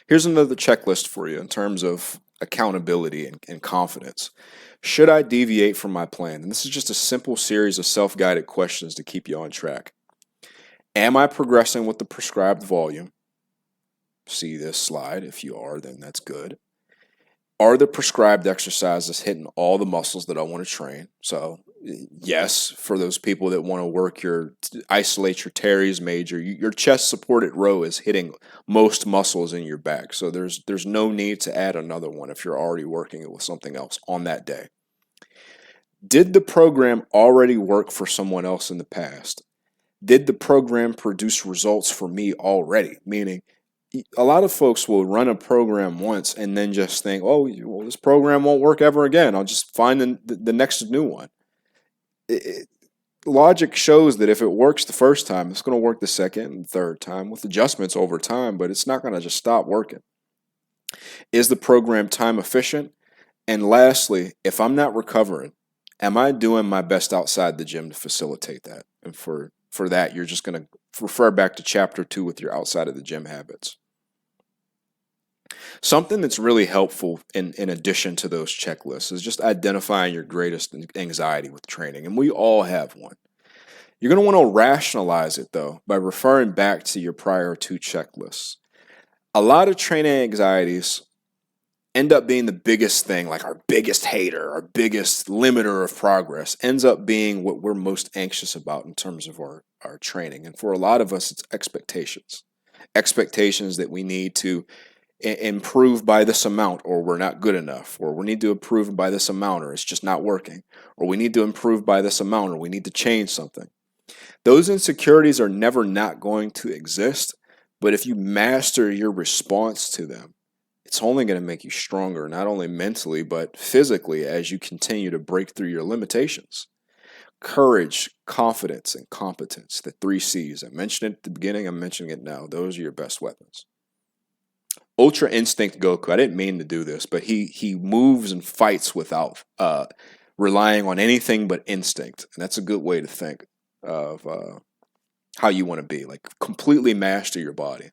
Here's another checklist for you in terms of accountability, and confidence. Should I deviate from my plan? And this is just a simple series of self-guided questions to keep you on track. Am I progressing with the prescribed volume? See this slide. If you are, then that's good. Are the prescribed exercises hitting all the muscles that I want to train? So yes, for those people that want to isolate your teres major, your chest supported row is hitting most muscles in your back. So there's no need to add another one if you're already working it with something else on that day. Did the program already work for someone else in the past? Did the program produce results for me already? Meaning, a lot of folks will run a program once and then just think, oh, well, this program won't work ever again. I'll just find the next new one. Logic shows that if it works the first time, it's going to work the second and third time with adjustments over time, but it's not going to just stop working. Is the program time efficient? And lastly, if I'm not recovering, am I doing my best outside the gym to facilitate that? And for that, you're just going to refer back to chapter 2 with your outside of the gym habits. Something that's really helpful in addition to those checklists is just identifying your greatest anxiety with training. And we all have one. You're going to want to rationalize it, though, by referring back to your prior 2 checklists. A lot of training anxieties end up being the biggest thing, like our biggest hater, our biggest limiter of progress, ends up being what we're most anxious about in terms of our training. And for a lot of us, it's expectations. Expectations that we need to improve by this amount, or we're not good enough, or we need to improve by this amount, or it's just not working, or we need to improve by this amount, or we need to change something. Those insecurities are never not going to exist, but if you master your response to them, it's only going to make you stronger, not only mentally, but physically as you continue to break through your limitations. Courage, confidence, and competence, the 3 C's. I mentioned it at the beginning, I'm mentioning it now. Those are your best weapons. Ultra Instinct Goku, I didn't mean to do this, but he moves and fights without relying on anything but instinct. And that's a good way to think of how you want to be, like completely master your body.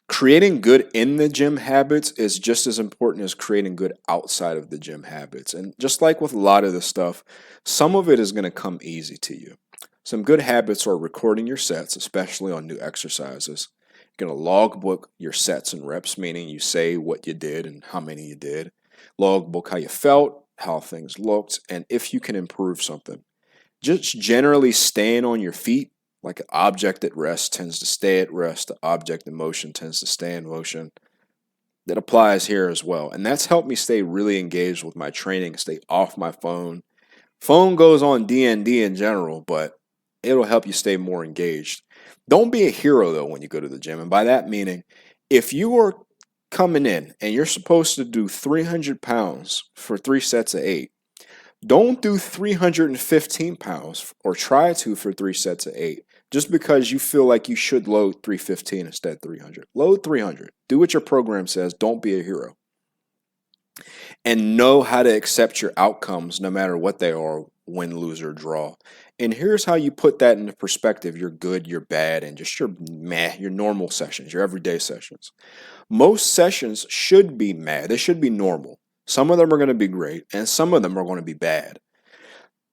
Creating good in the gym habits is just as important as creating good outside of the gym habits. And just like with a lot of this stuff, some of it is going to come easy to you. Some good habits are recording your sets, especially on new exercises. You're going to logbook your sets and reps, meaning you say what you did and how many you did. Logbook how you felt, how things looked, and if you can improve something. Just generally staying on your feet, like an object at rest tends to stay at rest, the object in motion tends to stay in motion. That applies here as well. And that's helped me stay really engaged with my training, stay off my phone. Phone goes on D&D in general, but it'll help you stay more engaged. Don't be a hero, though, when you go to the gym. And by that meaning, if you are coming in and you're supposed to do 300 pounds for 3 sets of 8, don't do 315 pounds or try to for 3 sets of 8 just because you feel like you should load 315 instead of 300. Load 300. Do what your program says. Don't be a hero. And know how to accept your outcomes no matter what they are, win, lose, or draw. And here's how you put that into perspective. You're good, you're bad, and just your normal sessions, your everyday sessions. Most sessions should be meh. They should be normal. Some of them are going to be great, and some of them are going to be bad.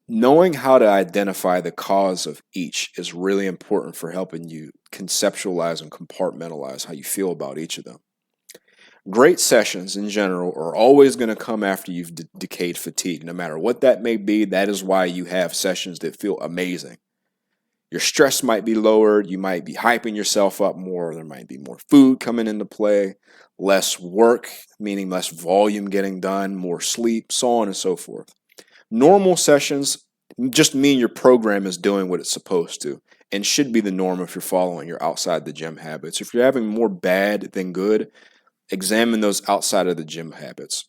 Knowing how to identify the cause of each is really important for helping you conceptualize and compartmentalize how you feel about each of them. Great sessions in general are always going to come after you've decayed fatigue. No matter what that may be, that is why you have sessions that feel amazing. Your stress might be lowered, you might be hyping yourself up more, there might be more food coming into play, less work, meaning less volume getting done, more sleep, so on and so forth. Normal sessions just mean your program is doing what it's supposed to and should be the norm if you're following your outside the gym habits. If you're having more bad than good, examine those outside of the gym habits.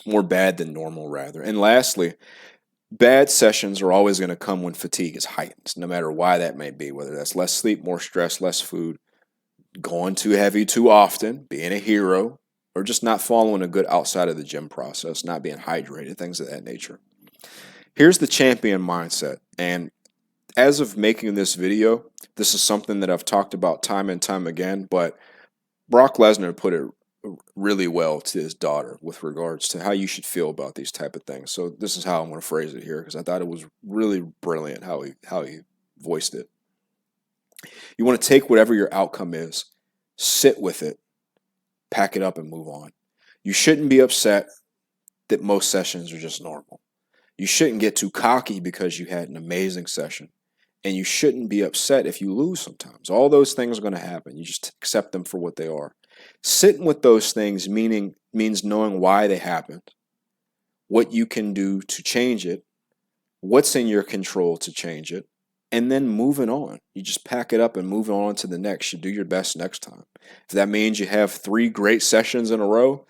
More bad than normal, rather. And lastly, bad sessions are always going to come when fatigue is heightened, no matter why that may be, whether that's less sleep, more stress, less food, going too heavy too often, being a hero, or just not following a good outside of the gym process, not being hydrated, things of that nature. Here's the champion mindset. And as of making this video, this is something that I've talked about time and time again, but Brock Lesnar put it really well to his daughter with regards to how you should feel about these type of things. So this is how I'm going to phrase it here, because I thought it was really brilliant how he voiced it. You want to take whatever your outcome is, sit with it, pack it up, and move on. You shouldn't be upset that most sessions are just normal. You shouldn't get too cocky because you had an amazing session. And you shouldn't be upset if you lose sometimes. All those things are going to happen. You just accept them for what they are. Sitting with those things means knowing why they happened, what you can do to change it, what's in your control to change it, and then moving on. You just pack it up and move on to the next. You do your best next time. If that means you have 3 great sessions in a row,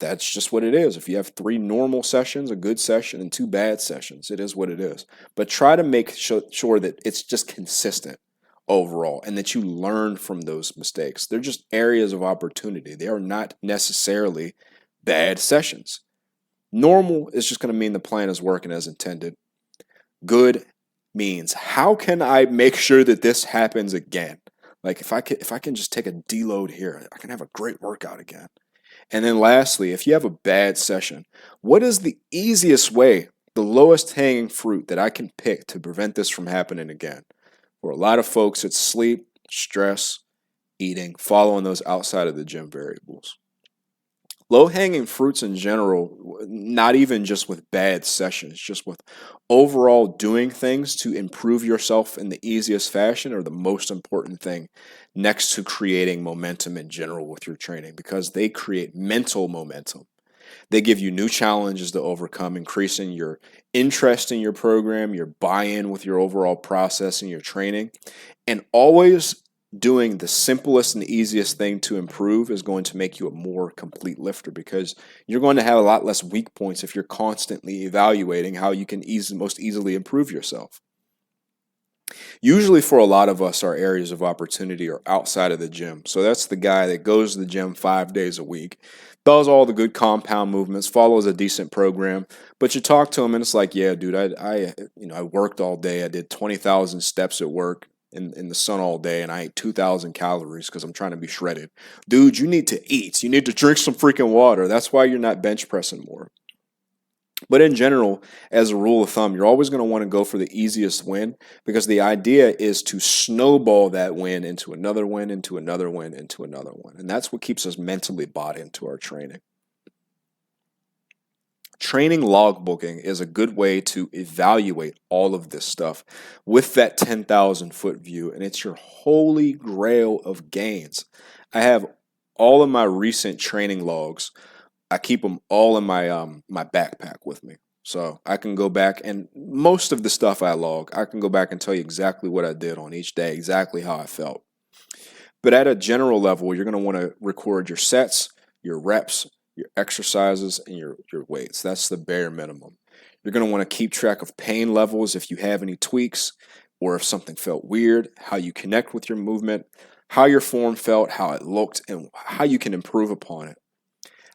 that's just what it is. If you have 3 normal sessions, a good session, and 2 bad sessions, it is what it is. But try to make sure that it's just consistent overall and that you learn from those mistakes. They're just areas of opportunity. They are not necessarily bad sessions. Normal is just going to mean the plan is working as intended. Good means, how can I make sure that this happens again? Like if I can just take a deload here, I can have a great workout again. And then lastly, if you have a bad session, what is the easiest way, the lowest hanging fruit that I can pick to prevent this from happening again? For a lot of folks, it's sleep, stress, eating, following those outside of the gym variables. Low hanging fruits in general, not even just with bad sessions, just with overall doing things to improve yourself in the easiest fashion, are the most important thing next to creating momentum in general with your training, because they create mental momentum. They give you new challenges to overcome, increasing your interest in your program, your buy-in with your overall process and your training, and always doing the simplest and easiest thing to improve is going to make you a more complete lifter, because you're going to have a lot less weak points if you're constantly evaluating how you can most easily improve yourself. Usually for a lot of us, our areas of opportunity are outside of the gym. So that's the guy that goes to the gym 5 days a week, does all the good compound movements, follows a decent program, but you talk to him and it's like, yeah, dude, I worked all day. I did 20,000 steps at work in the sun all day, and I ate 2,000 calories because I'm trying to be shredded. Dude, you need to eat. You need to drink some freaking water. That's why you're not bench pressing more. But in general, as a rule of thumb, you're always going to want to go for the easiest win, because the idea is to snowball that win into another win, into another win, into another one. And that's what keeps us mentally bought into our training. Training logbooking is a good way to evaluate all of this stuff with that 10,000 foot view, and it's your holy grail of gains. I have all of my recent training logs. I keep them all in my backpack with me. So I can go back, and most of the stuff I log, I can go back and tell you exactly what I did on each day, exactly how I felt. But at a general level, you're going to want to record your sets, your reps, your exercises, and your weights. That's the bare minimum. You're going to want to keep track of pain levels if you have any tweaks, or if something felt weird, how you connect with your movement, how your form felt, how it looked, and how you can improve upon it.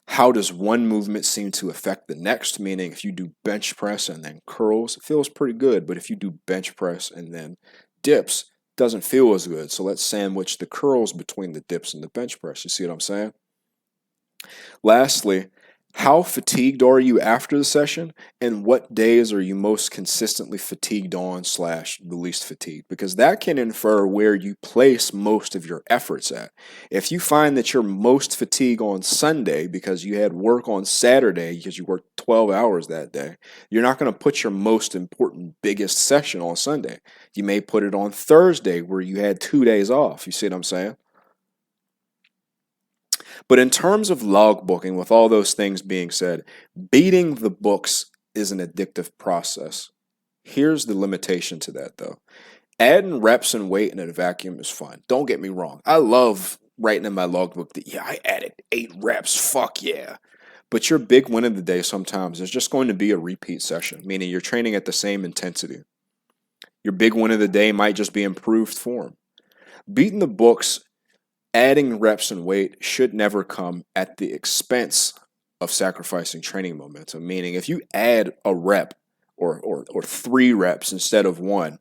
How does one movement seem to affect the next? Meaning, if you do bench press and then curls, it feels pretty good. But if you do bench press and then dips, it doesn't feel as good. So let's sandwich the curls between the dips and the bench press. You see what I'm saying? Lastly, how fatigued are you after the session, and what days are you most consistently fatigued on / the least fatigued? Because that can infer where you place most of your efforts at. If you find that you're most fatigued on Sunday because you had work on Saturday because you worked 12 hours that day, you're not going to put your most important, biggest session on Sunday. You may put it on Thursday where you had 2 days off. You see what I'm saying? But in terms of logbooking, with all those things being said, beating the books is an addictive process. Here's the limitation to that, though. Adding reps and weight in a vacuum is fun. Don't get me wrong. I love writing in my logbook that, yeah, I added 8 reps. Fuck yeah. But your big win of the day sometimes is just going to be a repeat session, meaning you're training at the same intensity. Your big win of the day might just be improved form. Beating the books, adding reps and weight should never come at the expense of sacrificing training momentum. Meaning, if you add a rep or 3 reps instead of 1,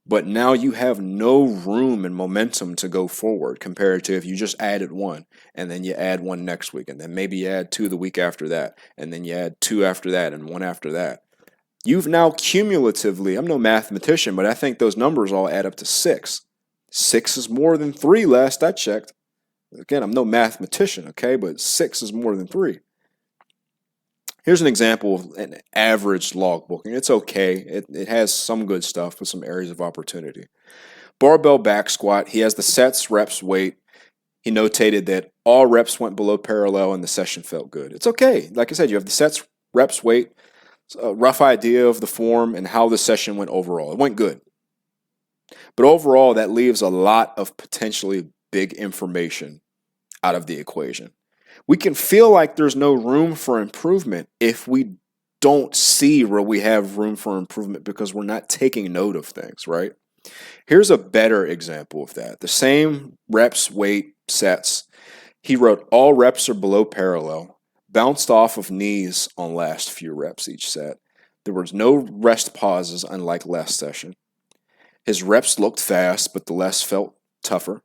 But now you have no room and momentum to go forward compared to if you just added one and then you add one next week and then maybe you add two the week after that and then you add two after that and one after that. You've now cumulatively, I'm no mathematician, but I think those numbers all add up to 6. 6 is more than 3 last I checked. Again, I'm no mathematician, okay, but 6 is more than 3. Here's an example of an average log booking. It's okay. It has some good stuff with some areas of opportunity. Barbell back squat. He has the sets, reps, weight. He notated that all reps went below parallel and the session felt good. It's okay. Like I said, you have the sets, reps, weight, a rough idea of the form and how the session went overall. It went good. But overall, that leaves a lot of potentially big information out of the equation. We can feel like there's no room for improvement if we don't see where we have room for improvement because we're not taking note of things, right? Here's a better example of that. The same reps, weight, sets. He wrote all reps are below parallel, bounced off of knees on last few reps each set. There was no rest pauses, unlike last session. His reps looked fast, but the less felt tougher.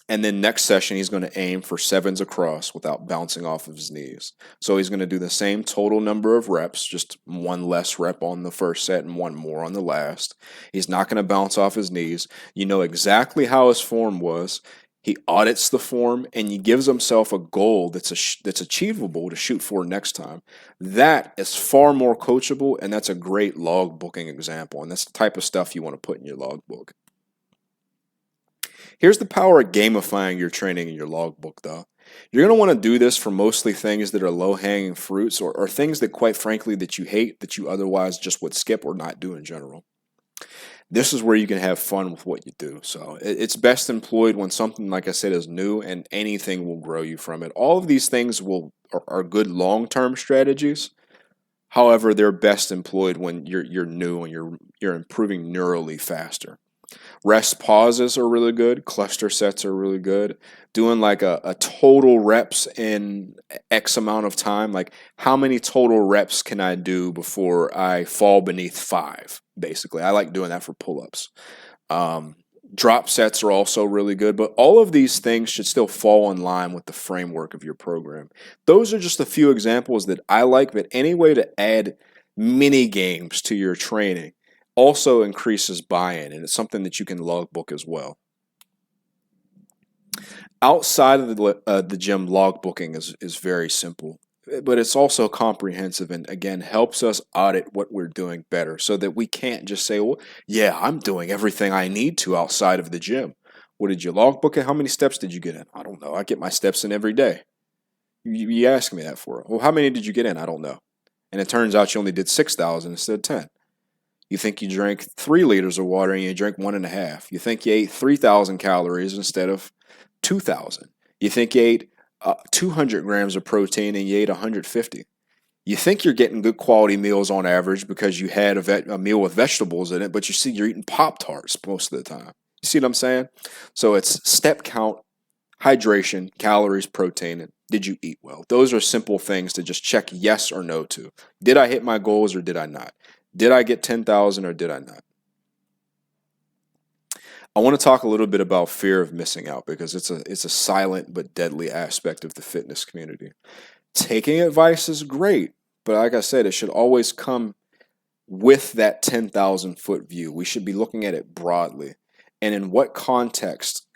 And then next session, he's going to aim for 7s across without bouncing off of his knees. So he's going to do the same total number of reps, just one less rep on the first set and one more on the last. He's not going to bounce off his knees. You know exactly how his form was. He audits the form and he gives himself a goal that's achievable to shoot for next time. That is far more coachable, and that's a great log booking example. And that's the type of stuff you want to put in your log book. Here's the power of gamifying your training in your logbook, though. You're going to want to do this for mostly things that are low-hanging fruits or things that, quite frankly, that you hate, that you otherwise just would skip or not do in general. This is where you can have fun with what you do. So it's best employed when something, like I said, is new, and anything will grow you from it. All of these things are good long-term strategies. However, they're best employed when you're new and you're improving neurally faster. Rest pauses are really good. Cluster sets are really good. Doing like a total reps in X amount of time. Like how many total reps can I do before I fall beneath 5? Basically, I like doing that for pull-ups. Drop sets are also really good. But all of these things should still fall in line with the framework of your program. Those are just a few examples that I like. But any way to add mini games to your training also increases buy-in, and it's something that you can logbook as well. Outside of the gym, logbooking is very simple, but it's also comprehensive and, again, helps us audit what we're doing better so that we can't just say, well, yeah, I'm doing everything I need to outside of the gym. What did you logbook it? How many steps did you get in? I don't know. I get my steps in every day. You ask me that for it. Well, how many did you get in? I don't know. And it turns out you only did 6,000 instead of 10. You think you drank 3 liters of water and you drank 1.5. You think you ate 3,000 calories instead of 2,000. You think you ate 200 grams of protein and you ate 150. You think you're getting good quality meals on average because you had a meal with vegetables in it, but you see you're eating Pop-Tarts most of the time. You see what I'm saying? So it's step count, hydration, calories, protein, and did you eat well? Those are simple things to just check yes or no to. Did I hit my goals or did I not? Did I get 10,000 or did I not? I want to talk a little bit about fear of missing out because it's a silent but deadly aspect of the fitness community. Taking advice is great, but like I said, it should always come with that 10,000 foot view. We should be looking at it broadly. And in what context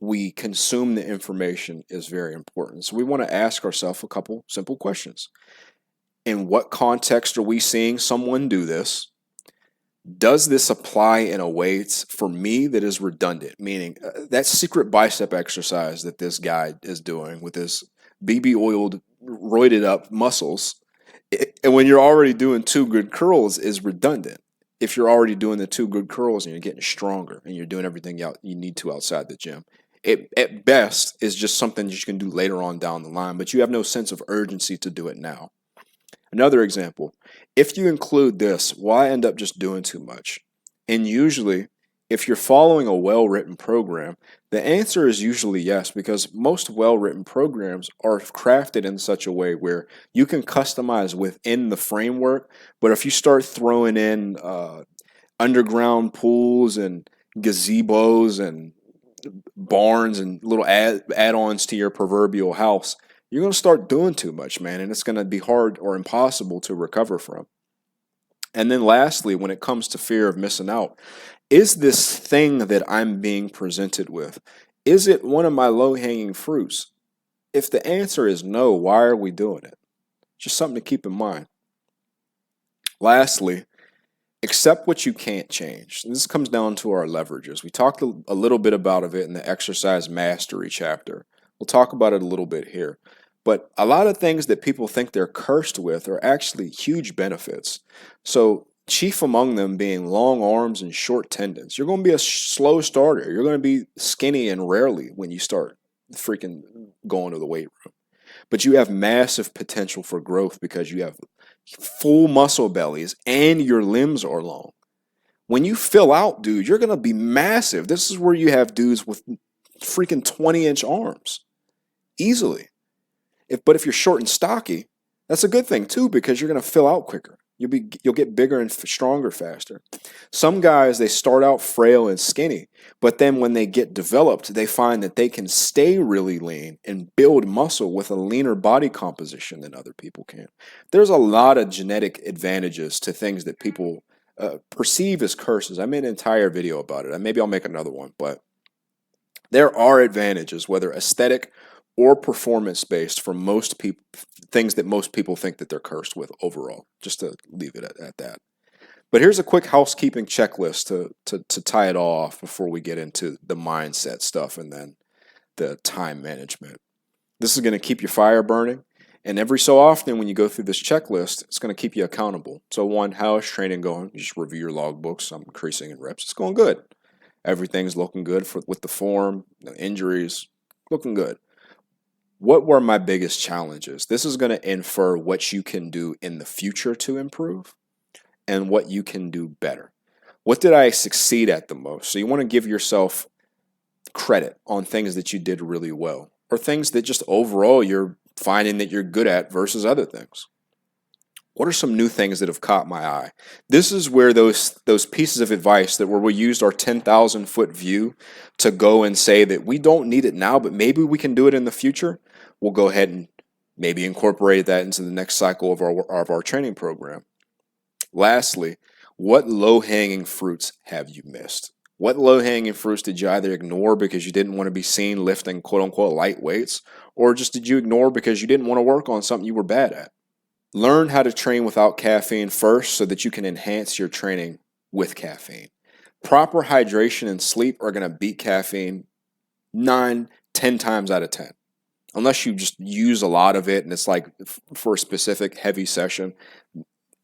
we consume the information is very important. So we want to ask ourselves a couple simple questions. In what context are we seeing someone do this? Does this apply in a way for me that is redundant? Meaning that secret bicep exercise that this guy is doing with his BB oiled, roided up muscles, and when you're already doing 2 good curls is redundant. If you're already doing the 2 good curls and you're getting stronger and you're doing everything you need to outside the gym, it at best is just something you can do later on down the line, but you have no sense of urgency to do it now. Another example, if you include this, why end up just doing too much? And usually, if you're following a well-written program, the answer is usually yes, because most well-written programs are crafted in such a way where you can customize within the framework, but if you start throwing in underground pools and gazebos and barns and little add-ons to your proverbial house, you're going to start doing too much, man, and it's going to be hard or impossible to recover from. And then lastly, when it comes to fear of missing out, is this thing that I'm being presented with, is it one of my low-hanging fruits? If the answer is no, why are we doing it? Just something to keep in mind. Lastly, accept what you can't change. This comes down to our leverages. We talked a little bit about it in the exercise mastery chapter. We'll talk about it a little bit here. But a lot of things that people think they're cursed with are actually huge benefits. So chief among them being long arms and short tendons. You're going to be a slow starter. You're going to be skinny and rarely when you start freaking going to the weight room. But you have massive potential for growth because you have full muscle bellies and your limbs are long. When you fill out, dude, you're going to be massive. This is where you have dudes with freaking 20-inch arms easily. But if you're short and stocky, that's a good thing too because you're going to fill out quicker. You'll get bigger and stronger faster. Some guys, they start out frail and skinny, but then when they get developed, they find that they can stay really lean and build muscle with a leaner body composition than other people can. There's a lot of genetic advantages to things that people perceive as curses. I made an entire video about it. Maybe I'll make another one, but there are advantages, whether aesthetic or performance-based, for most people, things that most people think that they're cursed with overall, just to leave it at that. But here's a quick housekeeping checklist to tie it all off before we get into the mindset stuff and then the time management. This is going to keep your fire burning, and every so often when you go through this checklist, it's going to keep you accountable. So one, how is training going? You just review your logbooks. I'm increasing in reps. It's going good. Everything's looking good with the form, the injuries, looking good. What were my biggest challenges? This is going to infer what you can do in the future to improve and what you can do better. What did I succeed at the most? So you want to give yourself credit on things that you did really well or things that just overall you're finding that you're good at versus other things. What are some new things that have caught my eye? This is where those pieces of advice that where we used our 10,000 foot view to go and say that we don't need it now, but maybe we can do it in the future. We'll go ahead and maybe incorporate that into the next cycle of our training program. Lastly, what low-hanging fruits have you missed? What low-hanging fruits did you either ignore because you didn't want to be seen lifting quote-unquote light weights, or just did you ignore because you didn't want to work on something you were bad at? Learn how to train without caffeine first so that you can enhance your training with caffeine. Proper hydration and sleep are going to beat caffeine 9, 10 times out of 10. Unless you just use a lot of it and it's like for a specific heavy session,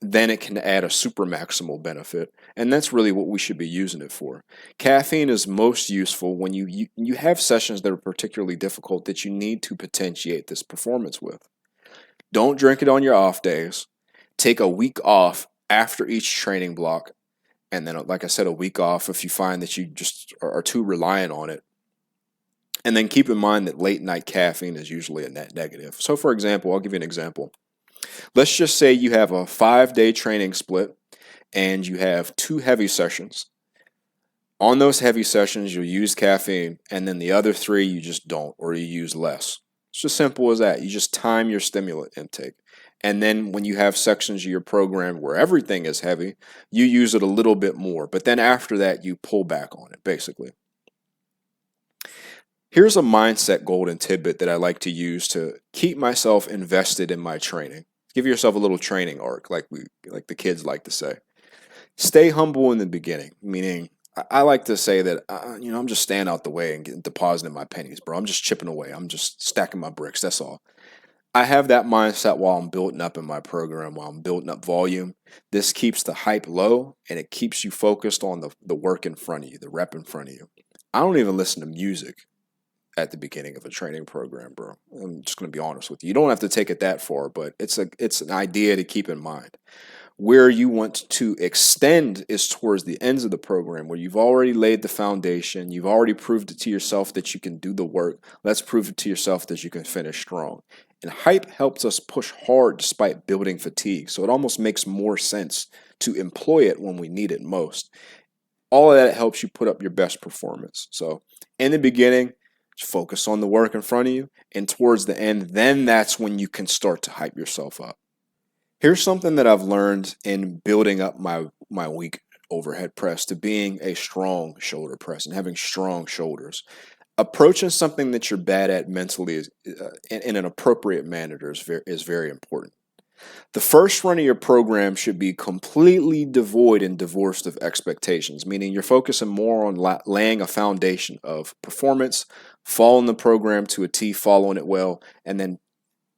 then it can add a super maximal benefit. And that's really what we should be using it for. Caffeine is most useful when you have sessions that are particularly difficult that you need to potentiate this performance with. Don't drink it on your off days. Take a week off after each training block. And then, like I said, a week off if you find that you just are too reliant on it. And then keep in mind that late night caffeine is usually a net negative. So for example, I'll give you an example. Let's just say you have a 5-day training split and you have 2 heavy sessions. On those heavy sessions, you'll use caffeine, and then the other 3 you just don't, or you use less. It's just simple as that. You just time your stimulant intake. And then when you have sections of your program where everything is heavy, you use it a little bit more. But then after that, you pull back on it, basically. Here's a mindset golden tidbit that I like to use to keep myself invested in my training. Give yourself a little training arc, like the kids like to say. Stay humble in the beginning, meaning I like to say that, I'm just staying out the way and depositing my pennies, bro. I'm just chipping away. I'm just stacking my bricks. That's all. I have that mindset while I'm building up in my program, while I'm building up volume. This keeps the hype low, and it keeps you focused on the work in front of you, the rep in front of you. I don't even listen to music at the beginning of a training program, bro. I'm just going to be honest with you. You don't have to take it that far, but it's an idea to keep in mind. Where you want to extend is towards the ends of the program, where you've already laid the foundation. You've already proved it to yourself that you can do the work. Let's prove it to yourself that you can finish strong. And hype helps us push hard despite building fatigue. So it almost makes more sense to employ it when we need it most. All of that helps you put up your best performance. So in the beginning, just focus on the work in front of you. And towards the end, then that's when you can start to hype yourself up. Here's something that I've learned in building up my weak overhead press to being a strong shoulder press and having strong shoulders. Approaching something that you're bad at mentally in an appropriate manner is very important. The first run of your program should be completely devoid and divorced of expectations, meaning you're focusing more on laying a foundation of performance, following the program to a T, following it well, and then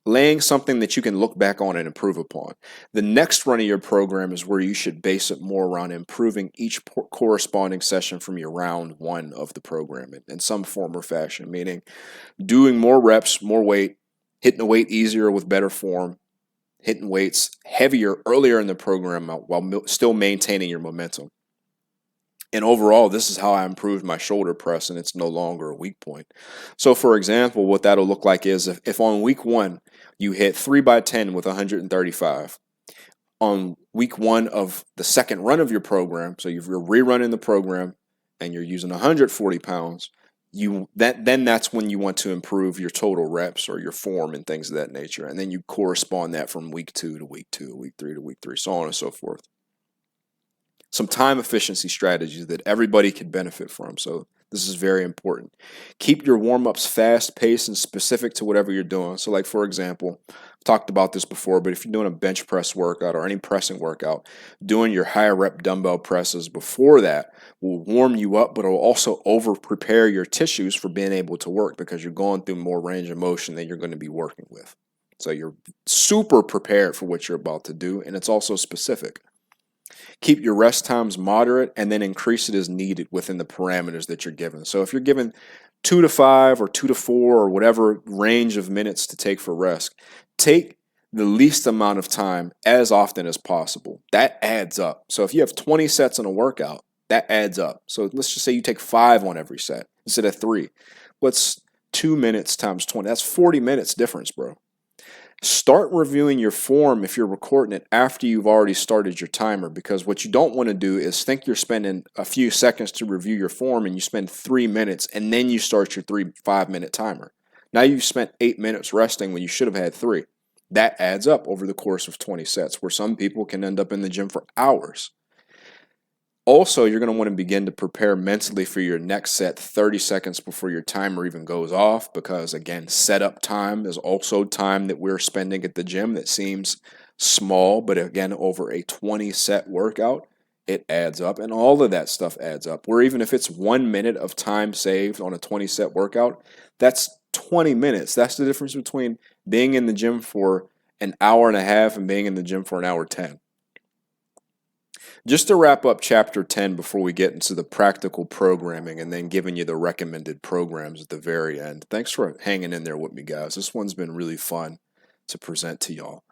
laying something that you can look back on and improve upon. The next run of your program is where you should base it more around improving each corresponding session from your round one of the program in some form or fashion, meaning doing more reps, more weight, hitting the weight easier with better form, hitting weights heavier earlier in the program while still maintaining your momentum. And overall, this is how I improved my shoulder press, and it's no longer a weak point. So for example, what that'll look like is if on week one, you hit 3x10 with 135, on week one of the second run of your program, so you're rerunning the program and you're using 140 pounds, then that's when you want to improve your total reps or your form and things of that nature. And then you correspond that from week 2 to week 2, week 3 to week 3, so on and so forth. Some time efficiency strategies that everybody could benefit from. So this is very important. Keep your warm-ups fast-paced and specific to whatever you're doing. So like, for example, I've talked about this before, but if you're doing a bench press workout or any pressing workout, doing your higher rep dumbbell presses before that will warm you up, but it will also over-prepare your tissues for being able to work because you're going through more range of motion than you're going to be working with. So you're super prepared for what you're about to do, and it's also specific. Keep your rest times moderate and then increase it as needed within the parameters that you're given. So if you're given 2 to 5 or 2 to 4 or whatever range of minutes to take for rest, take the least amount of time as often as possible. That adds up. So if you have 20 sets in a workout, that adds up. So let's just say you take 5 on every set instead of 3. What's 2 minutes times 20? That's 40 minutes difference, bro. Start reviewing your form if you're recording it after you've already started your timer, because what you don't want to do is think you're spending a few seconds to review your form and you spend 3 minutes and then you start your 5-minute timer. Now you've spent 8 minutes resting when you should have had 3. That adds up over the course of 20 sets, where some people can end up in the gym for hours. Also, you're going to want to begin to prepare mentally for your next set 30 seconds before your timer even goes off, because again, setup time is also time that we're spending at the gym that seems small, but again, over a 20 set workout, it adds up, and all of that stuff adds up. Where even if it's 1 minute of time saved on a 20 set workout, that's 20 minutes. That's the difference between being in the gym for an hour and a half and being in the gym for an hour 10. Just to wrap up chapter 10 before we get into the practical programming and then giving you the recommended programs at the very end. Thanks for hanging in there with me, guys. This one's been really fun to present to y'all.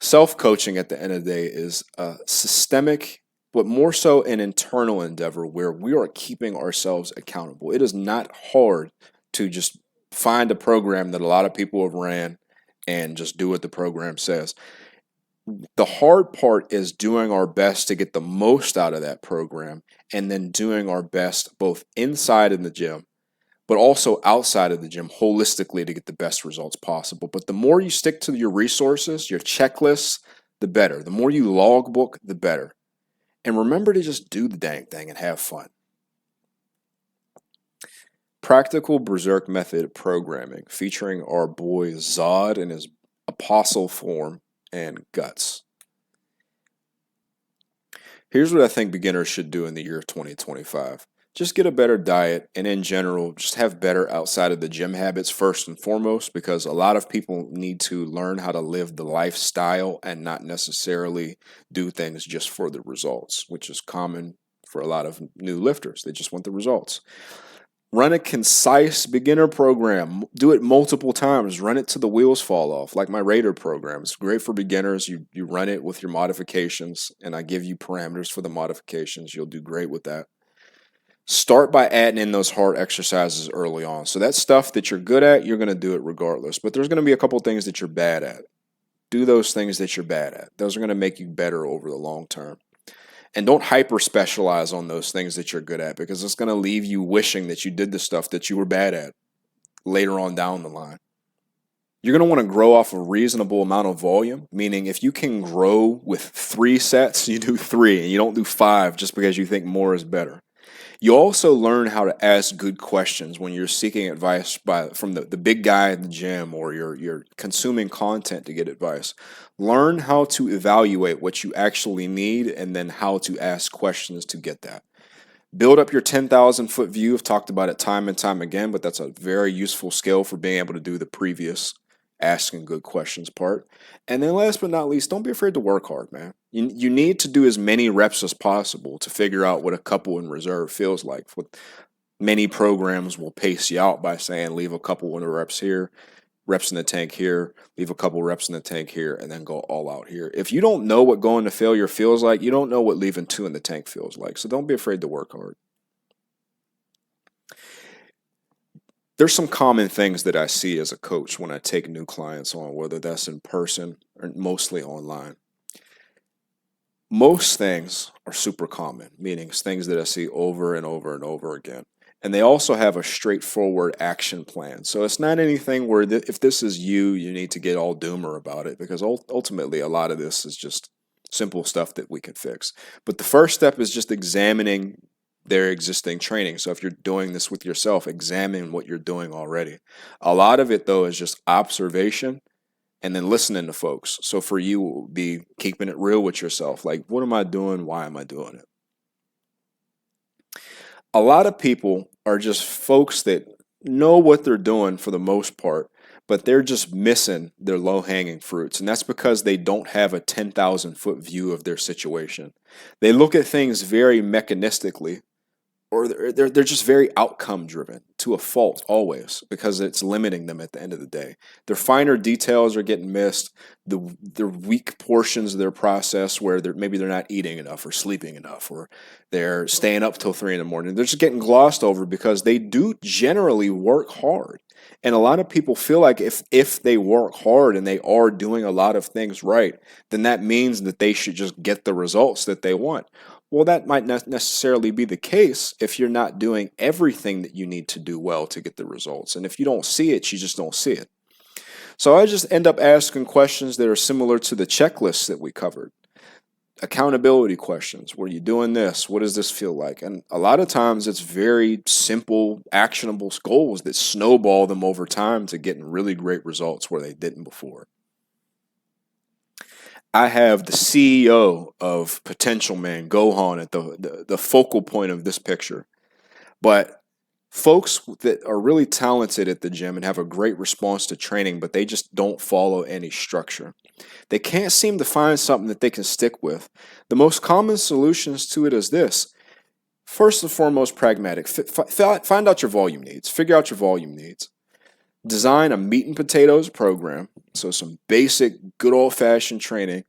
Self-coaching at the end of the day is a systemic, but more so an internal endeavor where we are keeping ourselves accountable. It is not hard to just find a program that a lot of people have ran and just do what the program says. The hard part is doing our best to get the most out of that program, and then doing our best both inside in the gym, but also outside of the gym holistically to get the best results possible. But the more you stick to your resources, your checklists, the better. The more you logbook, the better. And remember to just do the dang thing and have fun. Practical Berserk method programming featuring our boy Zod in his apostle form and guts. Here's what I think beginners should do in the year of 2025. Just get a better diet, and in general, just have better outside of the gym habits first and foremost, because a lot of people need to learn how to live the lifestyle and not necessarily do things just for the results, which is common for a lot of new lifters. They just want the results. Run a concise beginner program. Do it multiple times. Run it till the wheels fall off, like my Raider program. It's great for beginners. You run it with your modifications, and I give you parameters for the modifications. You'll do great with that. Start by adding in those hard exercises early on. So that stuff that you're good at, you're going to do it regardless. But there's going to be a couple things that you're bad at. Do those things that you're bad at. Those are going to make you better over the long term. And don't hyper specialize on those things that you're good at, because it's going to leave you wishing that you did the stuff that you were bad at later on down the line. You're going to want to grow off a reasonable amount of volume, meaning if you can grow with 3 sets, you do 3 and you don't do 5 just because you think more is better. You also learn how to ask good questions when you're seeking advice from the big guy at the gym, or you're consuming content to get advice. Learn how to evaluate what you actually need and then how to ask questions to get that. Build up your 10,000 foot view. I've talked about it time and time again, but that's a very useful skill for being able to do the previous asking good questions part. And then last but not least, don't be afraid to work hard, man. You need to do as many reps as possible to figure out what a couple in reserve feels like. Many programs will pace you out by saying leave a couple of reps here, reps in the tank here, leave a couple reps in the tank here, and then go all out here. If you don't know what going to failure feels like, you don't know what leaving 2 in the tank feels like. So don't be afraid to work hard. There's some common things that I see as a coach when I take new clients on, whether that's in person or mostly online. Most things are super common, meaning things that I see over and over and over again. And they also have a straightforward action plan. So it's not anything where if this is you need to get all doomer about it, because ultimately a lot of this is just simple stuff that we can fix. But the first step is just examining their existing training. So if you're doing this with yourself, examine what you're doing already. A lot of it, though, is just observation and then listening to folks. So for you, it will be keeping it real with yourself. Like, what am I doing? Why am I doing it? A lot of people are just folks that know what they're doing for the most part, but they're just missing their low-hanging fruits. And that's because they don't have a 10,000 foot view of their situation. They look at things very mechanistically, or they're just very outcome driven to a fault always, because it's limiting them at the end of the day. Their finer details are getting missed. The weak portions of their process where maybe they're not eating enough or sleeping enough, or they're staying up till 3 in the morning. They're just getting glossed over because they do generally work hard. And a lot of people feel like if they work hard and they are doing a lot of things right, then that means that they should just get the results that they want. Well, that might not necessarily be the case if you're not doing everything that you need to do well to get the results. And if you don't see it, you just don't see it. So I just end up asking questions that are similar to the checklists that we covered. Accountability questions. Were you doing this? What does this feel like? And a lot of times it's very simple, actionable goals that snowball them over time to getting really great results where they didn't before. I have the CEO of Potential Man, Gohan, at the focal point of this picture. But folks that are really talented at the gym and have a great response to training, but they just don't follow any structure. They can't seem to find something that they can stick with. The most common solutions to it is this. First and foremost, pragmatic. Find out your volume needs. Figure out your volume needs. Design a meat and potatoes program. So some basic, good old-fashioned training.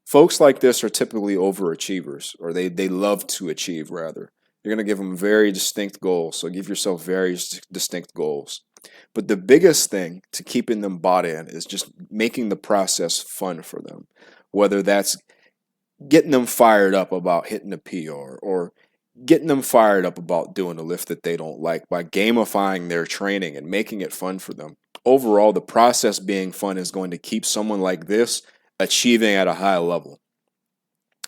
Folks like this are typically overachievers, or they love to achieve, rather. You're going to give them very distinct goals, so give yourself very distinct goals. But the biggest thing to keeping them bought in is just making the process fun for them, whether that's getting them fired up about hitting a PR, or getting them fired up about doing a lift that they don't like by gamifying their training and making it fun for them. Overall, the process being fun is going to keep someone like this achieving at a high level.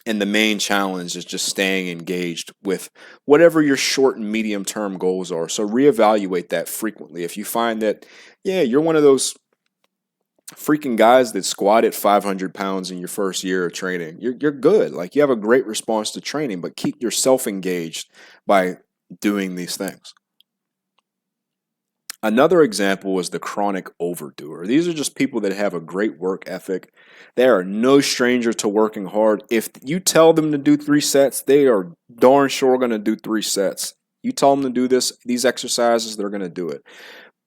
And the main challenge is just staying engaged with whatever your short and medium term goals are. So reevaluate that frequently. If you find that, you're one of those freaking guys that squatted 500 pounds in your first year of training, you're good. Like, you have a great response to training, but keep yourself engaged by doing these things. Another example is the chronic overdoer. These are just people that have a great work ethic. They are no stranger to working hard. If you tell them to do 3 sets, they are darn sure going to do 3 sets. You tell them to do these exercises, they're going to do it.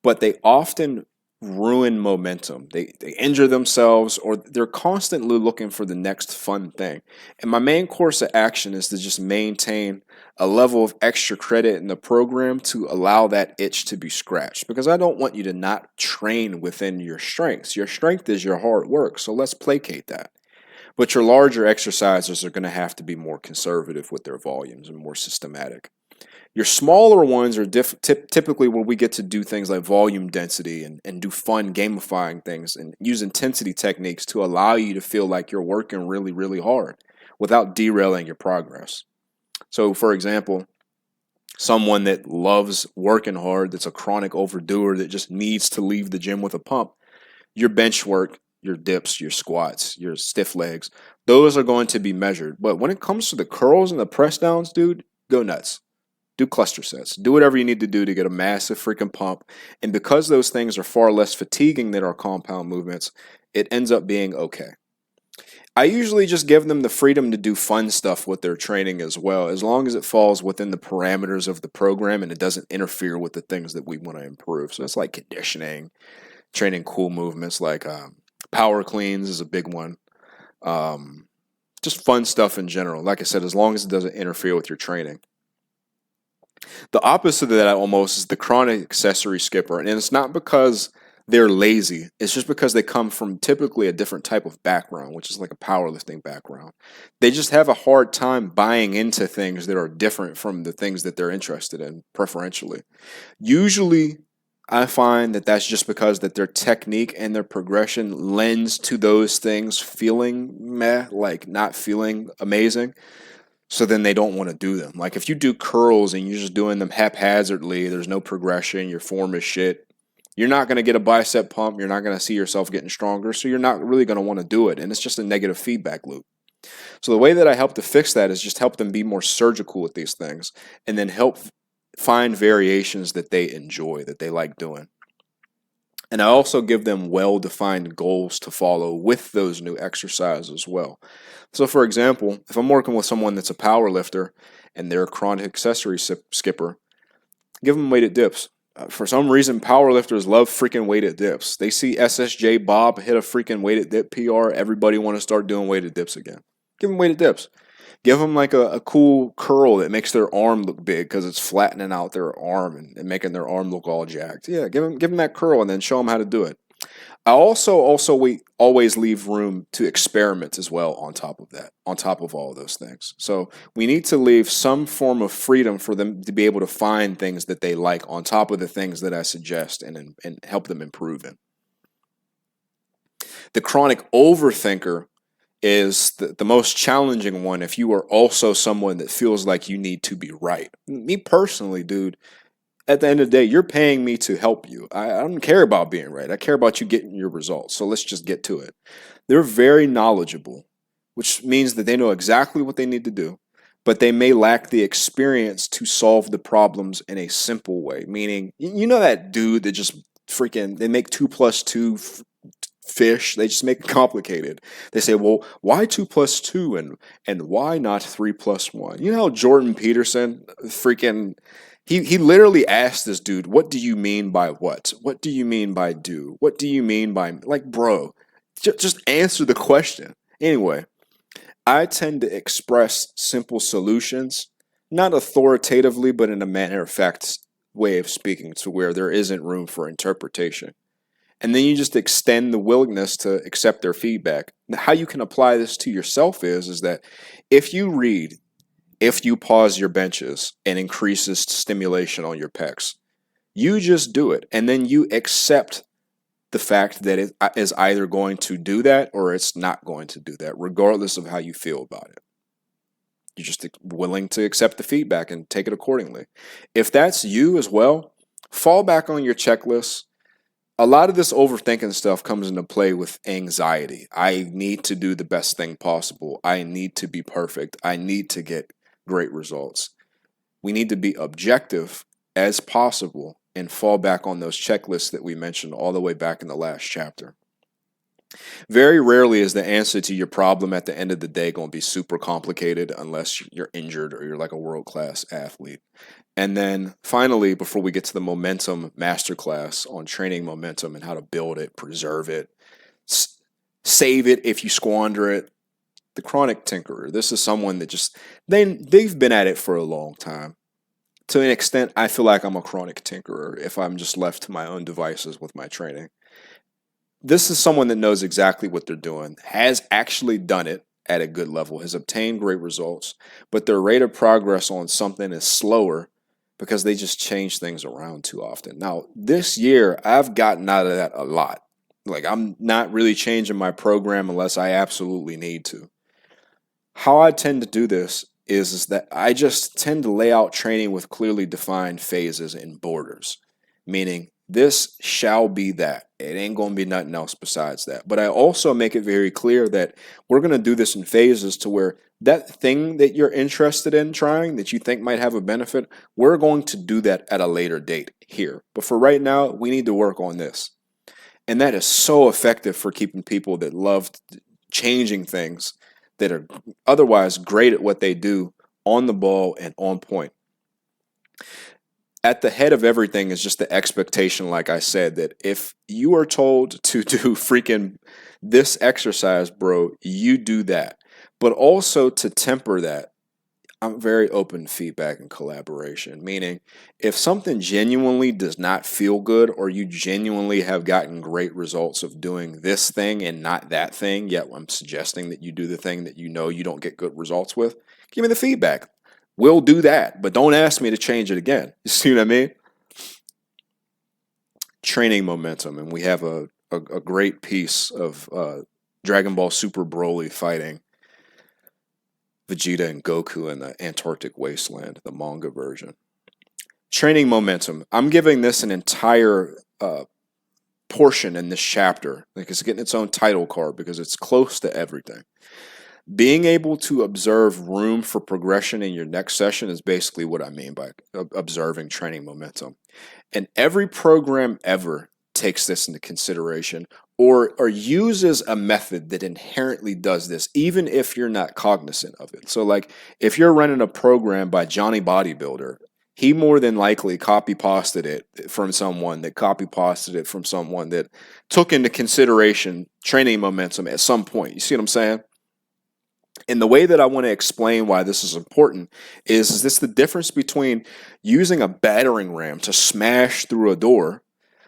But they often ruin momentum. They injure themselves, or they're constantly looking for the next fun thing. And my main course of action is to just maintain a level of extra credit in the program to allow that itch to be scratched, because I don't want you to not train within your strengths. Your strength is your hard work, so let's placate that. But your larger exercises are going to have to be more conservative with their volumes and more systematic. Your smaller ones are typically where we get to do things like volume density and do fun gamifying things and use intensity techniques to allow you to feel like you're working really, really hard without derailing your progress. So, for example, someone that loves working hard, that's a chronic overdoer, that just needs to leave the gym with a pump, your bench work, your dips, your squats, your stiff legs, those are going to be measured. But when it comes to the curls and the press downs, dude, go nuts. Do cluster sets. Do whatever you need to do to get a massive freaking pump. And because those things are far less fatiguing than our compound movements, it ends up being okay. I usually just give them the freedom to do fun stuff with their training as well, as long as it falls within the parameters of the program and it doesn't interfere with the things that we want to improve. So it's like conditioning, training cool movements like power cleans is a big one. Just fun stuff in general. Like I said, as long as it doesn't interfere with your training. The opposite of that almost is the chronic accessory skipper. And it's not because they're lazy. It's just because they come from typically a different type of background, which is like a powerlifting background. They just have a hard time buying into things that are different from the things that they're interested in preferentially. Usually, I find that that's just because that their technique and their progression lends to those things feeling meh, like not feeling amazing. So then they don't want to do them. Like if you do curls and you're just doing them haphazardly, there's no progression, your form is shit, you're not going to get a bicep pump, you're not going to see yourself getting stronger, so you're not really going to want to do it. And it's just a negative feedback loop. So the way that I help to fix that is just help them be more surgical with these things and then help find variations that they enjoy, that they like doing. And I also give them well-defined goals to follow with those new exercises as well. So for example, if I'm working with someone that's a power lifter and they're a chronic accessory skipper, give them weighted dips. For some reason, power lifters love freaking weighted dips. They see SSJ Bob hit a freaking weighted dip PR, everybody want to start doing weighted dips again. Give them weighted dips. Give them like a cool curl that makes their arm look big because it's flattening out their arm and making their arm look all jacked. Yeah, give them that curl and then show them how to do it. We always leave room to experiment as well on top of that, on top of all of those things. So we need to leave some form of freedom for them to be able to find things that they like on top of the things that I suggest and help them improve in. The chronic overthinker is the most challenging one if you are also someone that feels like you need to be right. Me personally, dude, at the end of the day, you're paying me to help you. I don't care about being right. I care about you getting your results. So let's just get to it. They're very knowledgeable, which means that they know exactly what they need to do, but they may lack the experience to solve the problems in a simple way. Meaning, you know that dude that just freaking, they make 2 plus 2 fish, they just make it complicated. They say, well, why 2 plus 2 and why not 3 plus 1? You know how Jordan Peterson freaking he literally asked this dude, what do you mean by what? What do you mean by do? What do you mean by, like, bro, just answer the question. Anyway, I tend to express simple solutions, not authoritatively, but in a matter of fact way of speaking to where there isn't room for interpretation. And then you just extend the willingness to accept their feedback. Now, how you can apply this to yourself is that if you pause your benches and increases stimulation on your pecs, you just do it. And then you accept the fact that it is either going to do that or it's not going to do that, regardless of how you feel about it. You're just willing to accept the feedback and take it accordingly. If that's you as well, fall back on your checklist. A lot of this overthinking stuff comes into play with anxiety. I need to do the best thing possible. I need to be perfect. I need to get great results. We need to be objective as possible and fall back on those checklists that we mentioned all the way back in the last chapter. Very rarely is the answer to your problem at the end of the day going to be super complicated unless you're injured or you're like a world-class athlete. And then finally, before we get to the momentum masterclass on training momentum and how to build it, preserve it, save it if you squander it, the chronic tinkerer. This is someone that just they've been at it for a long time. To an extent, I feel like I'm a chronic tinkerer if I'm just left to my own devices with my training. This is someone that knows exactly what they're doing, has actually done it at a good level, has obtained great results, but their rate of progress on something is slower because they just change things around too often. Now, this year, I've gotten out of that a lot. Like, I'm not really changing my program unless I absolutely need to. How I tend to do this is that I just tend to lay out training with clearly defined phases and borders, meaning this shall be that. It ain't going to be nothing else besides that. But I also make it very clear that we're going to do this in phases to where that thing that you're interested in trying, that you think might have a benefit, we're going to do that at a later date here. But for right now, we need to work on this. And that is so effective for keeping people that love changing things that are otherwise great at what they do on the ball and on point. At the head of everything is just the expectation, like I said, that if you are told to do freaking this exercise, bro, you do that. But also to temper that, I'm very open to feedback and collaboration, meaning if something genuinely does not feel good or you genuinely have gotten great results of doing this thing and not that thing, yet I'm suggesting that you do the thing that you know you don't get good results with, give me the feedback. We'll do that, but don't ask me to change it again. You see what I mean? Training momentum, and we have a great piece of Dragon Ball Super Broly fighting Vegeta and Goku in the Antarctic Wasteland, the manga version. Training momentum. I'm giving this an entire portion in this chapter. Like it's getting its own title card because it's close to everything. Being able to observe room for progression in your next session is basically what I mean by observing training momentum. And every program ever takes this into consideration or uses a method that inherently does this, even if you're not cognizant of it. So like if you're running a program by Johnny Bodybuilder, he more than likely copy-pasted it from someone that copy-pasted it from someone that took into consideration training momentum at some point. You see what I'm saying? And the way that I want to explain why this is important is this the difference between using a battering ram to smash through a door,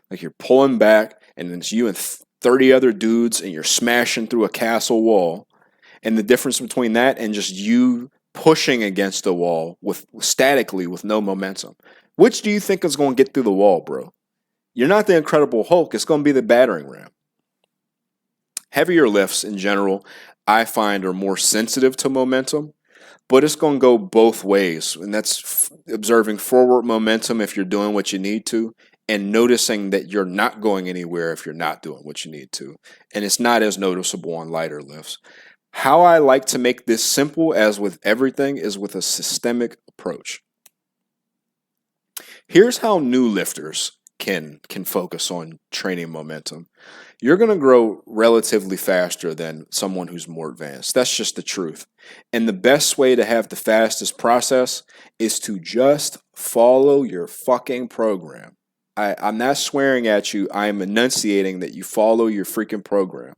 like you're pulling back and it's you and 30 other dudes and you're smashing through a castle wall, and the difference between that and just you pushing against a wall statically with no momentum. Which do you think is going to get through the wall, bro? You're not the Incredible Hulk. It's going to be the battering ram. Heavier lifts in general, I find, are more sensitive to momentum, but it's going to go both ways. And that's observing forward momentum if you're doing what you need to, and noticing that you're not going anywhere if you're not doing what you need to. And it's not as noticeable on lighter lifts. How I like to make this simple, as with everything, is with a systemic approach. Here's how new lifters can focus on training momentum. You're going to grow relatively faster than someone who's more advanced. That's just the truth. And the best way to have the fastest process is to just follow your fucking program. I'm not swearing at you. I am enunciating that you follow your freaking program.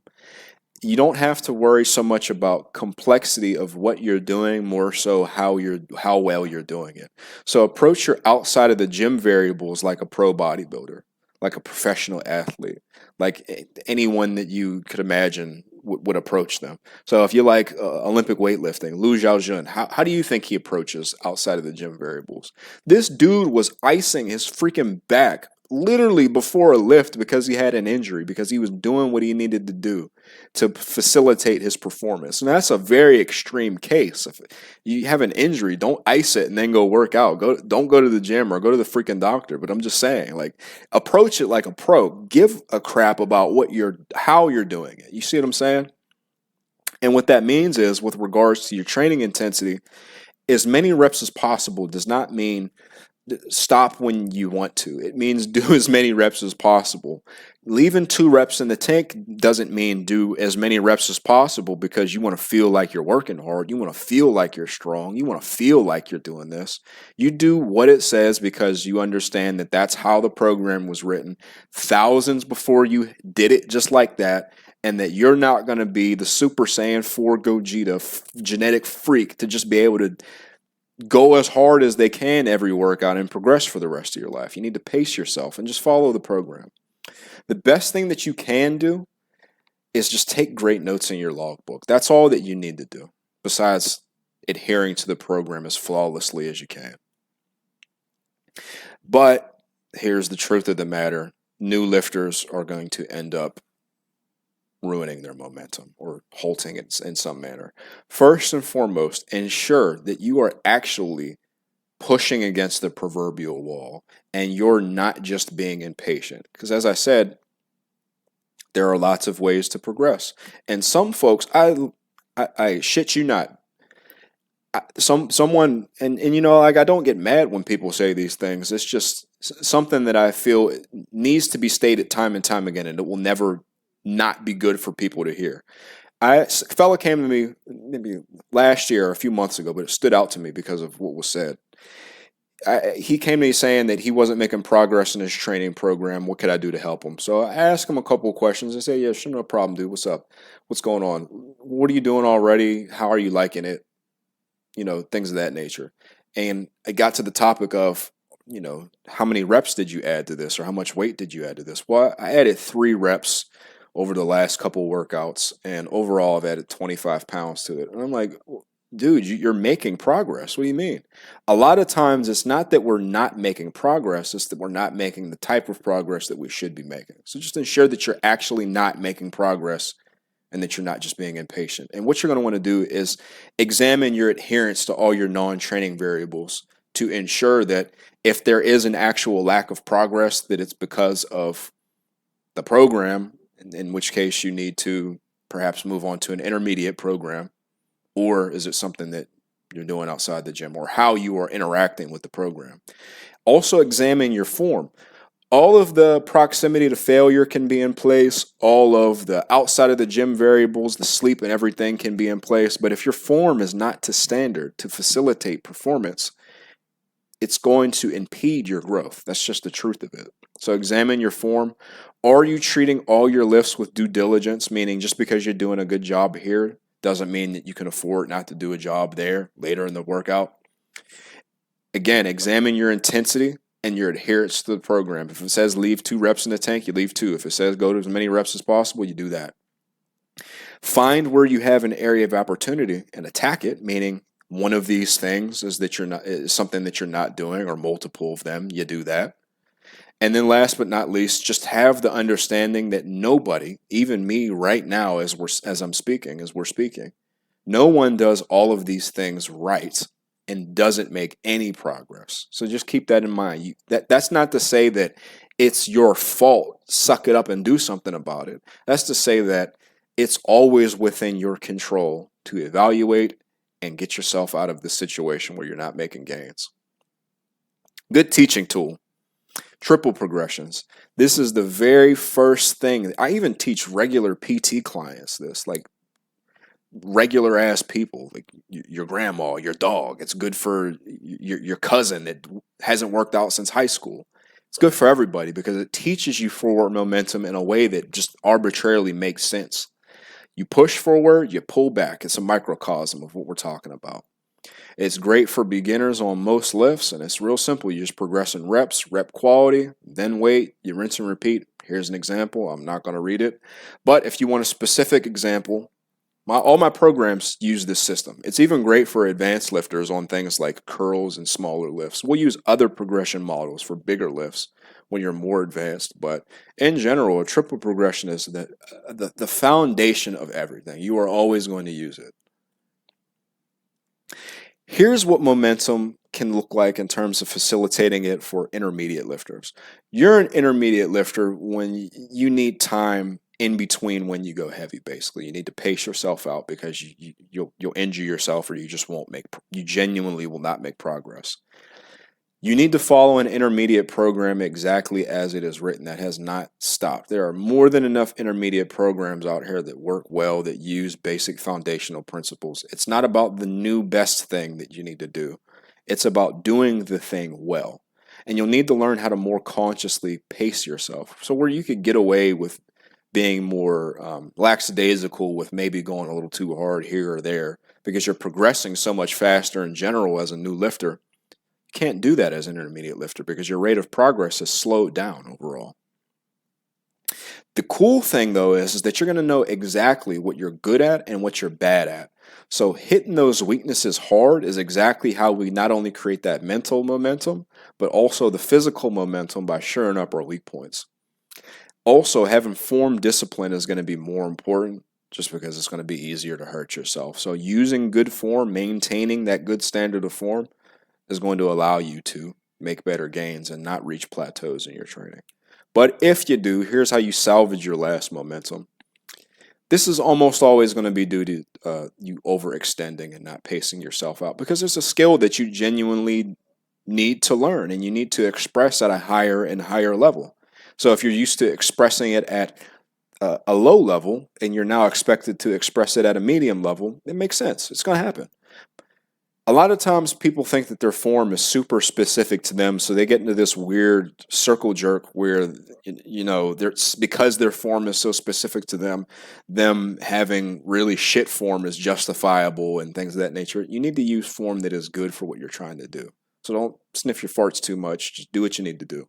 You don't have to worry so much about complexity of what you're doing, more so how well you're doing it. So approach your outside of the gym variables like a pro bodybuilder, like a professional athlete, like anyone that you could imagine would approach them. So if you like Olympic weightlifting, Liu Xiaojun, how do you think he approaches outside of the gym variables? This dude was icing his freaking back literally before a lift because he had an injury, because he was doing what he needed to do to facilitate his performance. And that's a very extreme case. If you have an injury, don't ice it and then go work out. Don't go to the gym or go to the freaking doctor. But I'm just saying, like, approach it like a pro. Give a crap about how you're doing it. You see what I'm saying? And what that means is, with regards to your training intensity, as many reps as possible does not mean stop when you want to. It means do as many reps as possible. Leaving 2 reps in the tank doesn't mean do as many reps as possible because you want to feel like you're working hard. You want to feel like you're strong. You want to feel like you're doing this. You do what it says because you understand that that's how the program was written thousands before you did it just like that, and that you're not going to be the Super Saiyan 4 Gogeta genetic freak to just be able to go as hard as they can every workout and progress for the rest of your life. You need to pace yourself and just follow the program. The best thing that you can do is just take great notes in your logbook. That's all that you need to do, besides adhering to the program as flawlessly as you can. But here's the truth of the matter. New lifters are going to end up ruining their momentum or halting it in some manner. First and foremost, ensure that you are actually pushing against the proverbial wall and you're not just being impatient. Because as I said, there are lots of ways to progress. And some folks, I shit you not, someone, and you know, like, I don't get mad when people say these things. It's just something that I feel needs to be stated time and time again, and it will never not be good for people to hear. A fella came to me maybe last year or a few months ago, but it stood out to me because of what was said. He came to me saying that he wasn't making progress in his training program. What could I do to help him? So I asked him a couple of questions. I said, yeah, sure, no problem, dude. What's up? What's going on? What are you doing already? How are you liking it? You know, things of that nature. And I got to the topic of, you know, how many reps did you add to this, or how much weight did you add to this? Well, I added 3 reps over the last couple workouts, and overall I've added 25 pounds to it. And I'm like, dude, you're making progress. What do you mean? A lot of times it's not that we're not making progress, it's that we're not making the type of progress that we should be making. So just ensure that you're actually not making progress and that you're not just being impatient. And what you're going to want to do is examine your adherence to all your non-training variables to ensure that if there is an actual lack of progress, that it's because of the program, in which case you need to perhaps move on to an intermediate program, or is it something that you're doing outside the gym, or how you are interacting with the program. Also examine your form. All of the proximity to failure can be in place. All of the outside of the gym variables, the sleep and everything can be in place. But if your form is not to standard to facilitate performance, it's going to impede your growth. That's just the truth of it. So examine your form. Are you treating all your lifts with due diligence? Meaning just because you're doing a good job here doesn't mean that you can afford not to do a job there later in the workout. Again, examine your intensity and your adherence to the program. If it says leave 2 reps in the tank, you leave 2. If it says go to as many reps as possible, you do that. Find where you have an area of opportunity and attack it, meaning one of these things is something that you're not doing, or multiple of them, you do that. And then last but not least, just have the understanding that nobody, even me right now as we're speaking, no one does all of these things right and doesn't make any progress. So just keep that in mind. That's not to say that it's your fault. Suck it up and do something about it. That's to say that it's always within your control to evaluate and get yourself out of the situation where you're not making gains. Good teaching tool. Triple progressions. This is the very first thing. I even teach regular PT clients this, like regular ass people, like your grandma, your dog. It's good for your cousin that hasn't worked out since high school. It's good for everybody because it teaches you forward momentum in a way that just arbitrarily makes sense. You push forward, you pull back. It's a microcosm of what we're talking about. It's great for beginners on most lifts, and it's real simple. You just progress in reps, rep quality, then weight, you rinse and repeat. Here's an example. I'm not going to read it. But if you want a specific example, all my programs use this system. It's even great for advanced lifters on things like curls and smaller lifts. We'll use other progression models for bigger lifts when you're more advanced. But in general, a triple progression is the foundation of everything. You are always going to use it. Here's what momentum can look like in terms of facilitating it for intermediate lifters. You're an intermediate lifter when you need time in between when you go heavy, basically. You need to pace yourself out because you'll injure yourself, or you genuinely will not make progress. You need to follow an intermediate program exactly as it is written. That has not stopped. There are more than enough intermediate programs out here that work well, that use basic foundational principles. It's not about the new best thing that you need to do. It's about doing the thing well. And you'll need to learn how to more consciously pace yourself. So where you could get away with being more lackadaisical with maybe going a little too hard here or there because you're progressing so much faster in general as a new lifter. Can't do that as an intermediate lifter because your rate of progress has slowed down overall. The cool thing though is that you're going to know exactly what you're good at and what you're bad at. So hitting those weaknesses hard is exactly how we not only create that mental momentum, but also the physical momentum by shoring up our weak points. Also, having form discipline is going to be more important just because it's going to be easier to hurt yourself. So using good form, maintaining that good standard of form, is going to allow you to make better gains and not reach plateaus in your training. But if you do, here's how you salvage your last momentum. This is almost always going to be due to you overextending and not pacing yourself out, because it's a skill that you genuinely need to learn and you need to express at a higher and higher level. So if you're used to expressing it at a low level and you're now expected to express it at a medium level, it makes sense. It's going to happen. A lot of times people think that their form is super specific to them, so they get into this weird circle jerk where, because their form is so specific to them having really shit form is justifiable and things of that nature. You need to use form that is good for what you're trying to do. So don't sniff your farts too much. Just do what you need to do.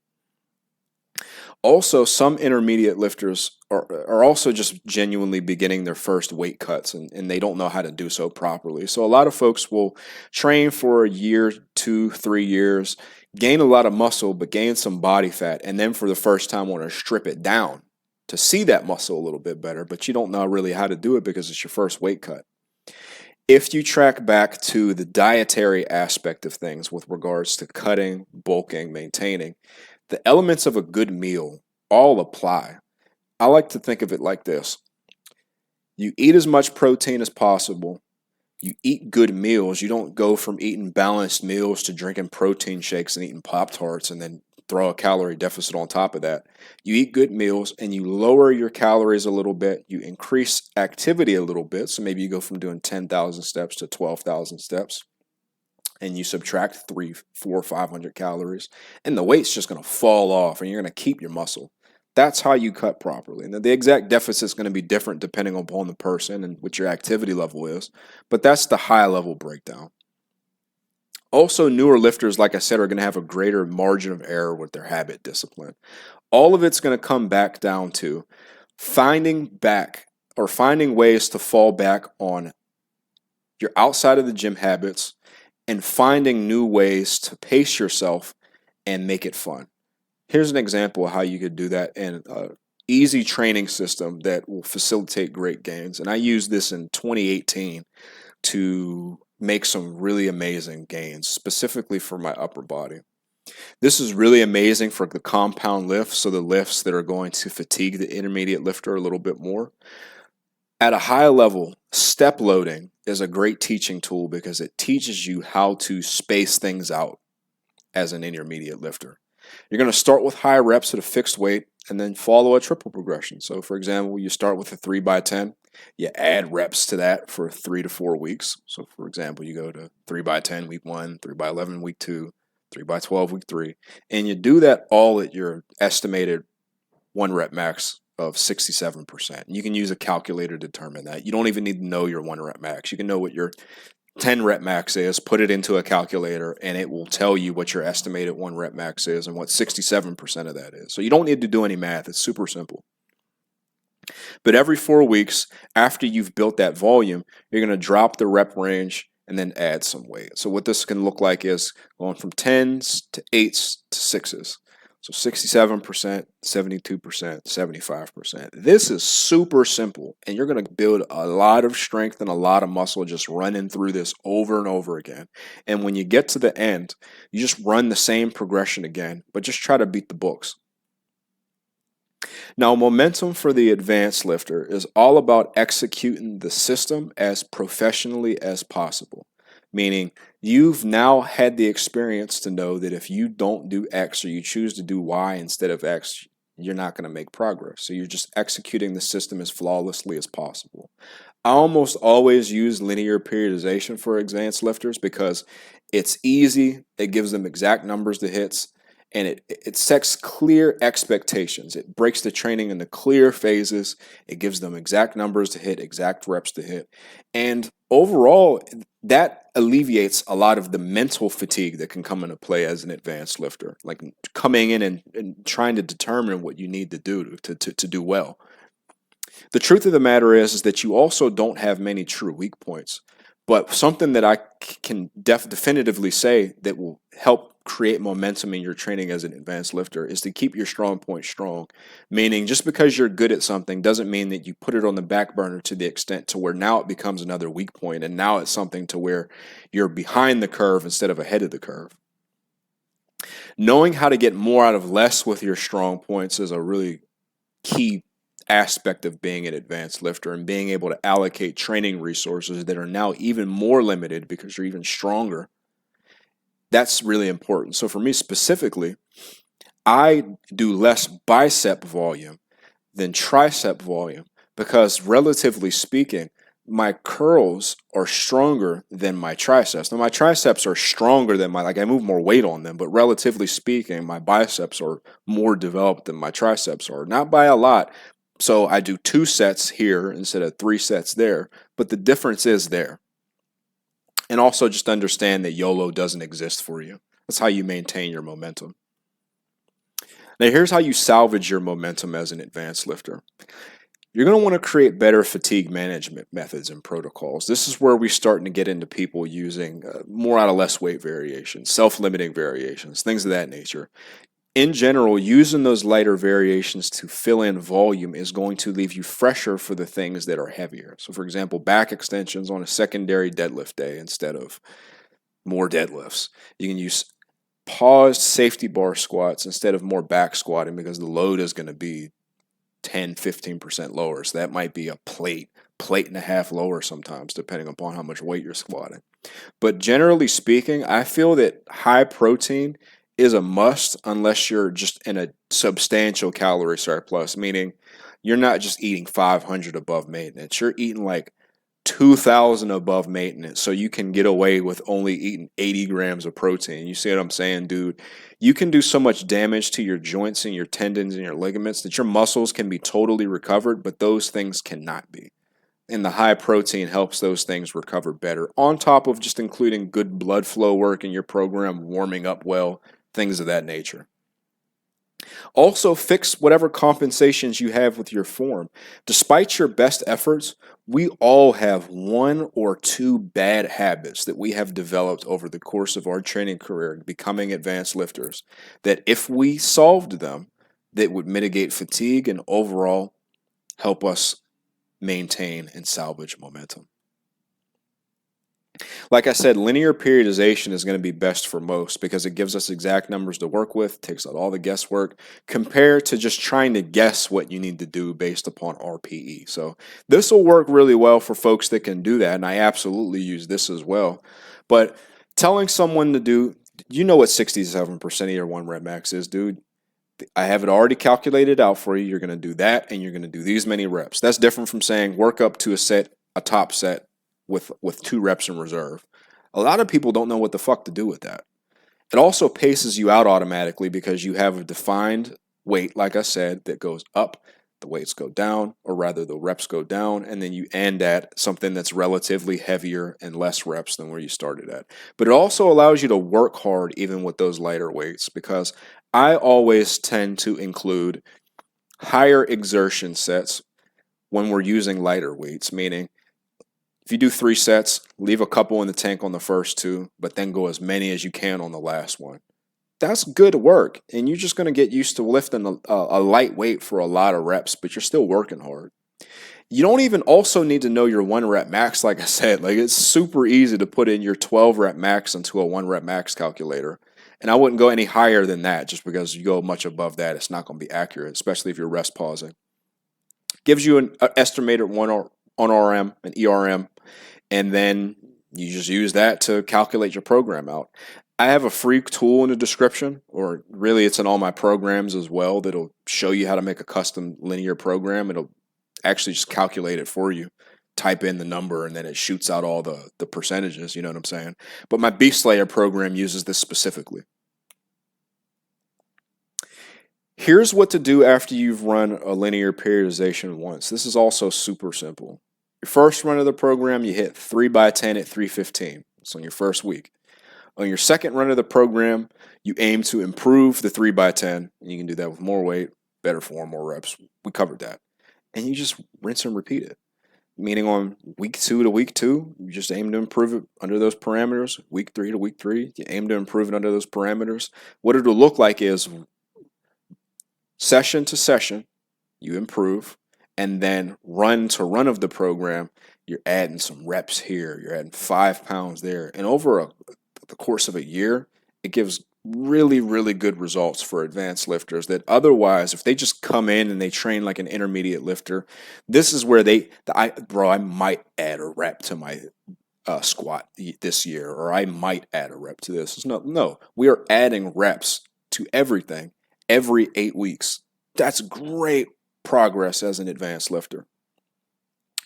Also, some intermediate lifters are also just genuinely beginning their first weight cuts, and they don't know how to do so properly. So a lot of folks will train for a year, 2, 3 years, gain a lot of muscle, but gain some body fat, and then for the first time want to strip it down to see that muscle a little bit better, but you don't know really how to do it because it's your first weight cut. If you track back to the dietary aspect of things with regards to cutting, bulking, maintaining, the elements of a good meal all apply. I like to think of it like this. You eat as much protein as possible. You eat good meals. You don't go from eating balanced meals to drinking protein shakes and eating Pop-Tarts and then throw a calorie deficit on top of that. You eat good meals and you lower your calories a little bit. You increase activity a little bit. So maybe you go from doing 10,000 steps to 12,000 steps. And you subtract 300, 400, 500 calories, and the weight's just going to fall off, and you're going to keep your muscle. That's how you cut properly. And the exact deficit is going to be different depending upon the person and what your activity level is, but that's the high-level breakdown. Also, newer lifters, like I said, are going to have a greater margin of error with their habit discipline. All of it's going to come back down to finding ways to fall back on your outside of the gym habits and finding new ways to pace yourself and make it fun. Here's an example of how you could do that in an easy training system that will facilitate great gains. And I used this in 2018 to make some really amazing gains, specifically for my upper body. This is really amazing for the compound lifts, so the lifts that are going to fatigue the intermediate lifter a little bit more. At a high level, step loading is a great teaching tool because it teaches you how to space things out as an intermediate lifter. You're going to start with high reps at a fixed weight and then follow a triple progression. So for example, you start with a 3x10, you add reps to that for 3 to 4 weeks. So for example, you go to 3x10 week 1, 3x11 week 2, 3x12 week 3, and you do that all at your estimated 1 rep max of 67%. You can use a calculator to determine that. You don't even need to know your 1 rep max. You can know what your 10 rep max is, put it into a calculator, and it will tell you what your estimated 1 rep max is and what 67% of that is. So you don't need to do any math. It's super simple. But every 4 weeks, after you've built that volume, you're going to drop the rep range and then add some weight. So what this can look like is going from 10s to 8s to 6s. So 67%, 72%, 75%. This is super simple, and you're going to build a lot of strength and a lot of muscle just running through this over and over again. And when you get to the end, you just run the same progression again, but just try to beat the books. Now, momentum for the advanced lifter is all about executing the system as professionally as possible. meaning you've now had the experience to know that if you don't do X or you choose to do Y instead of X, you're not going to make progress. So you're just executing the system as flawlessly as possible. I almost always use linear periodization for advanced lifters because it's easy, it gives them exact numbers to hits, and it sets clear expectations. It breaks the training into clear phases. It gives them exact numbers to hit, exact reps to hit. And overall, that alleviates a lot of the mental fatigue that can come into play as an advanced lifter, like coming in and trying to determine what you need to do to do well. The truth of the matter is that you also don't have many true weak points. But something that I can definitively say that will help create momentum in your training as an advanced lifter is to keep your strong points strong. Meaning, just because you're good at something doesn't mean that you put it on the back burner to the extent to where now it becomes another weak point, and now it's something to where you're behind the curve instead of ahead of the curve. Knowing how to get more out of less with your strong points is a really key aspect of being an advanced lifter, and being able to allocate training resources that are now even more limited because you're even stronger. That's really important. So for me specifically, I do less bicep volume than tricep volume because, relatively speaking, my curls are stronger than my triceps. Now, my triceps are stronger than I move more weight on them, but relatively speaking, my biceps are more developed than my triceps are. Not by a lot. So I do 2 sets here instead of 3 sets there, but the difference is there. And also just understand that YOLO doesn't exist for you. That's how you maintain your momentum. Now, here's how you salvage your momentum as an advanced lifter. You're going to want to create better fatigue management methods and protocols. This is where we're starting to get into people using more out of less weight variations, self-limiting variations, things of that nature. In general, using those lighter variations to fill in volume is going to leave you fresher for the things that are heavier. So, for example, back extensions on a secondary deadlift day instead of more deadlifts. You can use paused safety bar squats instead of more back squatting because the load is going to be 10-15% lower. So that might be a plate and a half lower sometimes, depending upon how much weight you're squatting. But generally speaking, I feel that high protein is a must unless you're just in a substantial calorie surplus, meaning you're not just eating 500 above maintenance. You're eating like 2,000 above maintenance, so you can get away with only eating 80 grams of protein. You see what I'm saying, dude? You can do so much damage to your joints and your tendons and your ligaments that your muscles can be totally recovered, but those things cannot be. And the high protein helps those things recover better, on top of just including good blood flow work in your program, warming up well, things of that nature. Also, fix whatever compensations you have with your form. Despite your best efforts, we all have 1 or 2 bad habits that we have developed over the course of our training career, becoming advanced lifters, that if we solved them, that would mitigate fatigue and overall help us maintain and salvage momentum. Like I said, linear periodization is going to be best for most because it gives us exact numbers to work with, takes out all the guesswork, compared to just trying to guess what you need to do based upon RPE. So this will work really well for folks that can do that, and I absolutely use this as well. But telling someone to do, you know what 67% of your 1 rep max is, dude. I have it already calculated out for you. You're going to do that, and you're going to do these many reps. That's different from saying work up to a top set with 2 reps in reserve. A lot of people don't know what the fuck to do with that. It also paces you out automatically because you have a defined weight, like I said, that goes up, the weights go down, or rather the reps go down, and then you end at something that's relatively heavier and less reps than where you started at. But it also allows you to work hard even with those lighter weights, because I always tend to include higher exertion sets when we're using lighter weights, meaning if you do 3 sets, leave a couple in the tank on the first 2, but then go as many as you can on the last one. That's good work, and you're just going to get used to lifting a light weight for a lot of reps, but you're still working hard. You don't even also need to know your 1 rep max, like I said. Like, it's super easy to put in your 12 rep max into a 1 rep max calculator, and I wouldn't go any higher than that just because you go much above that, it's not going to be accurate, especially if you're rest pausing. Gives you an estimated 1 on RM, an ERM, and then you just use that to calculate your program out. I have a free tool in the description, or really it's in all my programs as well, that'll show you how to make a custom linear program. It'll actually just calculate it for you. Type in the number and then it shoots out all the percentages, you know what I'm saying? But my Beast Slayer program uses this specifically. Here's what to do after you've run a linear periodization once. This is also super simple. Your first run of the program, you hit 3x10 at 315. It's on your first week. On your second run of the program, you aim to improve the 3x10. And you can do that with more weight, better form, more reps. We covered that. And you just rinse and repeat it. Meaning on week 2 to week 2, you just aim to improve it under those parameters. Week 3 to week 3, you aim to improve it under those parameters. What it'll look like is session to session, you improve, and then run to run of the program, you're adding some reps here, you're adding 5 pounds there. And over the course of a year, it gives really, really good results for advanced lifters that otherwise, if they just come in and they train like an intermediate lifter, this is where I might add a rep to my squat this year, or I might add a rep to this. No, we are adding reps to everything every 8 weeks. That's great progress as an advanced lifter.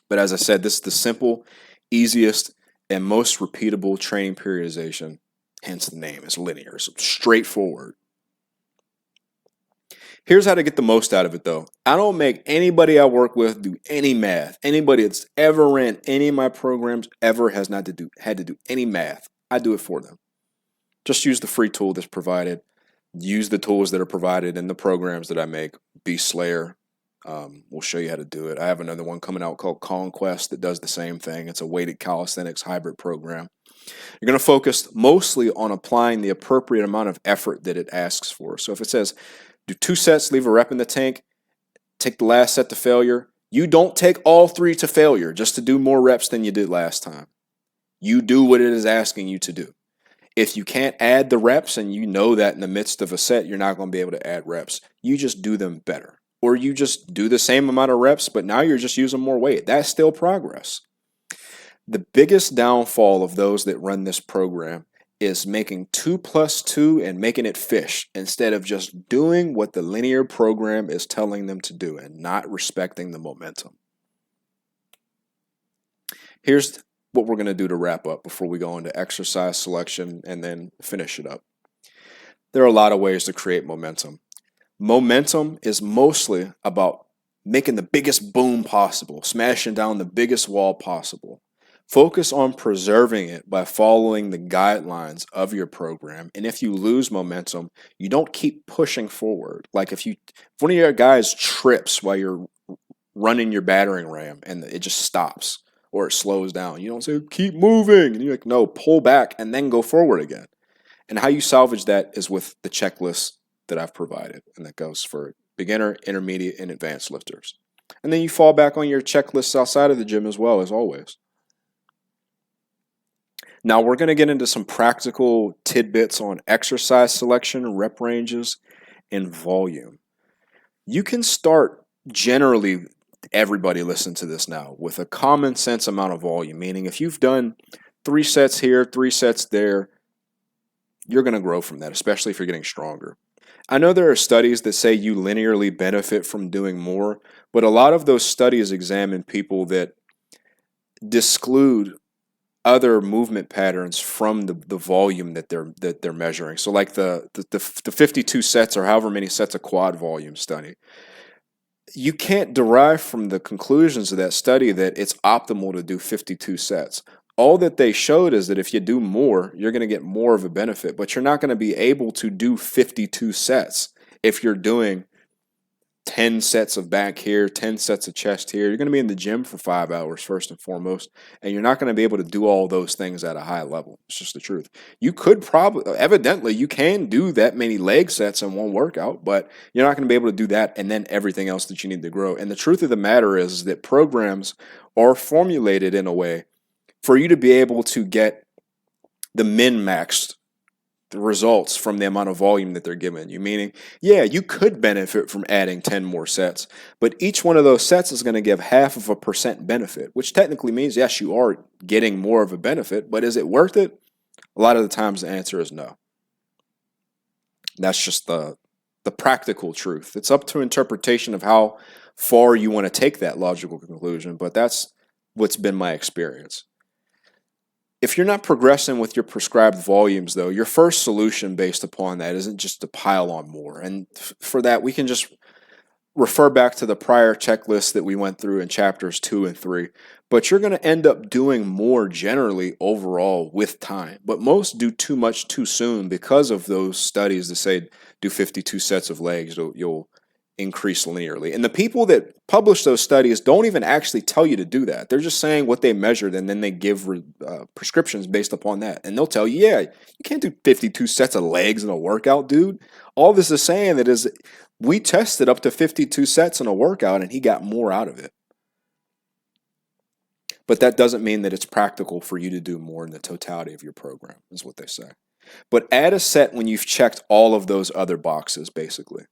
But as I said, this is the simple, easiest, and most repeatable training periodization. Hence the name is linear. So straightforward. Here's how to get the most out of it though. I don't make anybody I work with do any math. Anybody that's ever ran any of my programs ever has not had to do any math. I do it for them. Just use the free tool that's provided. Use the tools that are provided in the programs that I make. Beast Slayer. We'll show you how to do it. I have another one coming out called Conquest that does the same thing. It's a weighted calisthenics hybrid program. You're going to focus mostly on applying the appropriate amount of effort that it asks for. So if it says, do 2 sets, leave a rep in the tank, take the last set to failure, you don't take all 3 to failure just to do more reps than you did last time. You do what it is asking you to do. If you can't add the reps and you know that in the midst of a set you're not going to be able to add reps, you just do them better. Or you just do the same amount of reps, but now you're just using more weight. That's still progress. The biggest downfall of those that run this program is making 2 + 2 and making it fish instead of just doing what the linear program is telling them to do and not respecting the momentum. Here's what we're going to do to wrap up before we go into exercise selection and then finish it up. There are a lot of ways to create momentum. Momentum is mostly about making the biggest boom possible, smashing down the biggest wall possible. Focus on preserving it by following the guidelines of your program. And if you lose momentum, you don't keep pushing forward. Like if one of your guys trips while you're running your battering ram and it just stops or it slows down, you don't say, keep moving. And you're like, no, pull back and then go forward again. And how you salvage that is with the checklist that I've provided. And that goes for beginner, intermediate, and advanced lifters. And then you fall back on your checklists outside of the gym as well, as always. Now we're going to get into some practical tidbits on exercise selection, rep ranges, and volume. You can start generally, everybody listen to this now, with a common sense amount of volume, meaning if you've done 3 sets here, 3 sets there, you're going to grow from that, especially if you're getting stronger. I know there are studies that say you linearly benefit from doing more, but a lot of those studies examine people that disclude other movement patterns from the volume that they're measuring. So like the 52 sets or however many sets of quad volume study. You can't derive from the conclusions of that study that it's optimal to do 52 sets. All that they showed is that if you do more, you're going to get more of a benefit, but you're not going to be able to do 52 sets if you're doing 10 sets of back here, 10 sets of chest here. You're going to be in the gym for 5 hours first and foremost, and you're not going to be able to do all those things at a high level. It's just the truth. You could evidently, you can do that many leg sets in one workout, but you're not going to be able to do that and then everything else that you need to grow. And the truth of the matter is that programs are formulated in a way for you to be able to get the min-maxed the results from the amount of volume that they're giving you. Meaning, yeah, you could benefit from adding 10 more sets, but each one of those sets is going to give 0.5% benefit, which technically means, yes, you are getting more of a benefit, but is it worth it? A lot of the times the answer is no. That's just the practical truth. It's up to interpretation of how far you want to take that logical conclusion, but that's what's been my experience. If you're not progressing with your prescribed volumes, though, your first solution based upon that isn't just to pile on more. And for that, we can just refer back to the prior checklist that we went through in chapters 2 and 3. But you're going to end up doing more generally overall with time. But most do too much too soon because of those studies that say do 52 sets of legs, you'll increase linearly. And the people that publish those studies don't even actually tell you to do that. They're just saying what they measured, and then they give prescriptions based upon that. And they'll tell you, yeah, you can't do 52 sets of legs in a workout, dude. All this is saying that is we tested up to 52 sets in a workout, and he got more out of it. But that doesn't mean that it's practical for you to do more in the totality of your program, is what they say. But add a set when you've checked all of those other boxes, basically.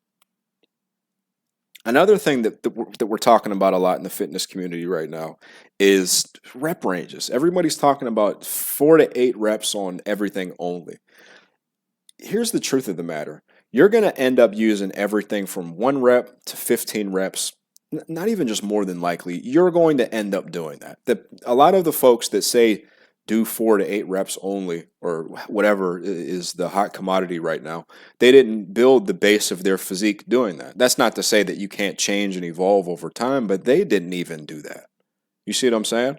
Another thing that we're talking about a lot in the fitness community right now is rep ranges. Everybody's talking about 4 to 8 reps on everything only. Here's the truth of the matter. You're going to end up using everything from 1 rep to 15 reps, not even just more than likely. You're going to end up doing that. A lot of the folks that say do 4 to 8 reps only, or whatever is the hot commodity right now, they didn't build the base of their physique doing that. That's not to say that you can't change and evolve over time, but they didn't even do that. You see what I'm saying?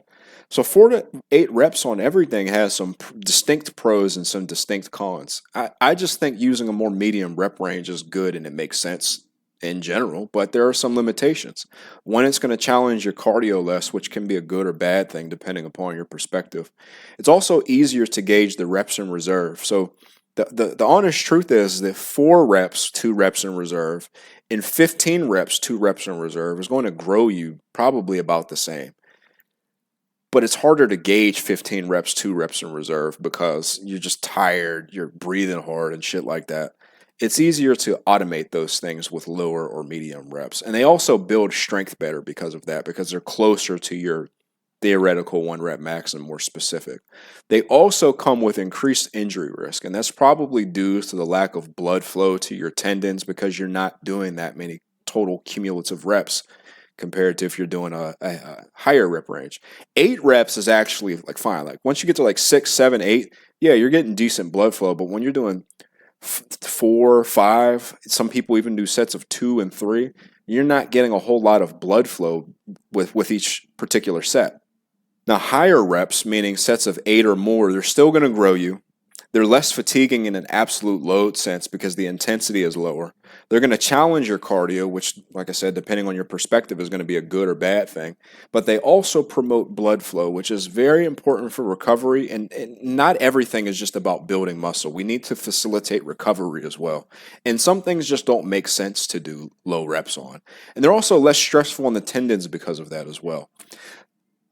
So 4 to 8 reps on everything has some distinct pros and some distinct cons. I just think using a more medium rep range is good and it makes sense in general, but there are some limitations. One, it's going to challenge your cardio less, which can be a good or bad thing depending upon your perspective. It's also easier to gauge the reps in reserve. So the honest truth is that 4 reps, 2 reps in reserve, and 15 reps, 2 reps in reserve is going to grow you probably about the same. But it's harder to gauge 15 reps, 2 reps in reserve because you're just tired, you're breathing hard and shit like that. It's easier to automate those things with lower or medium reps. And they also build strength better because of that, because they're closer to your theoretical 1 rep max and more specific. They also come with increased injury risk, and that's probably due to the lack of blood flow to your tendons because you're not doing that many total cumulative reps compared to if you're doing a higher rep range. 8 reps is actually like fine. Like once you get to like 6, 7, 8, yeah, you're getting decent blood flow, but when you're doing 4, 5, some people even do sets of 2 and 3, you're not getting a whole lot of blood flow with each particular set. Now, higher reps, meaning sets of 8 or more, they're still going to grow you. They're less fatiguing in an absolute load sense because the intensity is lower. They're going to challenge your cardio, which, like I said, depending on your perspective, is going to be a good or bad thing. But they also promote blood flow, which is very important for recovery. And not everything is just about building muscle. We need to facilitate recovery as well. And some things just don't make sense to do low reps on. And they're also less stressful on the tendons because of that as well.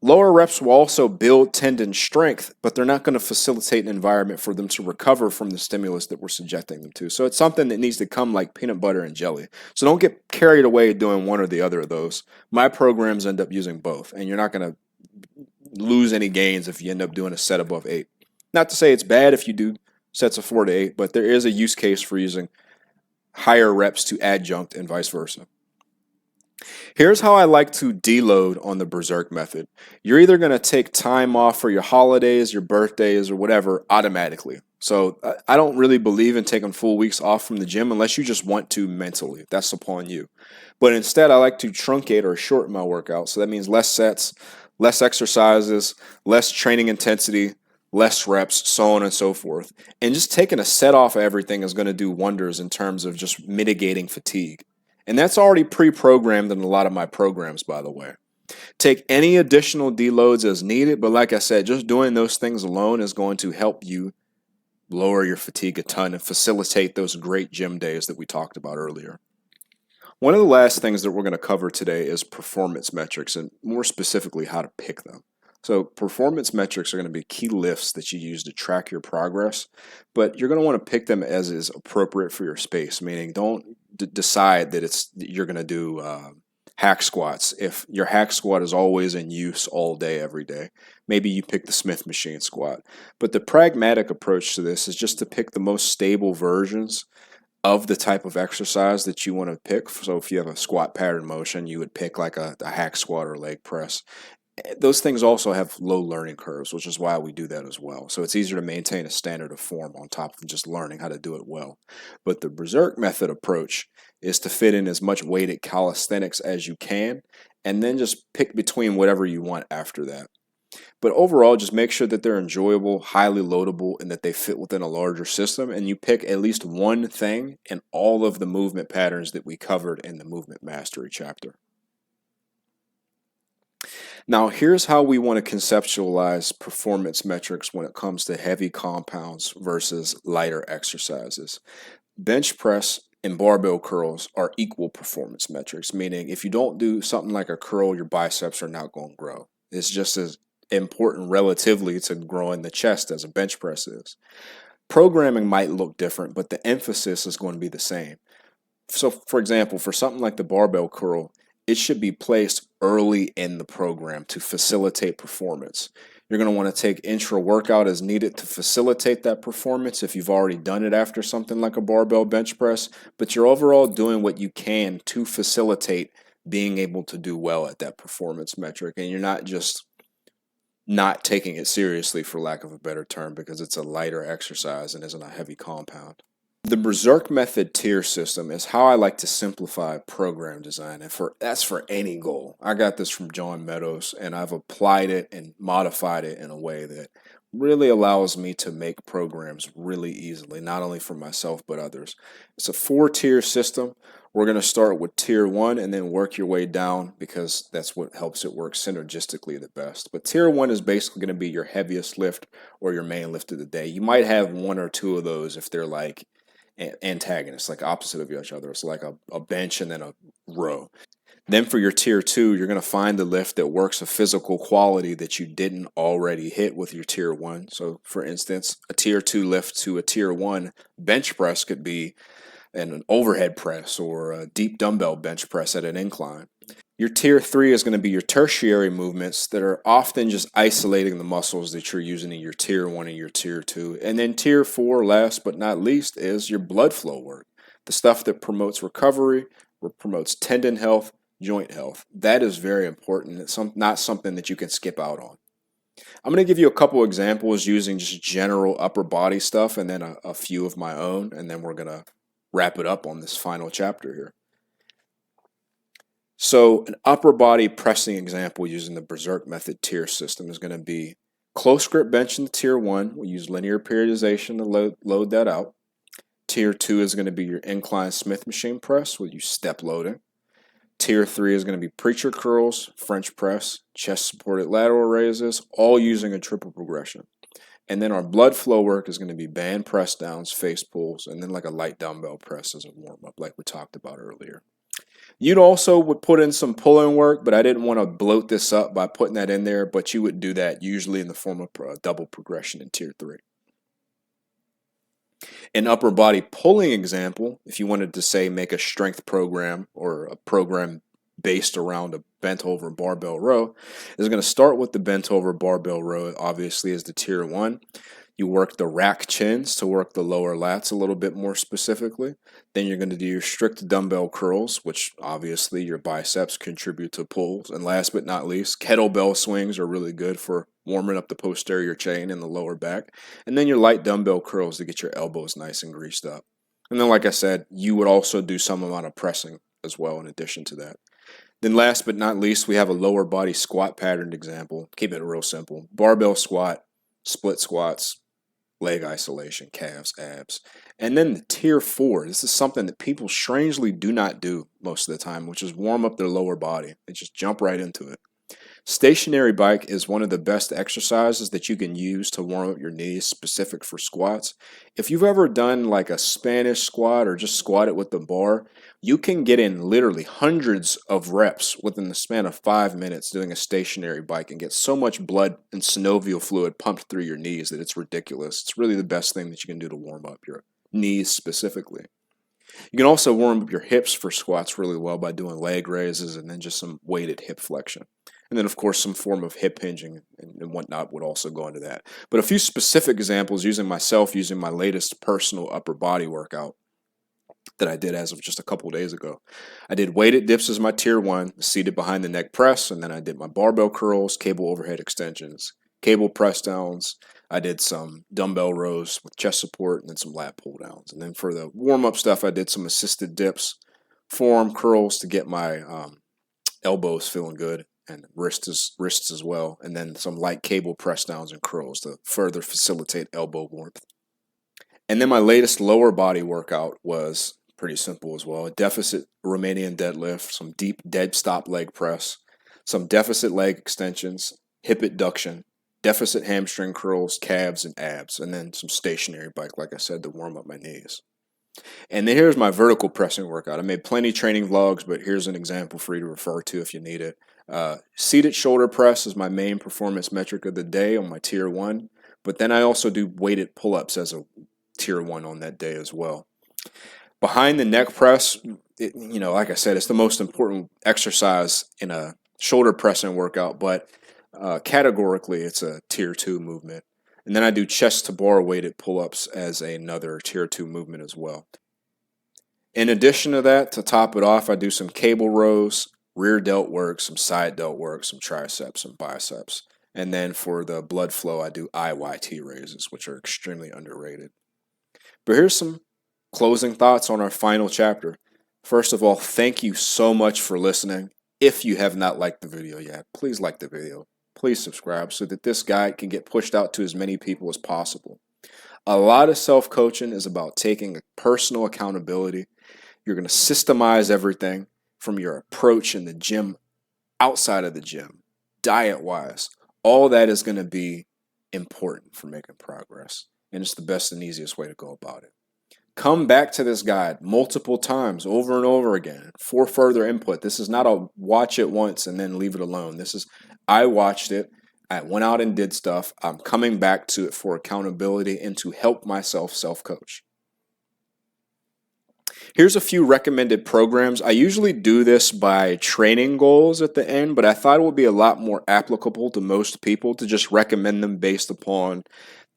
Lower reps will also build tendon strength, but they're not going to facilitate an environment for them to recover from the stimulus that we're subjecting them to. So it's something that needs to come like peanut butter and jelly. So don't get carried away doing one or the other of those. My programs end up using both, and you're not going to lose any gains if you end up doing a set above 8. Not to say it's bad if you do sets of 4 to 8, but there is a use case for using higher reps to adjunct and vice versa. Here's how I like to deload on the Berserk method. You're either going to take time off for your holidays, your birthdays, or whatever automatically. So I don't really believe in taking full weeks off from the gym unless you just want to mentally. That's upon you. But instead, I like to truncate or shorten my workout. So that means less sets, less exercises, less training intensity, less reps, so on and so forth. And just taking a set off of everything is going to do wonders in terms of just mitigating fatigue. And that's already pre-programmed in a lot of my programs, by the way. Take any additional deloads as needed, but like I said, just doing those things alone is going to help you lower your fatigue a ton and facilitate those great gym days that we talked about earlier. One of the last things that we're going to cover today is performance metrics, and more specifically, how to pick them. So performance metrics are going to be key lifts that you use to track your progress, but you're going to want to pick them as is appropriate for your space, meaning don't decide that you're going to do hack squats if your hack squat is always in use all day, every day. Maybe you pick the Smith machine squat. But the pragmatic approach to this is just to pick the most stable versions of the type of exercise that you want to pick. So if you have a squat pattern motion, you would pick like a hack squat or leg press. Those things also have low learning curves, which is why we do that as well. So it's easier to maintain a standard of form on top of just learning how to do it well. But the Berserk method approach is to fit in as much weighted calisthenics as you can, and then just pick between whatever you want after that. But overall, just make sure that they're enjoyable, highly loadable, and that they fit within a larger system. And you pick at least one thing in all of the movement patterns that we covered in the Movement Mastery chapter. Now, here's how we want to conceptualize performance metrics when it comes to heavy compounds versus lighter exercises. Bench press and barbell curls are equal performance metrics, meaning if you don't do something like a curl, your biceps are not going to grow. It's just as important relatively to growing the chest as a bench press is. Programming might look different, but the emphasis is going to be the same. So, for example, for something like the barbell curl, it should be placed early in the program to facilitate performance. You're going to want to take intra-workout as needed to facilitate that performance if you've already done it after something like a barbell bench press, but you're overall doing what you can to facilitate being able to do well at that performance metric, and you're not just not taking it seriously, for lack of a better term, because it's a lighter exercise and isn't a heavy compound. The Berserk method tier system is how I like to simplify program design, and that's for any goal. I got this from John Meadows, and I've applied it and modified it in a way that really allows me to make programs really easily, not only for myself but others. It's a 4-tier system. We're going to start with tier 1 and then work your way down because that's what helps it work synergistically the best. But tier 1 is basically going to be your heaviest lift or your main lift of the day. You might have one or two of those if they're like antagonists, like opposite of each other. It's like a bench and then a row. Then for your tier 2, you're going to find the lift that works a physical quality that you didn't already hit with your tier 1. So for instance, a tier 2 lift to a tier 1 bench press could be an overhead press or a deep dumbbell bench press at an incline. Your tier 3 is going to be your tertiary movements that are often just isolating the muscles that you're using in your tier 1 and your tier 2. And then tier 4, last but not least, is your blood flow work. The stuff that promotes recovery, promotes tendon health, joint health. That is very important. It's not something that you can skip out on. I'm going to give you a couple examples using just general upper body stuff and then a few of my own, and then we're going to wrap it up on this final chapter here. So an upper body pressing example using the Berserk method tier system is going to be close grip bench in the tier 1. We'll use linear periodization to load that out. Tier 2 is going to be your incline Smith machine press. We'll use step loading. Tier 3 is going to be preacher curls, French press, chest supported lateral raises, all using a triple progression. And then our blood flow work is going to be band press downs, face pulls, and then like a light dumbbell press as a warm-up like we talked about earlier. You'd also would put in some pulling work, but I didn't want to bloat this up by putting that in there, but you would do that usually in the form of a double progression in tier 3. An upper body pulling example, if you wanted to say make a strength program or a program based around a bent over barbell row, is going to start with the bent over barbell row, obviously as the tier 1. You work the rack chins to work the lower lats a little bit more specifically. Then you're going to do your strict dumbbell curls, which obviously your biceps contribute to pulls. And last but not least, kettlebell swings are really good for warming up the posterior chain and the lower back. And then your light dumbbell curls to get your elbows nice and greased up. And then, like I said, you would also do some amount of pressing as well in addition to that. Then last but not least, we have a lower body squat pattern example. Keep it real simple. Barbell squat, split squats, leg isolation, calves, abs. And then the tier 4, this is something that people strangely do not do most of the time, which is warm up their lower body. They just jump right into it. Stationary bike is one of the best exercises that you can use to warm up your knees specific for squats. If you've ever done like a Spanish squat or just squatted with the bar, you can get in literally hundreds of reps within the span of 5 minutes doing a stationary bike and get so much blood and synovial fluid pumped through your knees that it's ridiculous. It's really the best thing that you can do to warm up your knees specifically. You can also warm up your hips for squats really well by doing leg raises and then just some weighted hip flexion. And then, of course, some form of hip hinging and whatnot would also go into that. But a few specific examples using my latest personal upper body workout that I did as of just a couple days ago. I did weighted dips as my tier 1, seated behind the neck press, and then I did my barbell curls, cable overhead extensions, cable press downs. I did some dumbbell rows with chest support and then some lat pull downs. And then for the warm-up stuff, I did some assisted dips, forearm curls to get my elbows feeling good, and wrists as well, and then some light cable press downs and curls to further facilitate elbow warmth. And then my latest lower body workout was pretty simple as well. A deficit Romanian deadlift, some deep dead stop leg press, some deficit leg extensions, hip abduction, deficit hamstring curls, calves, and abs, and then some stationary bike, like I said, to warm up my knees. And then here's my vertical pressing workout. I made plenty training vlogs, but here's an example for you to refer to if you need it. Seated shoulder press is my main performance metric of the day on my tier 1, but then I also do weighted pull-ups as a tier 1 on that day as well. Behind the neck press, like I said, it's the most important exercise in a shoulder pressing workout, but categorically it's a tier 2 movement. And then I do chest to bar weighted pull-ups as another tier 2 movement as well. In addition to that, to top it off, I do some cable rows, rear delt work, some side delt work, some triceps and biceps. And then for the blood flow, I do IYT raises, which are extremely underrated. But here's some closing thoughts on our final chapter. First of all, thank you so much for listening. If you have not liked the video yet, please like the video. Please subscribe so that this guide can get pushed out to as many people as possible. A lot of self-coaching is about taking personal accountability. You're going to systemize everything from your approach in the gym, outside of the gym, diet-wise. All that is going to be important for making progress. And it's the best and easiest way to go about it. Come back to this guide multiple times, over and over again, for further input. This is not a watch it once and then leave it alone. This is, I watched it, I went out and did stuff. I'm coming back to it for accountability and to help myself self-coach. Here's a few recommended programs. I usually do this by training goals at the end, but I thought it would be a lot more applicable to most people to just recommend them based upon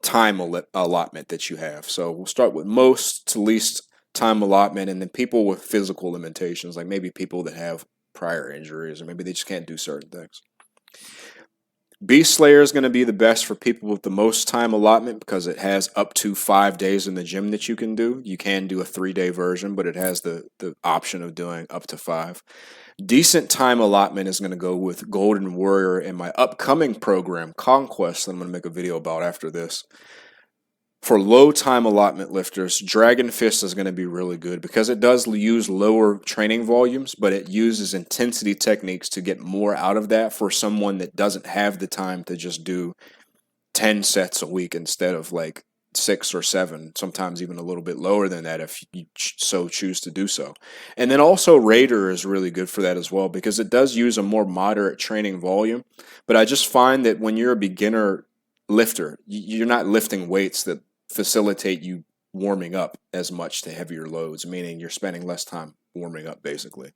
time allotment that you have. So we'll start with most to least time allotment, and then people with physical limitations, like maybe people that have prior injuries, or maybe they just can't do certain things. Beast Slayer is going to be the best for people with the most time allotment because it has up to 5 days in the gym that you can do. You can do a 3-day version, but it has the option of doing up to 5. Decent time allotment is going to go with Golden Warrior and my upcoming program, Conquest, that I'm going to make a video about after this. For low time allotment lifters, Dragon Fist is going to be really good because it does use lower training volumes, but it uses intensity techniques to get more out of that for someone that doesn't have the time to just do 10 sets a week instead of like 6 or 7, sometimes even a little bit lower than that if you so choose to do so. And then also Raider is really good for that as well because it does use a more moderate training volume, but I just find that when you're a beginner lifter, you're not lifting weights that facilitate you warming up as much to heavier loads, meaning you're spending less time warming up basically.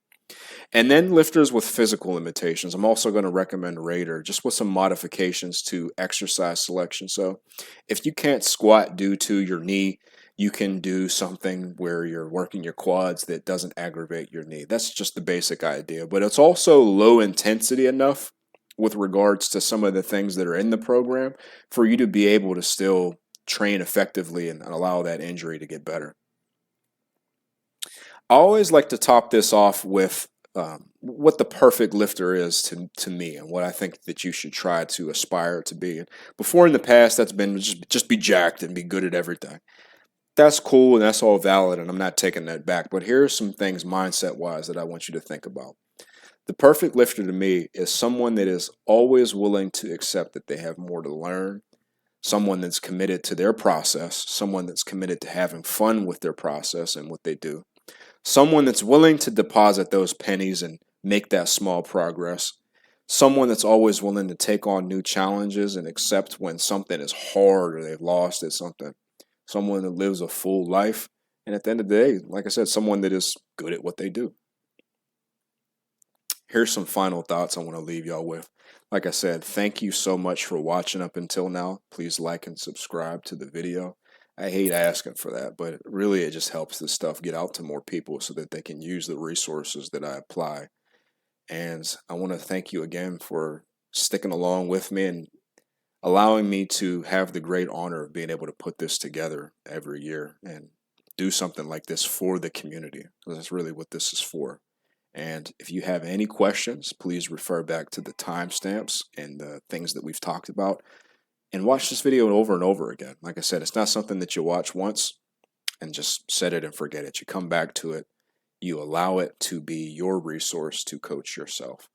And then lifters with physical limitations, I'm also going to recommend Raider just with some modifications to exercise selection. So if you can't squat due to your knee, you can do something where you're working your quads that doesn't aggravate your knee. That's just the basic idea, but it's also low intensity enough with regards to some of the things that are in the program for you to be able to still train effectively and allow that injury to get better. I always like to top this off with what the perfect lifter is to me and what I think that you should try to aspire to be. Before in the past, that's been just be jacked and be good at everything. That's cool and that's all valid, and I'm not taking that back. But here are some things mindset-wise that I want you to think about. The perfect lifter to me is someone that is always willing to accept that they have more to learn, someone that's committed to their process, someone that's committed to having fun with their process and what they do, someone that's willing to deposit those pennies and make that small progress, someone that's always willing to take on new challenges and accept when something is hard or they've lost at something, someone that lives a full life, and at the end of the day, like I said, someone that is good at what they do. Here's some final thoughts I want to leave y'all with. Like I said, thank you so much for watching up until now. Please like and subscribe to the video. I hate asking for that, but really it just helps this stuff get out to more people so that they can use the resources that I apply. And I want to thank you again for sticking along with me and allowing me to have the great honor of being able to put this together every year and do something like this for the community. That's really what this is for. And if you have any questions, please refer back to the timestamps and the things that we've talked about and watch this video over and over again. Like I said, it's not something that you watch once and just set it and forget it. You come back to it. You allow it to be your resource to coach yourself.